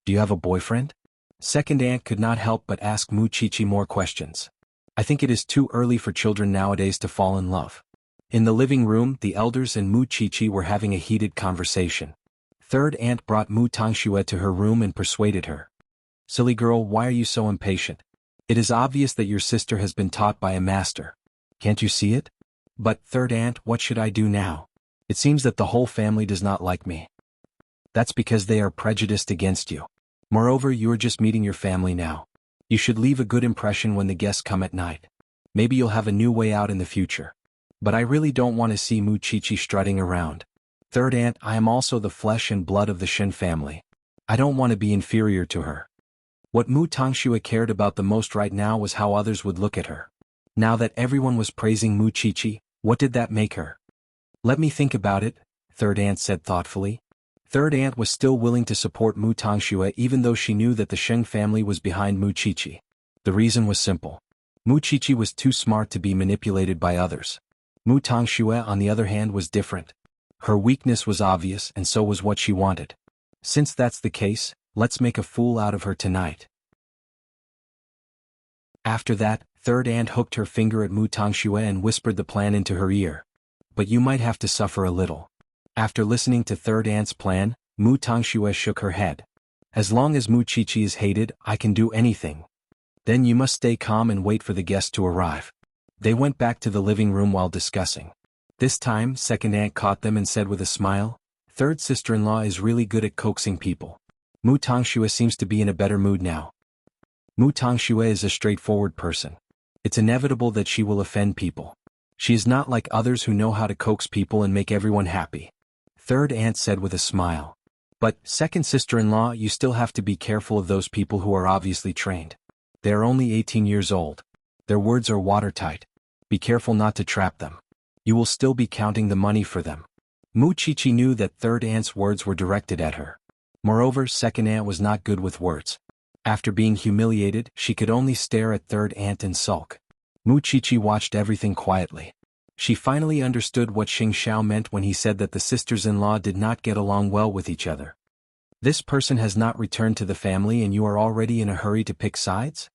Do you have a boyfriend? Second aunt could not help but ask Mu Qiqi more questions. I think it is too early for children nowadays to fall in love. In the living room, the elders and Mu Qiqi were having a heated conversation. Third aunt brought Mu Tangxue to her room and persuaded her. Silly girl, why are you so impatient? It is obvious that your sister has been taught by a master. Can't you see it? But, third aunt, what should I do now? It seems that the whole family does not like me. That's because they are prejudiced against you. Moreover, you are just meeting your family now. You should leave a good impression when the guests come at night. Maybe you'll have a new way out in the future. But I really don't want to see Mu Qiqi strutting around. Third aunt, I am also the flesh and blood of the Shin family. I don't want to be inferior to her. What Mu Tangxue cared about the most right now was how others would look at her. Now that everyone was praising Mu Qiqi, what did that make her? Let me think about it, third aunt said thoughtfully. Third aunt was still willing to support Mu Tangxue even though she knew that the Sheng family was behind Mu Qiqi. The reason was simple. Mu Qiqi was too smart to be manipulated by others. Mu Tangxue, on the other hand, was different. Her weakness was obvious and so was what she wanted. Since that's the case, let's make a fool out of her tonight. After that, third aunt hooked her finger at Mu Tangxue and whispered the plan into her ear. But you might have to suffer a little. After listening to third aunt's plan, Mu Tangxue shook her head. As long as Mu Qiqi is hated, I can do anything. Then you must stay calm and wait for the guests to arrive. They went back to the living room while discussing. This time, second aunt caught them and said with a smile, third sister-in-law is really good at coaxing people. Mu Tangxue seems to be in a better mood now. Mu Tangxue is a straightforward person. It's inevitable that she will offend people. She is not like others who know how to coax people and make everyone happy. Third aunt said with a smile. But, second sister-in-law, you still have to be careful of those people who are obviously trained. They are only 18 years old. Their words are watertight. Be careful not to trap them. You will still be counting the money for them. Mu Qiqi knew that third aunt's words were directed at her. Moreover, second aunt was not good with words. After being humiliated, she could only stare at third aunt and sulk. Mu Qiqi watched everything quietly. She finally understood what Xing Xiao meant when he said that the sisters-in-law did not get along well with each other. This person has not returned to the family and you are already in a hurry to pick sides?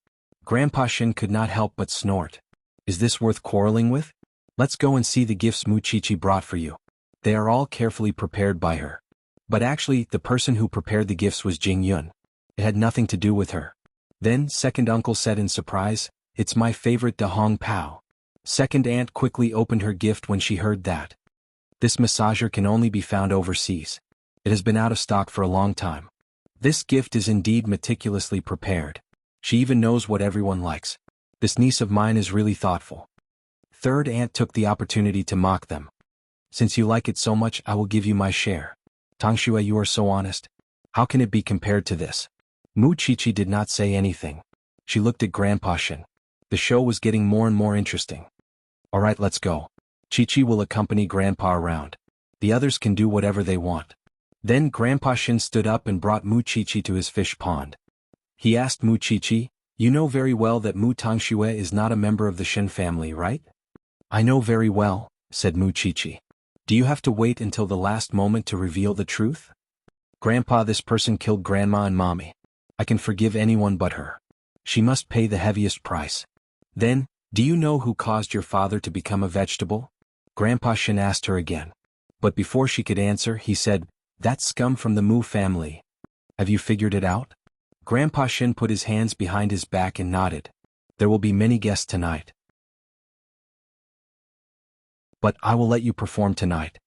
Grandpa Shin could not help but snort. Is this worth quarreling with? Let's go and see the gifts Mu Qiqi brought for you. They are all carefully prepared by her. But actually, the person who prepared the gifts was Jing Yun. It had nothing to do with her. Then, second uncle said in surprise, it's my favorite Da Hong Pao. Second aunt quickly opened her gift when she heard that. This massager can only be found overseas. It has been out of stock for a long time. This gift is indeed meticulously prepared. She even knows what everyone likes. This niece of mine is really thoughtful. Third aunt took the opportunity to mock them. Since you like it so much, I will give you my share. Tangxue, you are so honest. How can it be compared to this? Mu Qiqi did not say anything. She looked at Grandpa Shin. The show was getting more and more interesting. Alright, let's go. Qiqi will accompany Grandpa around. The others can do whatever they want. Then Grandpa Shin stood up and brought Mu Qiqi to his fish pond. He asked Mu Qiqi, you know very well that Mu Tangxue is not a member of the Shin family, right? I know very well, said Mu Qiqi. Do you have to wait until the last moment to reveal the truth? Grandpa, this person killed Grandma and Mommy. I can forgive anyone but her. She must pay the heaviest price. Then, do you know who caused your father to become a vegetable? Grandpa Shin asked her again. But before she could answer, he said, that scum from the Mu family. Have you figured it out? Grandpa Shin put his hands behind his back and nodded. There will be many guests tonight. But I will let you perform tonight.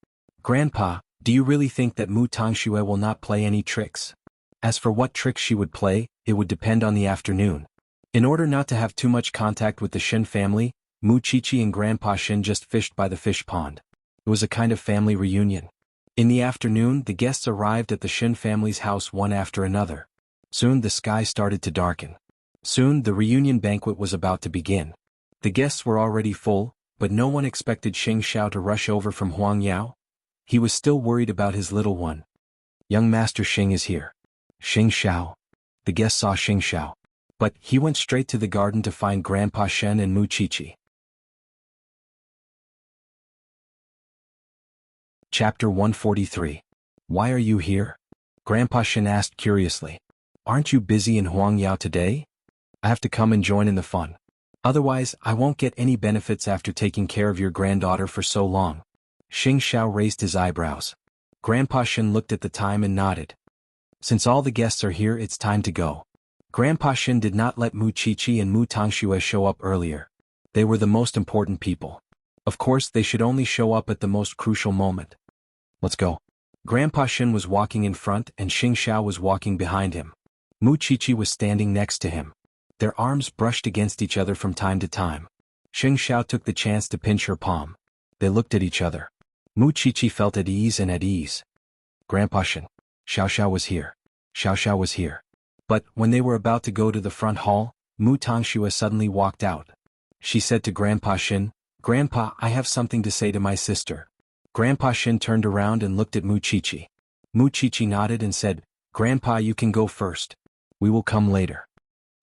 Grandpa, do you really think that Mu Tangxue will not play any tricks? As for what tricks she would play, it would depend on the afternoon. In order not to have too much contact with the Shin family, Mu Chichi and Grandpa Shin just fished by the fish pond. It was a kind of family reunion. In the afternoon, the guests arrived at the Shin family's house one after another. Soon the sky started to darken. Soon the reunion banquet was about to begin. The guests were already full, but no one expected Xing Xiao to rush over from Huangyao. He was still worried about his little one. Young Master Xing is here. Xing Xiao. The guest saw Xing Xiao. But he went straight to the garden to find Grandpa Shen and Mu Chichi. Chapter 143. Why are you here? Grandpa Shen asked curiously. Aren't you busy in Huangyao today? I have to come and join in the fun. Otherwise, I won't get any benefits after taking care of your granddaughter for so long. Xing Xiao raised his eyebrows. Grandpa Shen looked at the time and nodded. Since all the guests are here, it's time to go. Grandpa Shen did not let Mu Chichi and Mu Tangxue show up earlier. They were the most important people. Of course, they should only show up at the most crucial moment. Let's go. Grandpa Shen was walking in front and Xing Xiao was walking behind him. Mu Chichi was standing next to him. Their arms brushed against each other from time to time. Xing Xiao took the chance to pinch her palm. They looked at each other. Mu Chichi felt at ease and at ease. Grandpa Shen. Xiao Xiao was here. Xiao Xiao was here. But when they were about to go to the front hall, Mu Tangxue suddenly walked out. She said to Grandpa Shen, Grandpa, I have something to say to my sister. Grandpa Shen turned around and looked at Mu Chichi. Mu Chichi nodded and said, Grandpa, you can go first. We will come later.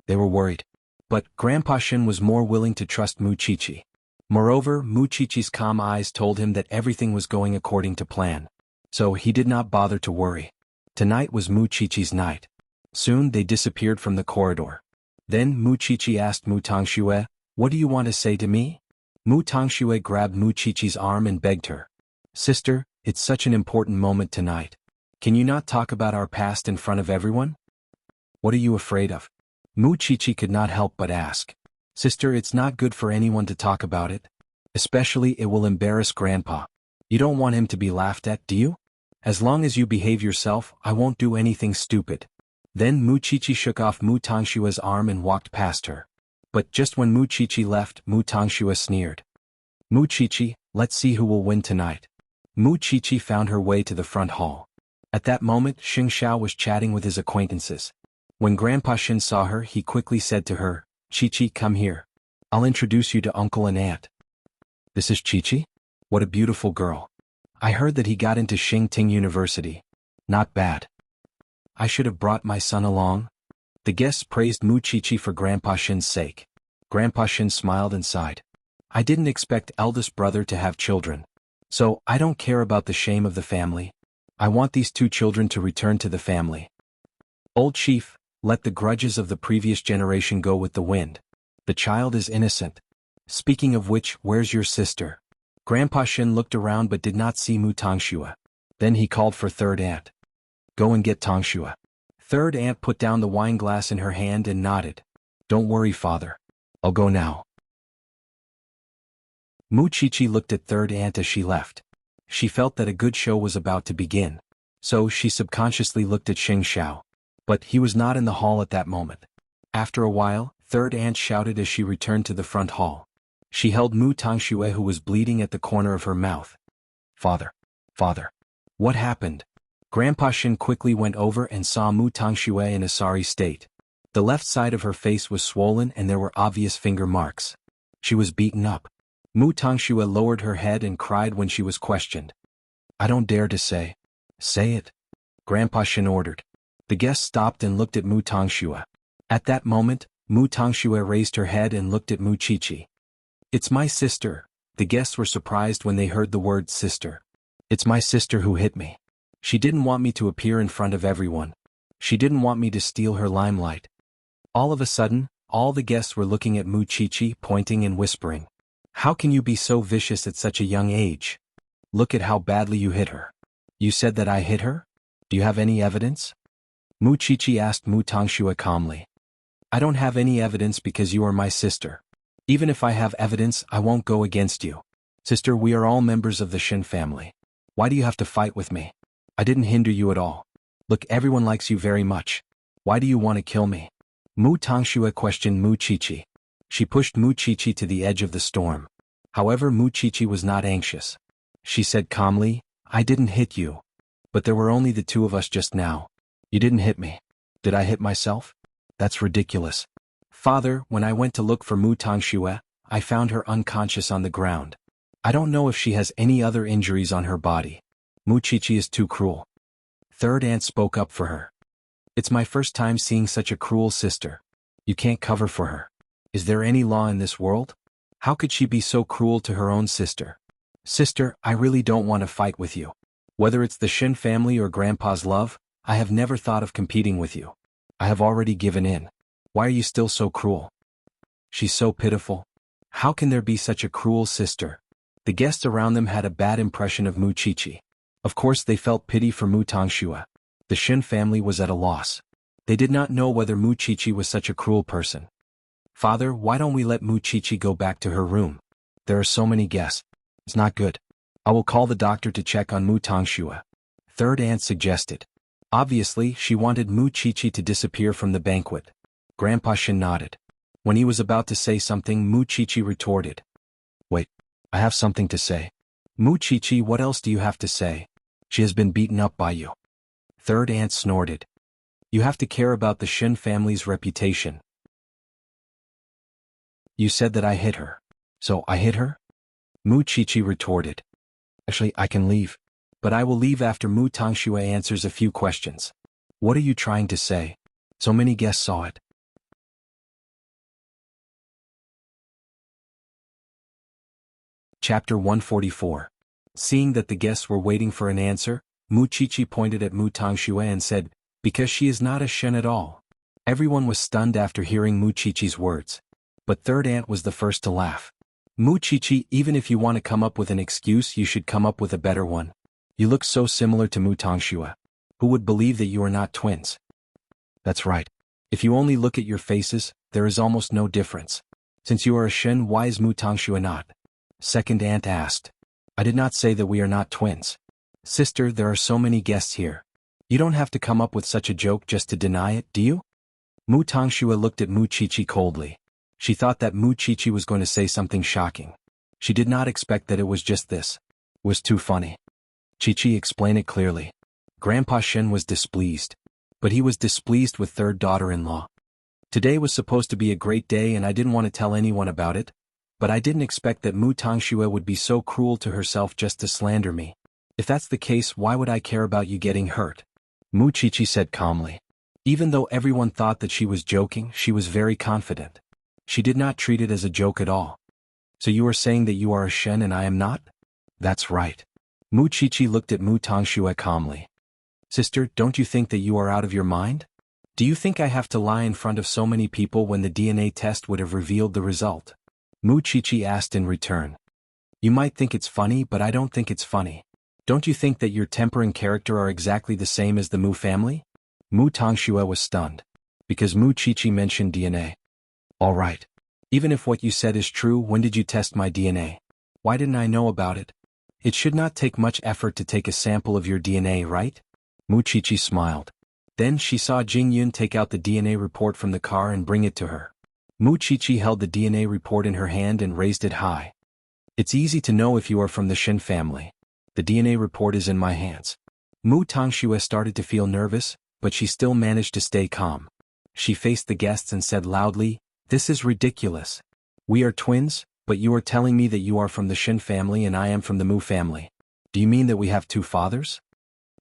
They were worried. But Grandpa Shen was more willing to trust Mu Chichi. Moreover, Mu Chichi's calm eyes told him that everything was going according to plan. So he did not bother to worry. Tonight was Mu Chichi's night. Soon they disappeared from the corridor. Then Mu Chichi asked Mu Tangxue, What do you want to say to me? Mu Tangxue grabbed Mu Chichi's arm and begged her. Sister, it's such an important moment tonight. Can you not talk about our past in front of everyone? What are you afraid of? Mu Chichi could not help but ask. Sister, it's not good for anyone to talk about it. Especially it will embarrass Grandpa. You don't want him to be laughed at, do you? As long as you behave yourself, I won't do anything stupid. Then Mu Chichi shook off Mu Tangshue's arm and walked past her. But just when Mu Chichi left, Mu Tangxue sneered. Mu Chichi, let's see who will win tonight. Mu Chichi found her way to the front hall. At that moment, Xing Xiao was chatting with his acquaintances. When Grandpa Shen saw her, he quickly said to her, Chichi, come here. I'll introduce you to uncle and aunt. This is Chichi? What a beautiful girl. I heard that he got into Xingting University. Not bad. I should have brought my son along. The guests praised Mu Chichi for Grandpa Shen's sake. Grandpa Shen smiled and sighed. I didn't expect eldest brother to have children. So, I don't care about the shame of the family. I want these two children to return to the family. Old chief, let the grudges of the previous generation go with the wind. The child is innocent. Speaking of which, where's your sister? Grandpa Shen looked around but did not see Mu Tangxue. Then he called for third aunt. Go and get Tangxue. Third aunt put down the wine glass in her hand and nodded. Don't worry, father. I'll go now. Mu Chichi looked at third aunt as she left. She felt that a good show was about to begin. So she subconsciously looked at Xing Xiao. But he was not in the hall at that moment. After a while, third aunt shouted as she returned to the front hall. She held Mu Tangxue, who was bleeding at the corner of her mouth. Father. Father. What happened? Grandpa Shen quickly went over and saw Mu Tangxue in a sorry state. The left side of her face was swollen and there were obvious finger marks. She was beaten up. Mu Tangxue lowered her head and cried when she was questioned. I don't dare to say. Say it. Grandpa Shen ordered. The guest stopped and looked at Mu Tangxue. At that moment, Mu Tangxue raised her head and looked at Mu Chichi. It's my sister. The guests were surprised when they heard the word sister. It's my sister who hit me. She didn't want me to appear in front of everyone. She didn't want me to steal her limelight. All of a sudden, all the guests were looking at Mu Chichi, pointing and whispering. How can you be so vicious at such a young age? Look at how badly you hit her. You said that I hit her? Do you have any evidence? Mu Chichi asked Mu Tangxue calmly. I don't have any evidence because you are my sister. Even if I have evidence, I won't go against you. Sister, we are all members of the Shin family. Why do you have to fight with me? I didn't hinder you at all. Look, everyone likes you very much. Why do you want to kill me? Mu Tangxue questioned Mu Qiqi. She pushed Mu Qiqi to the edge of the storm. However, Mu Qiqi was not anxious. She said calmly, I didn't hit you. But there were only the two of us just now. You didn't hit me. Did I hit myself? That's ridiculous. Father, when I went to look for Mu Tangxue, I found her unconscious on the ground. I don't know if she has any other injuries on her body. Mu Qiqi is too cruel. Third aunt spoke up for her. It's my first time seeing such a cruel sister. You can't cover for her. Is there any law in this world? How could she be so cruel to her own sister? Sister, I really don't want to fight with you. Whether it's the Shin family or Grandpa's love, I have never thought of competing with you. I have already given in. Why are you still so cruel? She's so pitiful. How can there be such a cruel sister? The guests around them had a bad impression of Mu Qiqi. Of course they felt pity for Mu Tangxue. The Shin family was at a loss. They did not know whether Mu Qiqi was such a cruel person. Father, why don't we let Mu Qiqi go back to her room? There are so many guests. It's not good. I will call the doctor to check on Mu Tangxue. Third aunt suggested. Obviously, she wanted Mu Qiqi to disappear from the banquet. Grandpa Shin nodded. When he was about to say something, Mu Qiqi retorted. Wait, I have something to say. Mu Qiqi, what else do you have to say? She has been beaten up by you. Third aunt snorted. You have to care about the Shin family's reputation. You said that I hit her. So I hit her? Mu Qiqi retorted. Actually, I can leave. But I will leave after Mu Tangxue answers a few questions. What are you trying to say? So many guests saw it. Chapter 144. Seeing that the guests were waiting for an answer, Mu Qiqi pointed at Mu Tangxue and said, because she is not a Shen at all. Everyone was stunned after hearing Mu Qiqi's words. But third aunt was the first to laugh. Mu Qiqi, even if you want to come up with an excuse, you should come up with a better one. You look so similar to Mu Tangxue. Who would believe that you are not twins? That's right. If you only look at your faces, there is almost no difference. Since you are a Shen, why is Mu Tangxue not? Second aunt asked. I did not say that we are not twins. Sister, there are so many guests here. You don't have to come up with such a joke just to deny it, do you? Mu Tangxue looked at Mu Qiqi coldly. She thought that Mu Qiqi was going to say something shocking. She did not expect that it was just this. It was too funny. Qiqi, explain it clearly. Grandpa Shen was displeased. But he was displeased with third daughter-in-law. Today was supposed to be a great day and I didn't want to tell anyone about it. But I didn't expect that Mu Tangxue would be so cruel to herself just to slander me. If that's the case, why would I care about you getting hurt? Mu Qiqi said calmly. Even though everyone thought that she was joking, she was very confident. She did not treat it as a joke at all. So you are saying that you are a Shen and I am not? That's right. Mu Qiqi looked at Mu Tangxue calmly. Sister, don't you think that you are out of your mind? Do you think I have to lie in front of so many people when the DNA test would have revealed the result? Mu Qiqi asked in return. You might think it's funny, but I don't think it's funny. Don't you think that your temper and character are exactly the same as the Mu family? Mu Tangxue was stunned. Because Mu Qiqi mentioned DNA. All right. Even if what you said is true, when did you test my DNA? Why didn't I know about it? It should not take much effort to take a sample of your DNA, right? Mu Qiqi smiled. Then she saw Jing Yun take out the DNA report from the car and bring it to her. Mu Qiqi held the DNA report in her hand and raised it high. It's easy to know if you are from the Shin family. The DNA report is in my hands. Mu Tangxue started to feel nervous, but she still managed to stay calm. She faced the guests and said loudly, This is ridiculous. We are twins, but you are telling me that you are from the Shin family and I am from the Mu family. Do you mean that we have two fathers?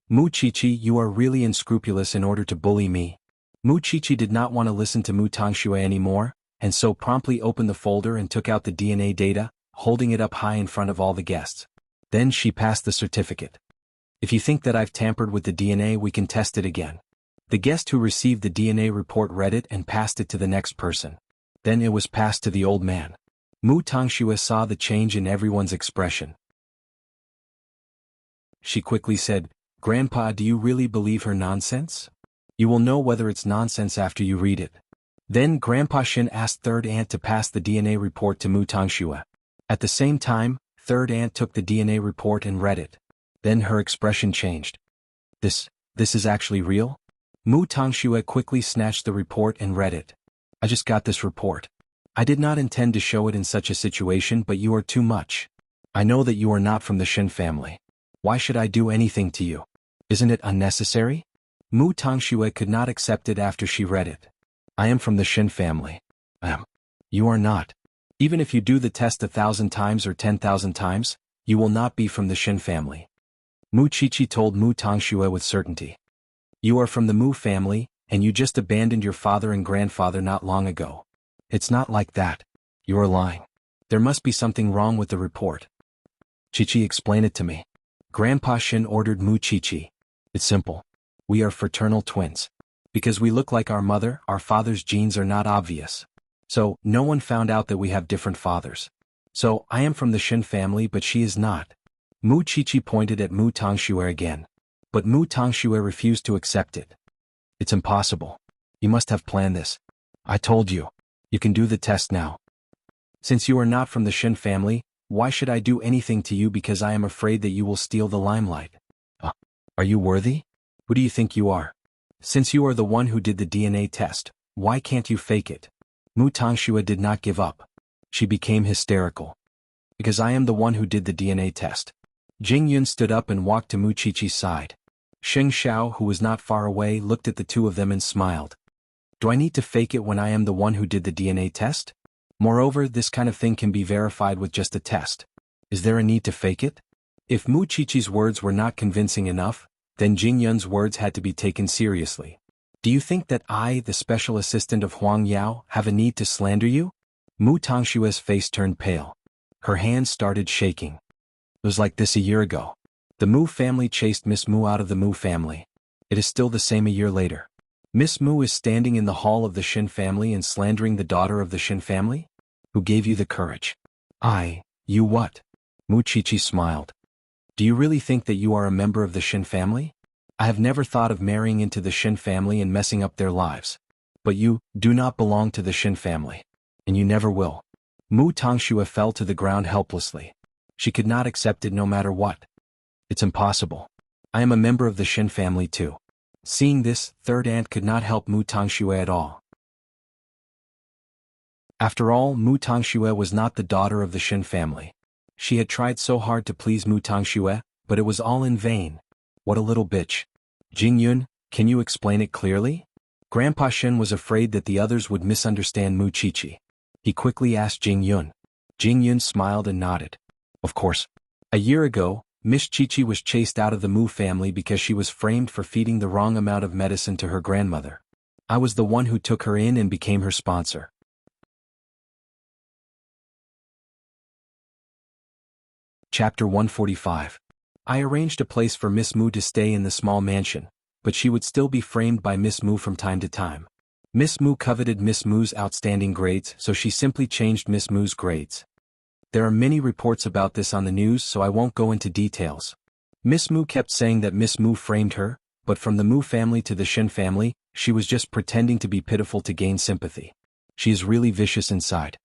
Mu Qiqi, you are really unscrupulous in order to bully me. Mu Qiqi did not want to listen to Mu Tangxue anymore, and so promptly opened the folder and took out the DNA data, holding it up high in front of all the guests. Then she passed the certificate. If you think that I've tampered with the DNA, we can test it again. The guest who received the DNA report read it and passed it to the next person. Then it was passed to the old man. Mu Tangxue saw the change in everyone's expression. She quickly said, Grandpa, do you really believe her nonsense? You will know whether it's nonsense after you read it. Then Grandpa Shin asked third aunt to pass the DNA report to Mu Tangxue. At the same time, third aunt took the DNA report and read it. Then her expression changed. This This is actually real? Mu Tangxue quickly snatched the report and read it. I just got this report. I did not intend to show it in such a situation, but you are too much. I know that you are not from the Shin family. Why should I do anything to you? Isn't it unnecessary? Mu Tangxue could not accept it after she read it. I am from the Shin family. You are not. Even if you do the test 1,000 times or 10,000 times, you will not be from the Shin family. Mu Qiqi told Mu Tangxue with certainty. You are from the Mu family, and you just abandoned your father and grandfather not long ago. It's not like that. You are lying. There must be something wrong with the report. Qiqi, explain it to me. Grandpa Shin ordered Mu Qiqi. It's simple. We are fraternal twins. Because we look like our mother, our father's genes are not obvious. So, no one found out that we have different fathers. So, I am from the Shin family, but she is not. Mu Qiqi pointed at Mu Tangxue again. But Mu Tangxue refused to accept it. It's impossible. You must have planned this. I told you. You can do the test now. Since you are not from the Shin family, why should I do anything to you because I am afraid that you will steal the limelight? Are you worthy? Who do you think you are? Since you are the one who did the DNA test, why can't you fake it? Mu Tangxue did not give up. She became hysterical. Because I am the one who did the DNA test. Jing Yun stood up and walked to Mu Qiqi's side. Sheng Xiao, who was not far away, looked at the two of them and smiled. Do I need to fake it when I am the one who did the DNA test? Moreover, this kind of thing can be verified with just a test. Is there a need to fake it? If Mu Qiqi's words were not convincing enough, then Jing Yun's words had to be taken seriously. Do you think that I, the special assistant of Huang Yao, have a need to slander you? Mu Tangshue's face turned pale. Her hands started shaking. It was like this a year ago. The Mu family chased Miss Mu out of the Mu family. It is still the same a year later. Miss Mu is standing in the hall of the Shin family and slandering the daughter of the Shin family? Who gave you the courage? You what? Mu Qiqi smiled. Do you really think that you are a member of the Shin family? I have never thought of marrying into the Shin family and messing up their lives. But you do not belong to the Shin family. And you never will. Mu Tangxue fell to the ground helplessly. She could not accept it no matter what. It's impossible. I am a member of the Shin family too. Seeing this, third aunt could not help Mu Tangxue at all. After all, Mu Tangxue was not the daughter of the Shin family. She had tried so hard to please Mu Tangxue, but it was all in vain. What a little bitch. Jing Yun, can you explain it clearly? Grandpa Shin was afraid that the others would misunderstand Mu Qiqi. He quickly asked Jing Yun. Jing Yun smiled and nodded. Of course. A year ago, Miss Qiqi was chased out of the Mu family because she was framed for feeding the wrong amount of medicine to her grandmother. I was the one who took her in and became her sponsor. Chapter 145. I arranged a place for Miss Mu to stay in the small mansion, but she would still be framed by Miss Mu from time to time. Miss Mu coveted Miss Mu's outstanding grades, so she simply changed Miss Mu's grades. There are many reports about this on the news, so I won't go into details. Miss Mu kept saying that Miss Mu framed her, but from the Mu family to the Shin family, she was just pretending to be pitiful to gain sympathy. She is really vicious inside.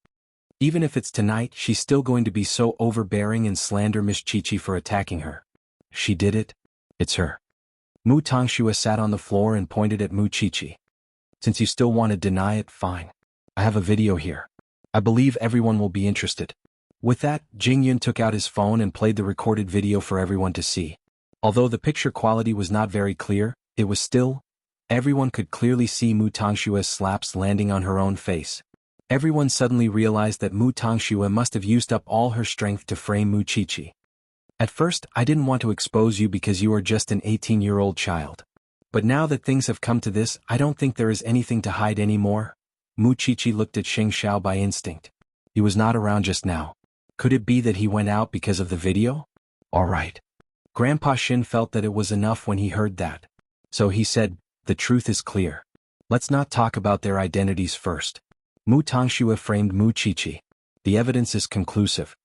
Even if it's tonight, she's still going to be so overbearing and slander Miss Qiqi for attacking her. She did it. It's her. Mu Tangxue sat on the floor and pointed at Mu Qiqi. Since you still want to deny it, fine. I have a video here. I believe everyone will be interested. With that, Jing Yun took out his phone and played the recorded video for everyone to see. Although the picture quality was not very clear, it was still. Everyone could clearly see Mu Tangshue's slaps landing on her own face. Everyone suddenly realized that Mu Tangxue must have used up all her strength to frame Mu Qiqi. At first, I didn't want to expose you because you are just an 18-year-old child. But now that things have come to this, I don't think there is anything to hide anymore. Mu Qiqi looked at Sheng Xiao by instinct. He was not around just now. Could it be that he went out because of the video? All right. Grandpa Shin felt that it was enough when he heard that. So he said, the truth is clear. Let's not talk about their identities first. Mu Tangxue framed Mu Qiqi. The evidence is conclusive.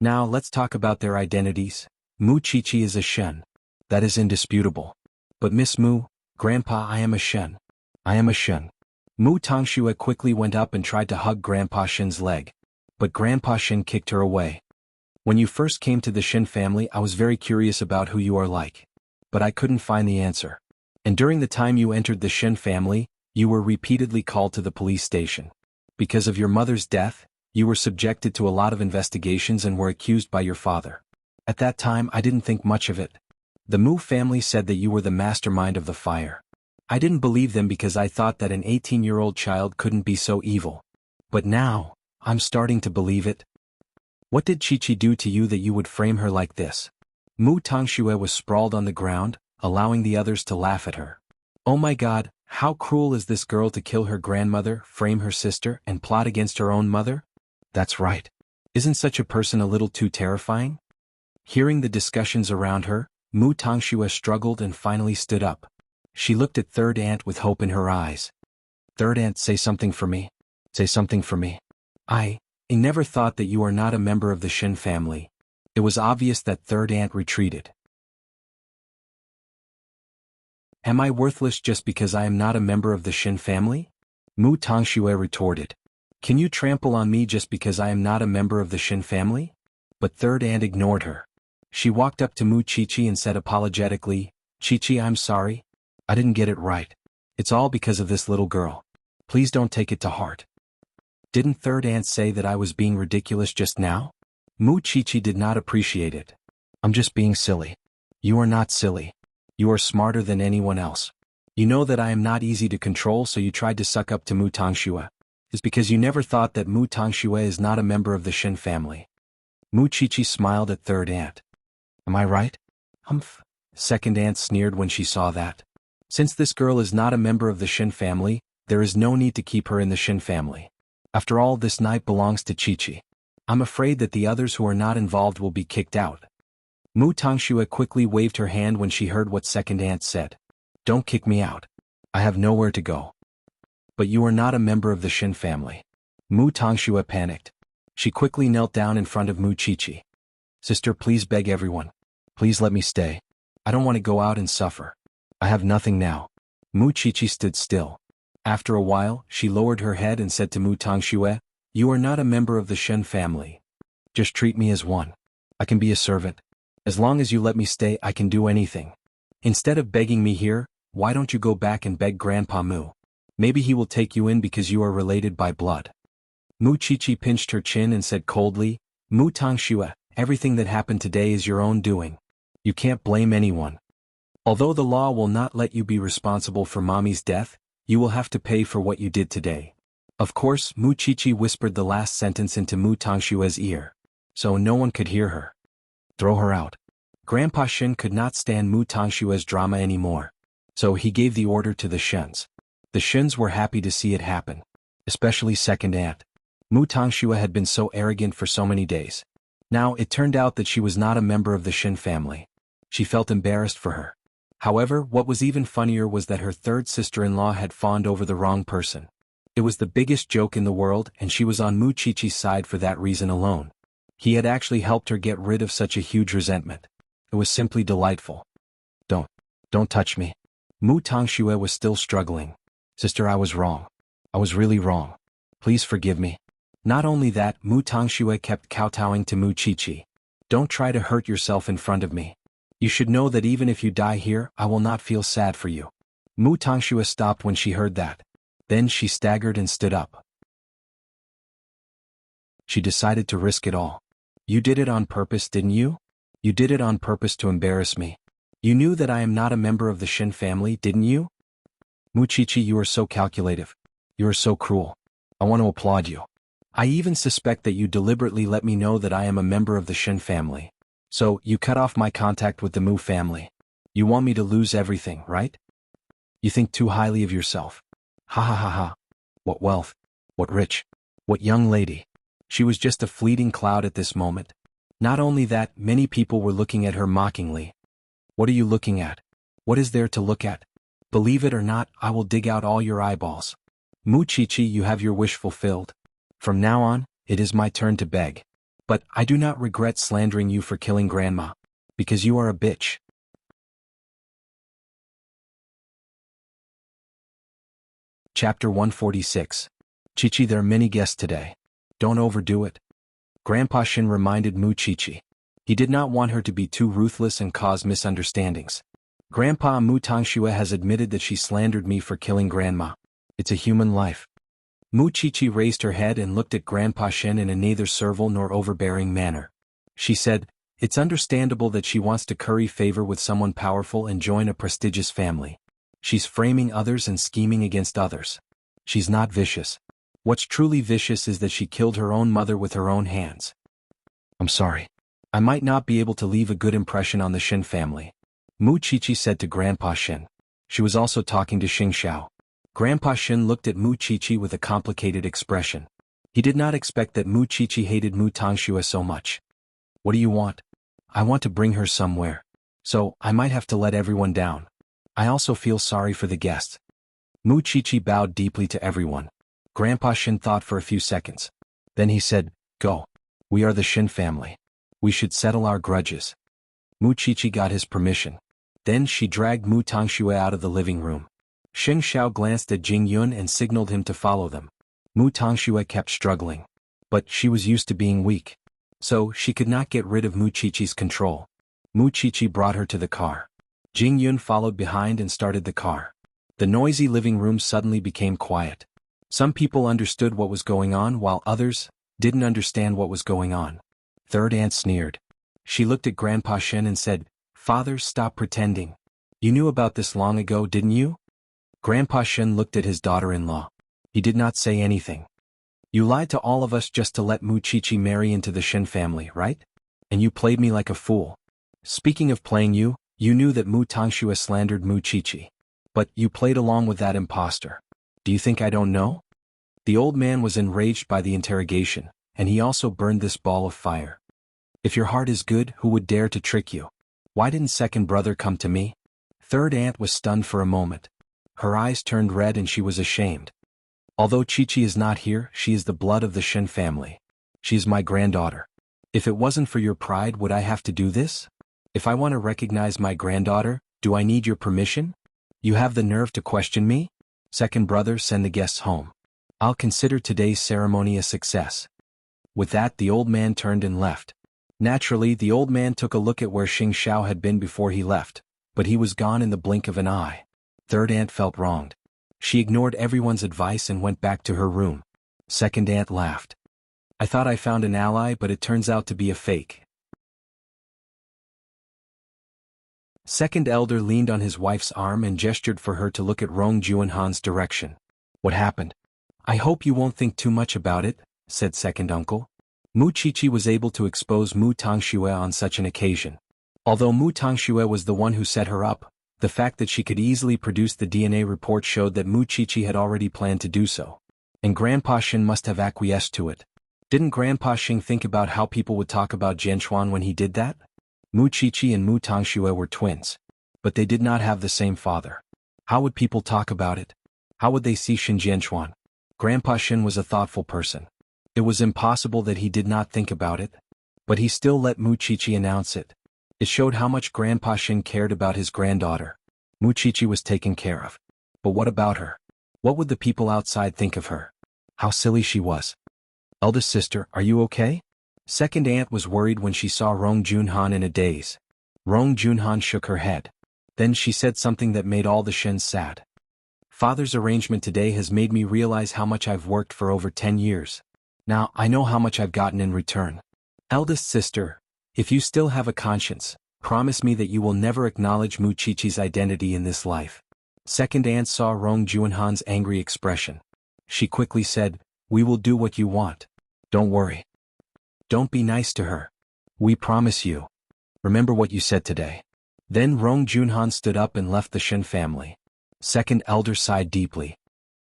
Now let's talk about their identities. Mu Qiqi is a Shen. That is indisputable. But Miss Mu, Grandpa, I am a Shen. I am a Shen. Mu Tangxue quickly went up and tried to hug Grandpa Shin's leg. But Grandpa Shin kicked her away. When you first came to the Shin family, I was very curious about who you are like. but I couldn't find the answer. And during the time you entered the Shin family, you were repeatedly called to the police station. Because of your mother's death, you were subjected to a lot of investigations and were accused by your father. At that time I didn't think much of it. The Mu family said that you were the mastermind of the fire. I didn't believe them because I thought that an 18-year-old child couldn't be so evil. But now, I'm starting to believe it. What did Chi-Chi do to you that you would frame her like this? Mu Tangxue was sprawled on the ground, allowing the others to laugh at her. Oh my God, how cruel is this girl to kill her grandmother, frame her sister, and plot against her own mother? That's right. Isn't such a person a little too terrifying? Hearing the discussions around her, Mu Tangxue struggled and finally stood up. She looked at Third Aunt with hope in her eyes. Third Aunt, say something for me. Say something for me. I never thought that you are not a member of the Shin family. It was obvious that Third Aunt retreated. Am I worthless just because I am not a member of the Shin family? Mu Tangxue retorted. Can you trample on me just because I am not a member of the Shin family? But Third Aunt ignored her. She walked up to Mu Chi-Chi and said apologetically, Chi-Chi, I'm sorry. I didn't get it right. It's all because of this little girl. Please don't take it to heart. Didn't Third Aunt say that I was being ridiculous just now? Mu Chi-Chi did not appreciate it. I'm just being silly. You are not silly. You are smarter than anyone else. You know that I am not easy to control, so you tried to suck up to Mu Tangxue. It's because you never thought that Mu Tangxue is not a member of the Shin family. Mu Chi-Chi smiled at Third Aunt. Am I right? Humph. Second Aunt sneered when she saw that. Since this girl is not a member of the Shin family, there is no need to keep her in the Shin family. After all, this night belongs to Chi-Chi. I'm afraid that the others who are not involved will be kicked out. Mu Tangxue quickly waved her hand when she heard what Second Aunt said. Don't kick me out. I have nowhere to go. But you are not a member of the Shin family. Mu Tangxue panicked. She quickly knelt down in front of Mu Chi-Chi. Sister, please beg everyone. Please let me stay. I don't want to go out and suffer. I have nothing now. Mu Chi-Chi stood still. After a while, she lowered her head and said to Mu Tangxue, You are not a member of the Shen family. Just treat me as one. I can be a servant. As long as you let me stay, I can do anything. Instead of begging me here, why don't you go back and beg Grandpa Mu? Maybe he will take you in because you are related by blood. Mu Chi-Chi pinched her chin and said coldly, Mu Tangxue, everything that happened today is your own doing. You can't blame anyone. Although the law will not let you be responsible for Mommy's death, you will have to pay for what you did today. Of course, Mu Chi-Chi whispered the last sentence into Mu Tangshue's ear, so no one could hear her. Throw her out. Grandpa Shin could not stand Mu Tangshue's drama anymore, so he gave the order to the Shins. The Shins were happy to see it happen, especially Second Aunt. Mu Tangxue had been so arrogant for so many days. Now it turned out that she was not a member of the Shin family. She felt embarrassed for her. However, what was even funnier was that her third sister-in-law had fawned over the wrong person. It was the biggest joke in the world, and she was on Mu Chi-Chi's side for that reason alone. He had actually helped her get rid of such a huge resentment. It was simply delightful. Don't touch me. Mu Tangxue was still struggling. Sister, I was wrong. I was really wrong. Please forgive me. Not only that, Mu Tangxue kept kowtowing to Mu Chi-Chi. Don't try to hurt yourself in front of me. You should know that even if you die here, I will not feel sad for you. Mu Tangxue stopped when she heard that. Then she staggered and stood up. She decided to risk it all. You did it on purpose, didn't you? You did it on purpose to embarrass me. You knew that I am not a member of the Shin family, didn't you? Mu Chi-Chi, you are so calculative. You are so cruel. I want to applaud you. I even suspect that you deliberately let me know that I am a member of the Shin family. So, you cut off my contact with the Mu family. You want me to lose everything, right? You think too highly of yourself. Ha ha ha ha. What wealth. What rich. What young lady. She was just a fleeting cloud at this moment. Not only that, many people were looking at her mockingly. What are you looking at? What is there to look at? Believe it or not, I will dig out all your eyeballs. Mu Chi-Chi, you have your wish fulfilled. From now on, it is my turn to beg. But I do not regret slandering you for killing Grandma. Because you are a bitch. Chapter 146. Chi-Chi, there are many guests today. Don't overdo it. Grandpa Shin reminded Mu Chi-Chi. He did not want her to be too ruthless and cause misunderstandings. Grandpa Mu Tangxue has admitted that she slandered me for killing Grandma. It's a human life. Mu Chichi raised her head and looked at Grandpa Shen in a neither servile nor overbearing manner. She said, "It's understandable that she wants to curry favor with someone powerful and join a prestigious family. She's framing others and scheming against others. She's not vicious. What's truly vicious is that she killed her own mother with her own hands." "I'm sorry. I might not be able to leave a good impression on the Shen family," Mu Chichi said to Grandpa Shen. She was also talking to Xing Xiao. Grandpa Shen looked at Mu Chichi with a complicated expression. He did not expect that Mu Chichi hated Mu Tangxue so much. "What do you want?" "I want to bring her somewhere. So, I might have to let everyone down. I also feel sorry for the guests." Mu Chichi bowed deeply to everyone. Grandpa Shen thought for a few seconds. Then he said, "Go. We are the Shen family. We should settle our grudges." Mu Chichi got his permission. Then she dragged Mu Tangxue out of the living room. Xing Xiao glanced at Jing Yun and signaled him to follow them. Mu Tangxue kept struggling. But she was used to being weak. So, she could not get rid of Mu Chichi's control. Mu Chichi brought her to the car. Jing Yun followed behind and started the car. The noisy living room suddenly became quiet. Some people understood what was going on while others didn't understand what was going on. Third aunt sneered. She looked at Grandpa Shen and said, "Father, stop pretending. You knew about this long ago, didn't you?" Grandpa Shen looked at his daughter-in-law. He did not say anything. "You lied to all of us just to let Mu Chichi marry into the Shen family, right? And you played me like a fool. Speaking of playing you, you knew that Mu Tangxue slandered Mu Chichi. But you played along with that impostor. Do you think I don't know?" The old man was enraged by the interrogation, and he also burned this ball of fire. "If your heart is good, who would dare to trick you? Why didn't second brother come to me?" Third aunt was stunned for a moment. Her eyes turned red and she was ashamed. "Although Chichi is not here, she is the blood of the Shen family. She is my granddaughter. If it wasn't for your pride, would I have to do this? If I want to recognize my granddaughter, do I need your permission? You have the nerve to question me? Second brother, send the guests home. I'll consider today's ceremony a success." With that, the old man turned and left. Naturally, the old man took a look at where Xing Xiao had been before he left, but he was gone in the blink of an eye. Third aunt felt wronged. She ignored everyone's advice and went back to her room. Second aunt laughed. "I thought I found an ally, but it turns out to be a fake." Second elder leaned on his wife's arm and gestured for her to look at Rong Juanhan's direction. "What happened?" "I hope you won't think too much about it," said second uncle. Mu Chichi was able to expose Mu Tangxue on such an occasion. Although Mu Tangxue was the one who set her up, the fact that she could easily produce the DNA report showed that Mu Chichi had already planned to do so. And Grandpa Shen must have acquiesced to it. Didn't Grandpa Xing think about how people would talk about Jianchuan when he did that? Mu Chichi and Mu Tangxue were twins. But they did not have the same father. How would people talk about it? How would they see Shen Jianchuan? Grandpa Shen was a thoughtful person. It was impossible that he did not think about it. But he still let Mu Chichi announce it. It showed how much Grandpa Shen cared about his granddaughter. Mu Chichi was taken care of. But what about her? What would the people outside think of her? How silly she was. "Eldest sister, are you okay?" Second aunt was worried when she saw Rong Junhan in a daze. Rong Junhan shook her head. Then she said something that made all the Shens sad. "Father's arrangement today has made me realize how much I've worked for over 10 years. Now, I know how much I've gotten in return. Eldest sister, if you still have a conscience, promise me that you will never acknowledge Mu Chichi's identity in this life." Second aunt saw Rong Juanhan's angry expression. She quickly said, "We will do what you want. Don't worry. Don't be nice to her. We promise you. Remember what you said today." Then Rong Junhan stood up and left the Shen family. Second elder sighed deeply.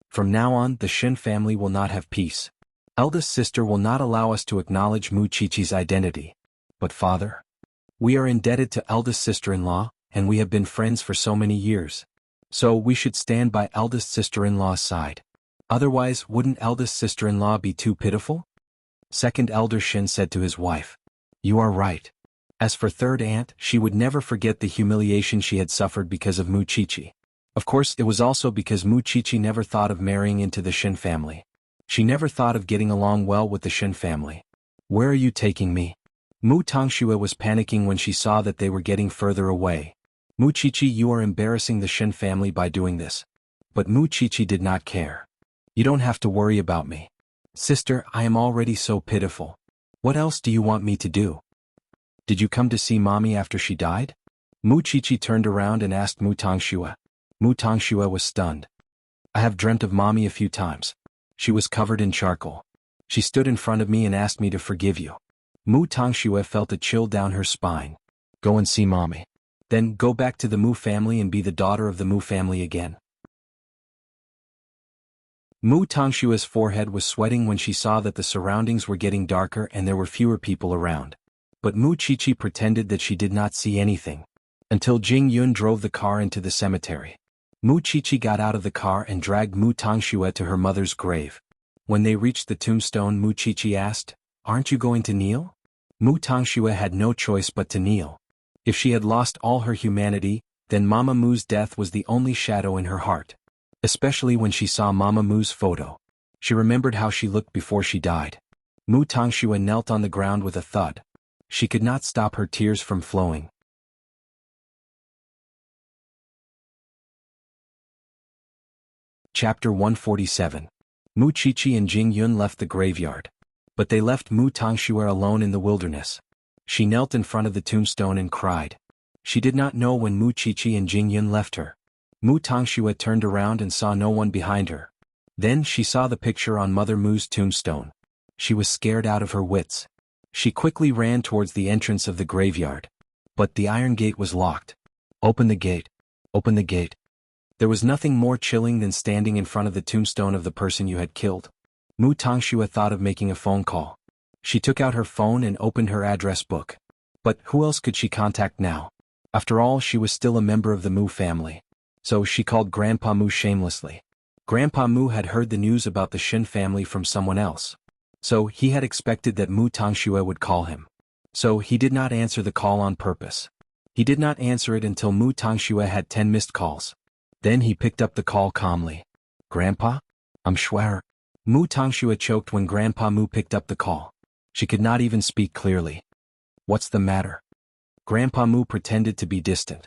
"From now on, the Shen family will not have peace. Eldest sister will not allow us to acknowledge Mu Chichi's identity. But father? We are indebted to eldest sister-in-law, and we have been friends for so many years. So we should stand by eldest sister-in-law's side. Otherwise, wouldn't eldest sister-in-law be too pitiful?" Second elder Shen said to his wife. "You are right." As for third aunt, she would never forget the humiliation she had suffered because of Mu Chichi. Of course, it was also because Mu Chichi never thought of marrying into the Shen family. She never thought of getting along well with the Shen family. "Where are you taking me?" Mu Tangxue was panicking when she saw that they were getting further away. Mu Chichi, you are embarrassing the Shin family by doing this. But Mu Chichi did not care. You don't have to worry about me. Sister, I am already so pitiful. What else do you want me to do? Did you come to see mommy after she died? Mu Chichi turned around and asked Mu Tongxue. Mu Tongxue was stunned. I have dreamt of mommy a few times. She was covered in charcoal. She stood in front of me and asked me to forgive you. Mu Tongxue felt a chill down her spine. Go and see mommy. Then go back to the Mu family and be the daughter of the Mu family again. Mu Tongshua's forehead was sweating when she saw that the surroundings were getting darker and there were fewer people around. But Mu Chichi pretended that she did not see anything. Until Jing Yun drove the car into the cemetery. Mu Chichi got out of the car and dragged Mu Tongxue to her mother's grave. When they reached the tombstone, Mu Chichi asked, "Aren't you going to kneel?" Mu Tongxue had no choice but to kneel. If she had lost all her humanity, then Mama Mu's death was the only shadow in her heart. Especially when she saw Mama Mu's photo. She remembered how she looked before she died. Mu Tongxue knelt on the ground with a thud. She could not stop her tears from flowing. Chapter 147. Mu Chichi and Jing Yun left the graveyard. But they left Mu Tongxue alone in the wilderness. She knelt in front of the tombstone and cried. She did not know when Mu Chichi and Jing Yun left her. Mu Tongxue turned around and saw no one behind her. Then she saw the picture on Mother Mu's tombstone. She was scared out of her wits. She quickly ran towards the entrance of the graveyard. But the iron gate was locked. Open the gate. Open the gate. There was nothing more chilling than standing in front of the tombstone of the person you had killed. Mu Tongxue thought of making a phone call. She took out her phone and opened her address book. But who else could she contact now? After all, she was still a member of the Mu family. So she called Grandpa Mu shamelessly. Grandpa Mu had heard the news about the Shin family from someone else. So he had expected that Mu Tongxue would call him. So he did not answer the call on purpose. He did not answer it until Mu Tongxue had 10 missed calls. Then he picked up the call calmly. Grandpa? I'm Schwer. Mu Tongxue choked when Grandpa Mu picked up the call. She could not even speak clearly. What's the matter? Grandpa Mu pretended to be distant.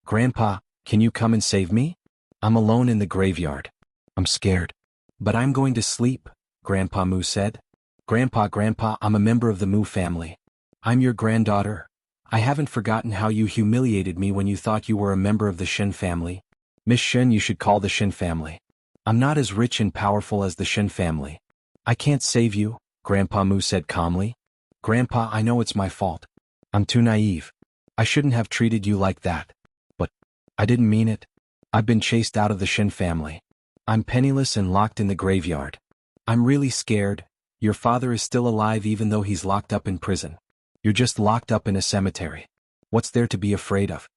Grandpa, can you come and save me? I'm alone in the graveyard. I'm scared. But I'm going to sleep, Grandpa Mu said. Grandpa, I'm a member of the Mu family. I'm your granddaughter. I haven't forgotten how you humiliated me when you thought you were a member of the Shin family. Miss Shin, you should call the Shin family. I'm not as rich and powerful as the Shin family. I can't save you, Grandpa Mu said calmly. Grandpa, I know it's my fault. I'm too naive. I shouldn't have treated you like that. But I didn't mean it. I've been chased out of the Shin family. I'm penniless and locked in the graveyard. I'm really scared. Your father is still alive even though he's locked up in prison. You're just locked up in a cemetery. What's there to be afraid of?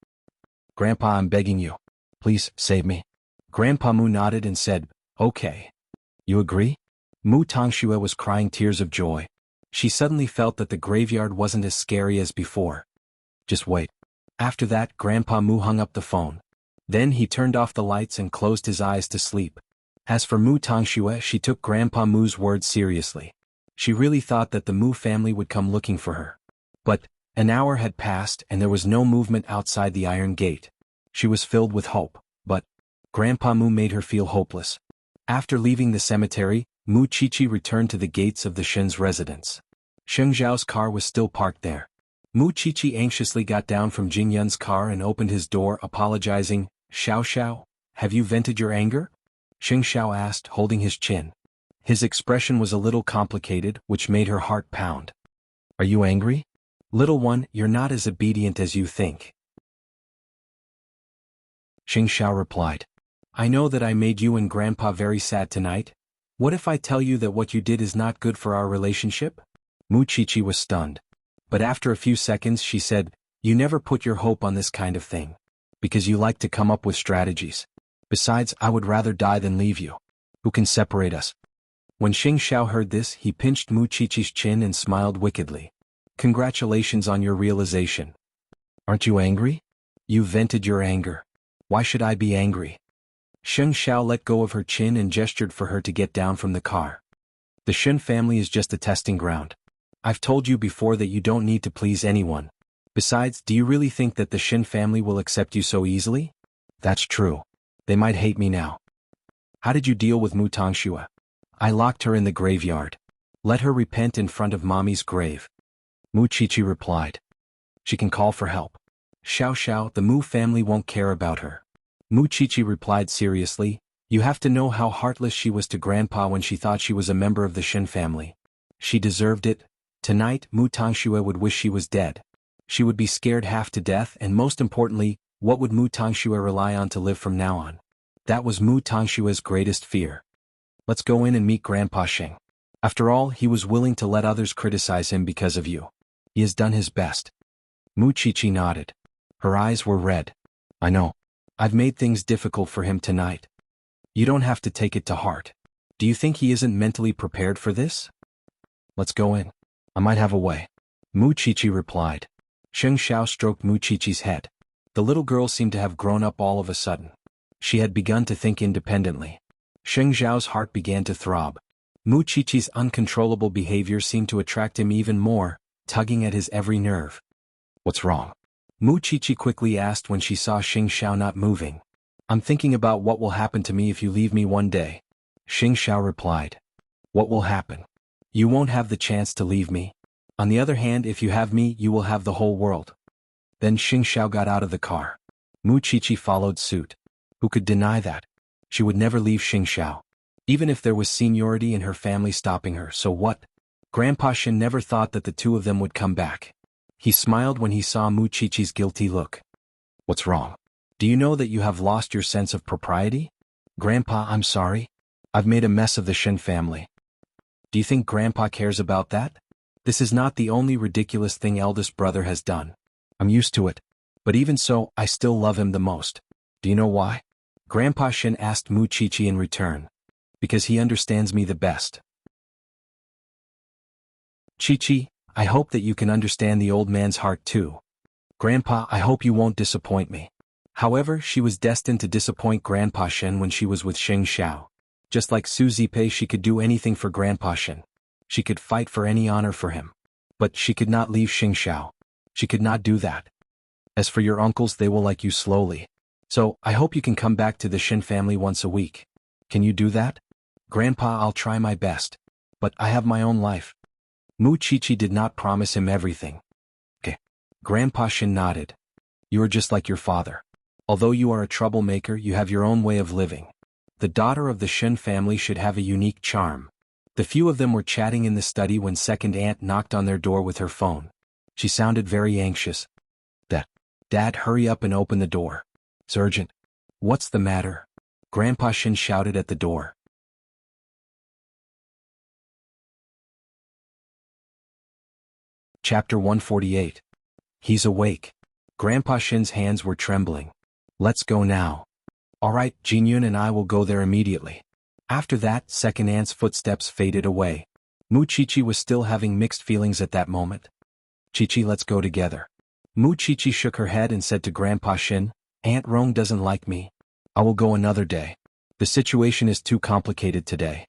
Grandpa, I'm begging you. Please, save me. Grandpa Mu nodded and said, Okay. You agree? Mu Tongxue was crying tears of joy. She suddenly felt that the graveyard wasn't as scary as before. Just wait. After that, Grandpa Mu hung up the phone. Then he turned off the lights and closed his eyes to sleep. As for Mu Tongxue, she took Grandpa Mu's words seriously. She really thought that the Mu family would come looking for her. But an hour had passed and there was no movement outside the iron gate. She was filled with hope, but Grandpa Mu made her feel hopeless. After leaving the cemetery, Mu Chichi returned to the gates of the Shin's residence. Sheng Zhao's car was still parked there. Mu Chichi anxiously got down from Jing Yun's car and opened his door, apologizing. Xiao, have you vented your anger? Sheng Zhao asked, holding his chin. His expression was a little complicated, which made her heart pound. Are you angry? Little one, you're not as obedient as you think. Sheng Zhao replied. I know that I made you and Grandpa very sad tonight. What if I tell you that what you did is not good for our relationship? Mu Chichi was stunned. But after a few seconds she said, You never put your hope on this kind of thing. Because you like to come up with strategies. Besides, I would rather die than leave you. Who can separate us? When Sheng Zhao heard this, he pinched Mu Chichi's chin and smiled wickedly. Congratulations on your realization. Aren't you angry? You vented your anger. Why should I be angry? Sheng Zhao let go of her chin and gestured for her to get down from the car. The Shin family is just a testing ground. I've told you before that you don't need to please anyone. Besides, do you really think that the Shin family will accept you so easily? That's true. They might hate me now. How did you deal with Mu Tangxue? I locked her in the graveyard. Let her repent in front of mommy's grave. Mu Qiqi replied. She can call for help. Xiao Xiao, the Mu family won't care about her. Mu Qiqi replied seriously. You have to know how heartless she was to Grandpa when she thought she was a member of the Shin family. She deserved it. Tonight, Mu Tangxue would wish she was dead. She would be scared half to death, and most importantly, what would Mu Tangxue rely on to live from now on? That was Mu Tangshue's greatest fear. Let's go in and meet Grandpa Sheng. After all, he was willing to let others criticize him because of you. He has done his best. Mu Qiqi nodded. Her eyes were red. I know. I've made things difficult for him tonight. You don't have to take it to heart. Do you think he isn't mentally prepared for this? Let's go in. I might have a way. Mu Qiqi replied. Sheng Xiao stroked Mu Qiqi's head. The little girl seemed to have grown up all of a sudden. She had begun to think independently. Sheng Xiao's heart began to throb. Mu Qiqi's uncontrollable behavior seemed to attract him even more, tugging at his every nerve. What's wrong? Mu Qiqi quickly asked when she saw Sheng Xiao not moving. I'm thinking about what will happen to me if you leave me one day. Sheng Xiao replied. What will happen? You won't have the chance to leave me. On the other hand, if you have me, you will have the whole world. Then Sheng Xiao got out of the car. Mu Qiqi followed suit. Who could deny that? She would never leave Sheng Xiao. Even if there was seniority in her family stopping her, so what? Grandpa Shen never thought that the two of them would come back. He smiled when he saw Mu Qiqi's guilty look. What's wrong? Do you know that you have lost your sense of propriety? Grandpa, I'm sorry. I've made a mess of the Shen family. Do you think Grandpa cares about that? This is not the only ridiculous thing eldest brother has done. I'm used to it. But even so, I still love him the most. Do you know why? Grandpa Shen asked Mu Qiqi in return. Because he understands me the best. Qiqi, I hope that you can understand the old man's heart too. Grandpa, I hope you won't disappoint me. However, she was destined to disappoint Grandpa Shen when she was with Sheng Xiao. Just like Su Zipei, she could do anything for Grandpa Shen. She could fight for any honor for him. But she could not leave Sheng Xiao. She could not do that. As for your uncles, they will like you slowly. So, I hope you can come back to the Shen family once a week. Can you do that? Grandpa, I'll try my best. But I have my own life. Mu Qiqi did not promise him everything. Okay. Grandpa Shen nodded. You are just like your father. Although you are a troublemaker, you have your own way of living. The daughter of the Shen family should have a unique charm. The few of them were chatting in the study when second aunt knocked on their door with her phone. She sounded very anxious. Dad, hurry up and open the door. It's urgent. What's the matter? Grandpa Shen shouted at the door. Chapter 148. He's awake. Grandpa Shen's hands were trembling. Let's go now. Alright, Jinyun and I will go there immediately. After that, second aunt's footsteps faded away. Mu Qiqi was still having mixed feelings at that moment. Qiqi, let's go together. Mu Qiqi shook her head and said to Grandpa Shen, Aunt Rong doesn't like me. I will go another day. The situation is too complicated today.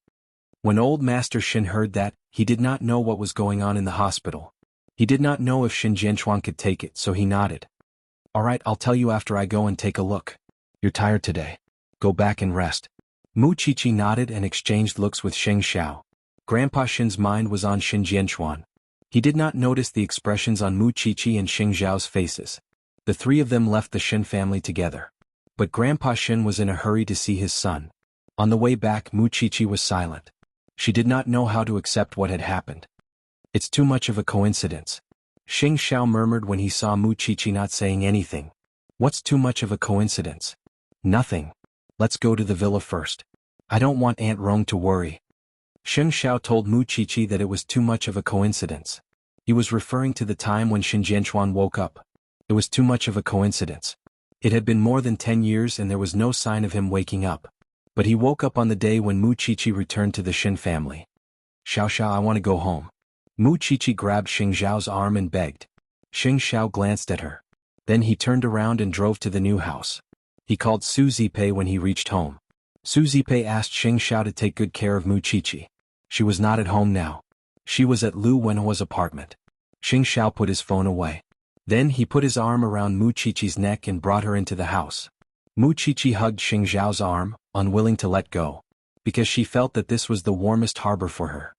When old Master Shen heard that, he did not know what was going on in the hospital. He did not know if Shen Jianchuan could take it, so he nodded. Alright, I'll tell you after I go and take a look. You're tired today. Go back and rest. Mu Qiqi nodded and exchanged looks with Sheng Xiao. Grandpa Shen's mind was on Shen Jianchuan. He did not notice the expressions on Mu Qiqi and Sheng Xiao's faces. The three of them left the Shen family together. But Grandpa Shen was in a hurry to see his son. On the way back, Mu Qiqi was silent. She did not know how to accept what had happened. It's too much of a coincidence. Sheng Xiao murmured when he saw Mu Qiqi not saying anything. What's too much of a coincidence? Nothing. Let's go to the villa first. I don't want Aunt Rong to worry. Sheng Xiao told Mu Qiqi that it was too much of a coincidence. He was referring to the time when Shen Jianchuan woke up. It was too much of a coincidence. It had been more than 10 years and there was no sign of him waking up. But he woke up on the day when Mu Qiqi returned to the Shen family. Xiao Xiao, I want to go home. Mu Qiqi grabbed Sheng Xiao's arm and begged. Sheng Xiao glanced at her. Then he turned around and drove to the new house. He called Su Zipei when he reached home. Su Zipei asked Sheng Xiao to take good care of Mu Qiqi. She was not at home now. She was at Lu Wenhua's apartment. Sheng Xiao put his phone away. Then he put his arm around Mu Qiqi's neck and brought her into the house. Mu Qiqi hugged Xing Zhao's arm, unwilling to let go, because she felt that this was the warmest harbor for her.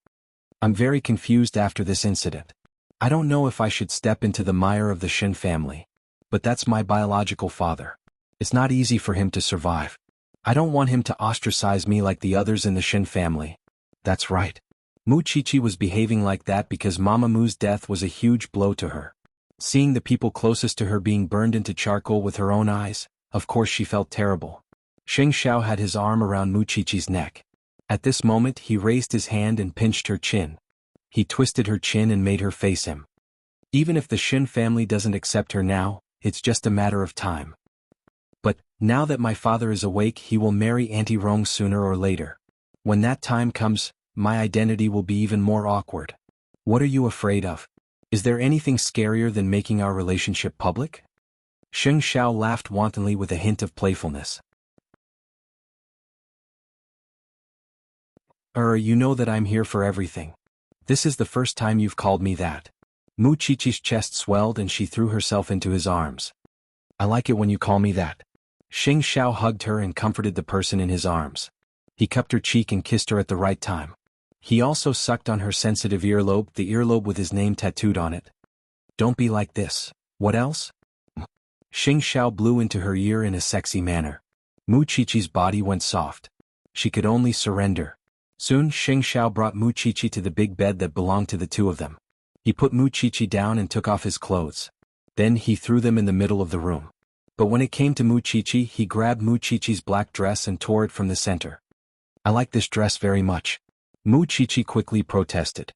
I'm very confused after this incident. I don't know if I should step into the mire of the Shin family. But that's my biological father. It's not easy for him to survive. I don't want him to ostracize me like the others in the Shin family. That's right. Mu Qiqi was behaving like that because Mama Mu's death was a huge blow to her. Seeing the people closest to her being burned into charcoal with her own eyes, of course she felt terrible. Xing Xiao had his arm around Mu Qiqi's neck. At this moment he raised his hand and pinched her chin. He twisted her chin and made her face him. Even if the Shin family doesn't accept her now, it's just a matter of time. But, now that my father is awake, he will marry Auntie Rong sooner or later. When that time comes, my identity will be even more awkward. What are you afraid of? Is there anything scarier than making our relationship public? Xing Xiao laughed wantonly with a hint of playfulness. You know that I'm here for everything. This is the first time you've called me that. Mu Qiqi's chest swelled and she threw herself into his arms. I like it when you call me that. Xing Xiao hugged her and comforted the person in his arms. He cupped her cheek and kissed her at the right time. He also sucked on her sensitive earlobe, the earlobe with his name tattooed on it. Don't be like this. What else? Xing Xiao blew into her ear in a sexy manner. Mu Qiqi's body went soft. She could only surrender. Soon Xing Xiao brought Mu Qiqi to the big bed that belonged to the two of them. He put Mu Qiqi down and took off his clothes. Then he threw them in the middle of the room. But when it came to Mu Qiqi, he grabbed Mu Qiqi's black dress and tore it from the center. I like this dress very much. Mu Qiqi quickly protested.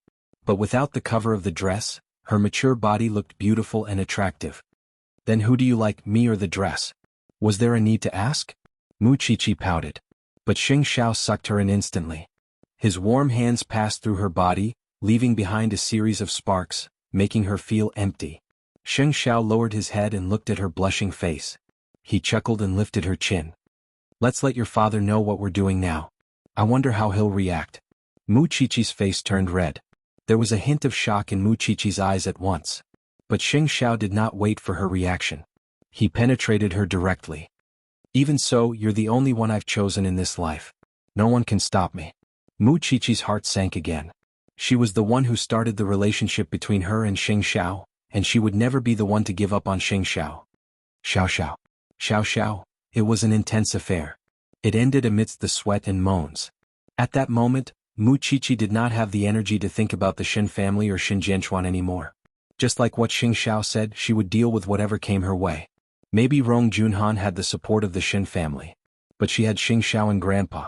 But without the cover of the dress, her mature body looked beautiful and attractive. Then who do you like, me or the dress? Was there a need to ask? Mu Qiqi pouted. But Xing Xiao sucked her in instantly. His warm hands passed through her body, leaving behind a series of sparks, making her feel empty. Xing Xiao lowered his head and looked at her blushing face. He chuckled and lifted her chin. Let's let your father know what we're doing now. I wonder how he'll react. Mu Qiqi's face turned red. There was a hint of shock in Mu Qiqi's eyes at once. But Xing Xiao did not wait for her reaction. He penetrated her directly. Even so, you're the only one I've chosen in this life. No one can stop me. Mu Qiqi's heart sank again. She was the one who started the relationship between her and Xing Xiao, and she would never be the one to give up on Xing Xiao. Xiao Xiao. Xiao Xiao. It was an intense affair. It ended amidst the sweat and moans. At that moment, Mu Qiqi did not have the energy to think about the Shin family or Shin Jianchuan anymore. Just like what Xing Xiao said, she would deal with whatever came her way. Maybe Rong Junhan had the support of the Shin family. But she had Xing Xiao and Grandpa.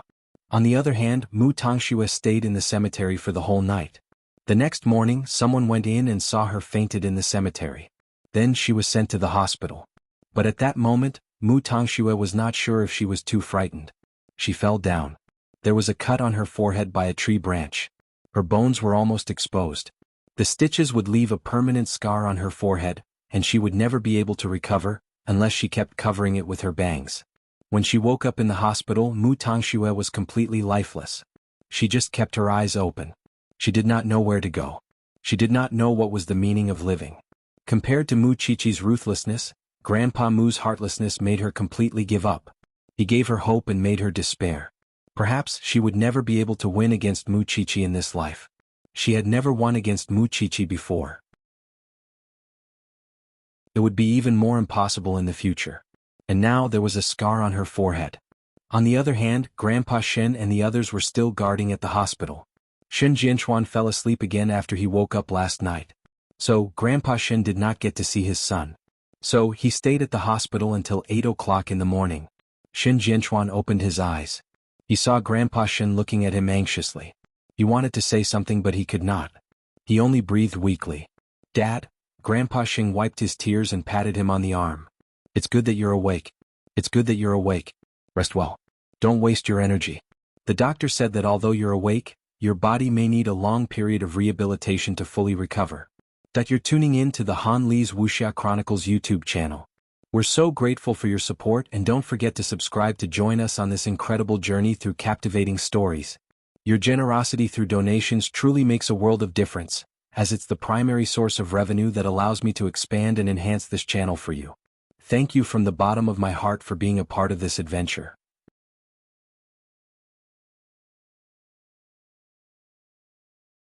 On the other hand, Mu Tongxue stayed in the cemetery for the whole night. The next morning, someone went in and saw her fainted in the cemetery. Then she was sent to the hospital. But at that moment, Mu Tongxue was not sure if she was too frightened. She fell down. There was a cut on her forehead by a tree branch. Her bones were almost exposed. The stitches would leave a permanent scar on her forehead, and she would never be able to recover, unless she kept covering it with her bangs. When she woke up in the hospital, Mu Tongxue was completely lifeless. She just kept her eyes open. She did not know where to go. She did not know what was the meaning of living. Compared to Mu Qiqi's ruthlessness, Grandpa Mu's heartlessness made her completely give up. He gave her hope and made her despair. Perhaps she would never be able to win against Mu Qiqi in this life. She had never won against Mu Qiqi before. It would be even more impossible in the future. And now there was a scar on her forehead. On the other hand, Grandpa Shen and the others were still guarding at the hospital. Shen Jianchuan fell asleep again after he woke up last night. So, Grandpa Shen did not get to see his son. So, he stayed at the hospital until 8 o'clock in the morning. Shen Jianchuan opened his eyes. He saw Grandpa Shen looking at him anxiously. He wanted to say something but he could not. He only breathed weakly. Dad? Grandpa Shen wiped his tears and patted him on the arm. It's good that you're awake. It's good that you're awake. Rest well. Don't waste your energy. The doctor said that although you're awake, your body may need a long period of rehabilitation to fully recover. That you're tuning in to the Han Li's Wuxia Chronicles YouTube channel. We're so grateful for your support, and don't forget to subscribe to join us on this incredible journey through captivating stories. Your generosity through donations truly makes a world of difference, as it's the primary source of revenue that allows me to expand and enhance this channel for you. Thank you from the bottom of my heart for being a part of this adventure.